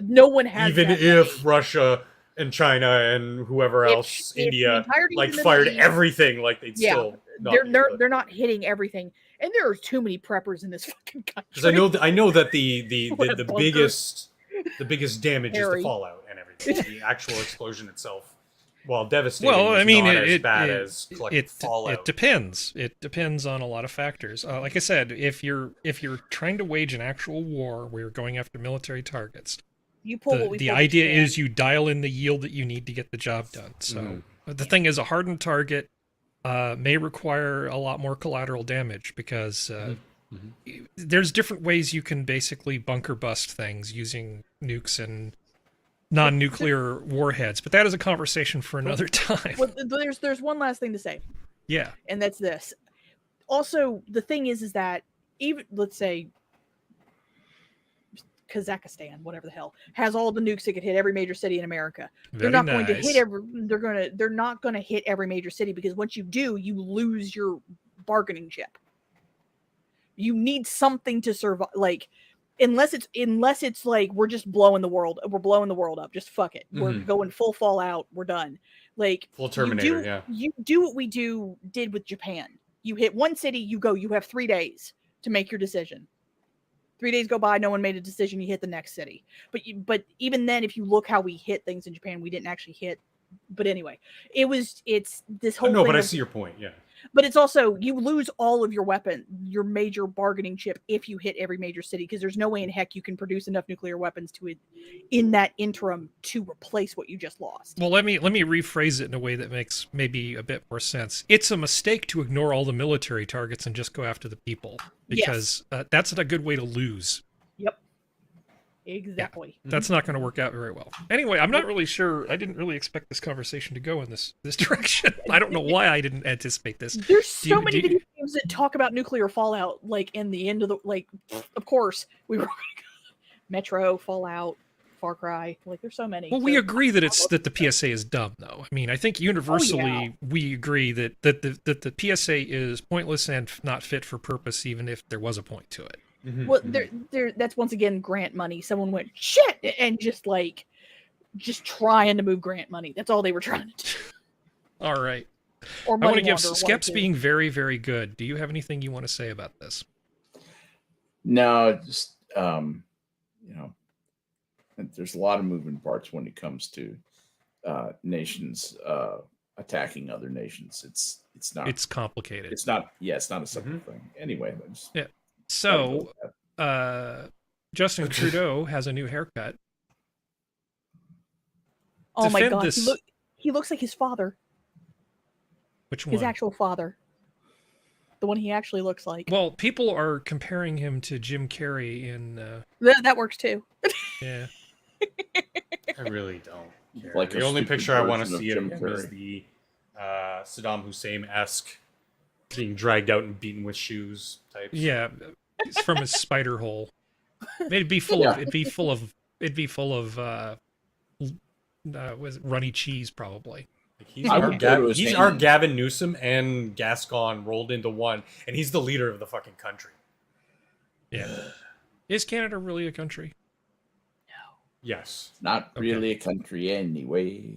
No one has Even that if many. Russia and China and whoever else, if the India, entirety of like the Middle fired East- everything, like they'd still not be able to- they're not hitting everything, and there are too many preppers in this fucking country. Because I know that the What a bunker. biggest damage is Harry. the fallout and everything. The actual explosion itself Well, devastating. Well, is I mean, not as bad as it Fallout. it depends. It depends on a lot of factors. Like I said, if you're trying to wage an actual war where you're going after military targets, You pull what we the pulled idea at the is end. you dial in the yield that you need to get the job done. So the thing is, a hardened target may require a lot more collateral damage because there's different ways you can basically bunker bust things using nukes and non-nuclear warheads, but that is a conversation for another time. Well, there's one last thing to say, Yeah. and that's this. Also, the thing is that even, let's say, Kazakhstan, whatever the hell, has all the nukes that could hit every major city in America. Very They're not going to nice. hit every. They're not going to hit every major city, because once you do, you lose your bargaining chip. You need something to survive. Like, unless it's like we're just blowing the world up. Just fuck it. We're going full Fallout. We're done. Like, Full Terminator. you do what we did with Japan. You hit one city, you go. You have 3 days to make your decision. 3 days go by, no one made a decision. You hit the next city. But even then, if you look how we hit things in Japan, we didn't actually hit. But anyway, it's this whole. No, thing but I of- see your point. Yeah. But it's also, you lose all of your your major bargaining chip if you hit every major city, because there's no way in heck you can produce enough nuclear weapons in that interim to replace what you just lost. Well, let me rephrase it in a way that makes maybe a bit more sense. It's a mistake to ignore all the military targets and just go after the people, because that's a good way to lose. Yep. Exactly. Yeah, that's not going to work out very well. Anyway, I'm not really sure. I didn't really expect this conversation to go in this direction. I don't know why I didn't anticipate this. There's so many video games that talk about nuclear fallout, like in the end of the, like, of course, we were Metro, Fallout, Far Cry, like there's so many. Well, we agree that the PSA is dumb, though. I mean, I think universally we agree that the PSA is pointless and not fit for purpose, even if there was a point to it. Well, that's once again grant money. Someone went shit and just trying to move grant money. That's all they were trying to do. All right. Or I want to give Wonder, Skep's being very, very good. Do you have anything you want to say about this? No, just there's a lot of moving parts when it comes to nations attacking other nations. It's not. It's complicated. It's not. Yeah, it's not a simple thing. Anyway, yeah. So, Justin Trudeau has a new haircut. Oh my Defend god, this- he looks like his father, Which his one? actual father, the one he actually looks like. Well, people are comparing him to Jim Carrey in. That works too. Yeah. I really don't care. Like the a only stupid picture I want to version of see of Jim him is Carrey. the Saddam Hussein-esque being dragged out and beaten with shoes types. Yeah, it's from his spider hole. It'd be full of was it runny cheese probably. Like he's I our, would go to his he's our hanging. Gavin Newsom and Gascon rolled into one, and he's the leader of the fucking country. Yeah. Is Canada really a country? Yes. not really a country anyway.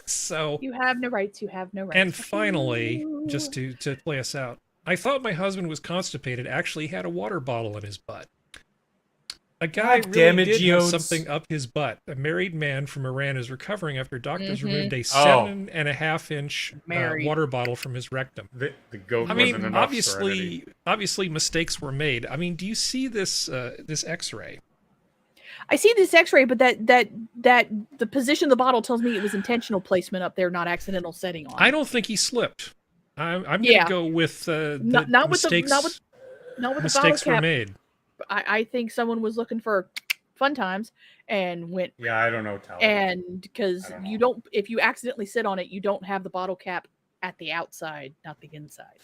So, You have no rights. You have no rights. and finally, just to play us out, I thought my husband was constipated. Actually, he had a water bottle in his butt. A guy God damn really it, did have Geodes. something up his butt. A married man from Iran is recovering after doctors removed a Oh. 7.5-inch Married. water bottle from his rectum. The goat I wasn't mean, enough serenity. obviously mistakes were made. I mean, do you see this this X-ray? I see this X-ray, but that the position of the bottle tells me it was intentional placement up there, not accidental setting on. I don't think he slipped. I'm going to Yeah. go with that Not with the- mistakes. not with the bottle mistakes were cap. made. I think someone was looking for fun times and went, Yeah, I don't know. Tal. and because I don't you know. don't, if you accidentally sit on it, you don't have the bottle cap at the outside, not the inside.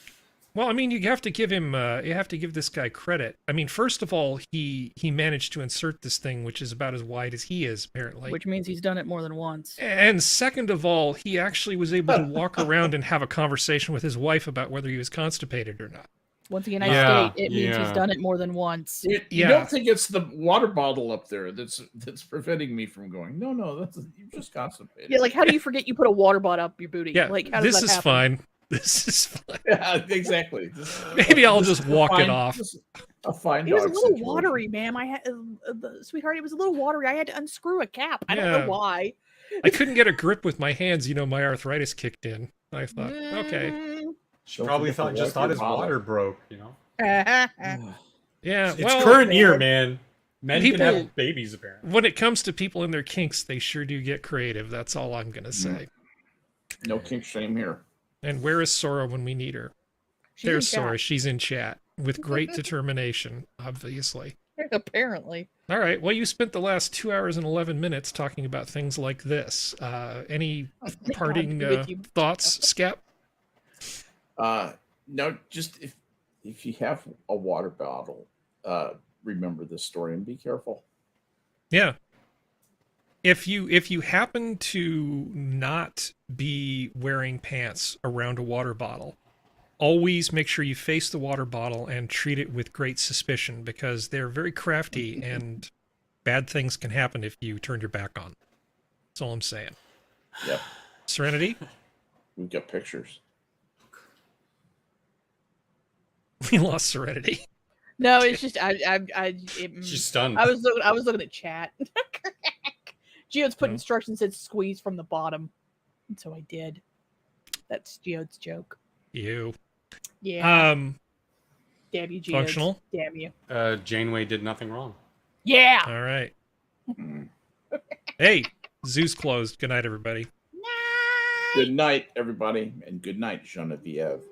Well, I mean, you have to give him. You have to give this guy credit. I mean, first of all, he managed to insert this thing, which is about as wide as he is, apparently. Which means he's done it more than once. And second of all, he actually was able to walk around and have a conversation with his wife about whether he was constipated or not. Once again, Yeah, I state it means yeah. he's done it more than once. You Yeah. don't think it's the water bottle up there that's preventing me from going? No, that's you're just constipated. Yeah, like how do you forget you put a water bottle up your booty? Yeah, like how does this that is happen? fine. This is fine. Yeah, exactly. Maybe I'll just walk it Fine- off. A fine It was a dog little situation. watery, ma'am. I had, sweetheart, it was a little watery. I had to unscrew a cap. I don't Yeah. know why. I couldn't get a grip with my hands. You know, my arthritis kicked in. I thought, okay, Don't Probably forget to just wipe thought your his bottle. water broke. You know, yeah. it's well, current year, man. Men People- can have babies apparently. when it comes to people and their kinks, they sure do get creative. That's all I'm gonna say. No kink shame here. And where is Sora when we need her? She's in There's chat. Sora. She's in chat with great determination, obviously. Apparently. All right. Well, you spent the last 2 hours and 11 minutes talking about things like this. Any Thank parting God, with you. thoughts, Skep? No, just if you have a water bottle, remember this story and be careful. Yeah. If you happen to not be wearing pants around a water bottle, always make sure you face the water bottle and treat it with great suspicion, because they're very crafty and bad things can happen if you turn your back on. That's all I'm saying. Yep, Serenity? we've got pictures. We lost Serenity. No, it's just She's stunned. I was looking at chat. Geode's put instructions said squeeze from the bottom, and so I did. That's Geode's joke. You. Yeah. Damn you, Geodes. Functional? Damn you. Janeway did nothing wrong. Yeah. All right. Hey, zoo's closed. Good night, everybody. Good night, everybody, and good night, Genevieve.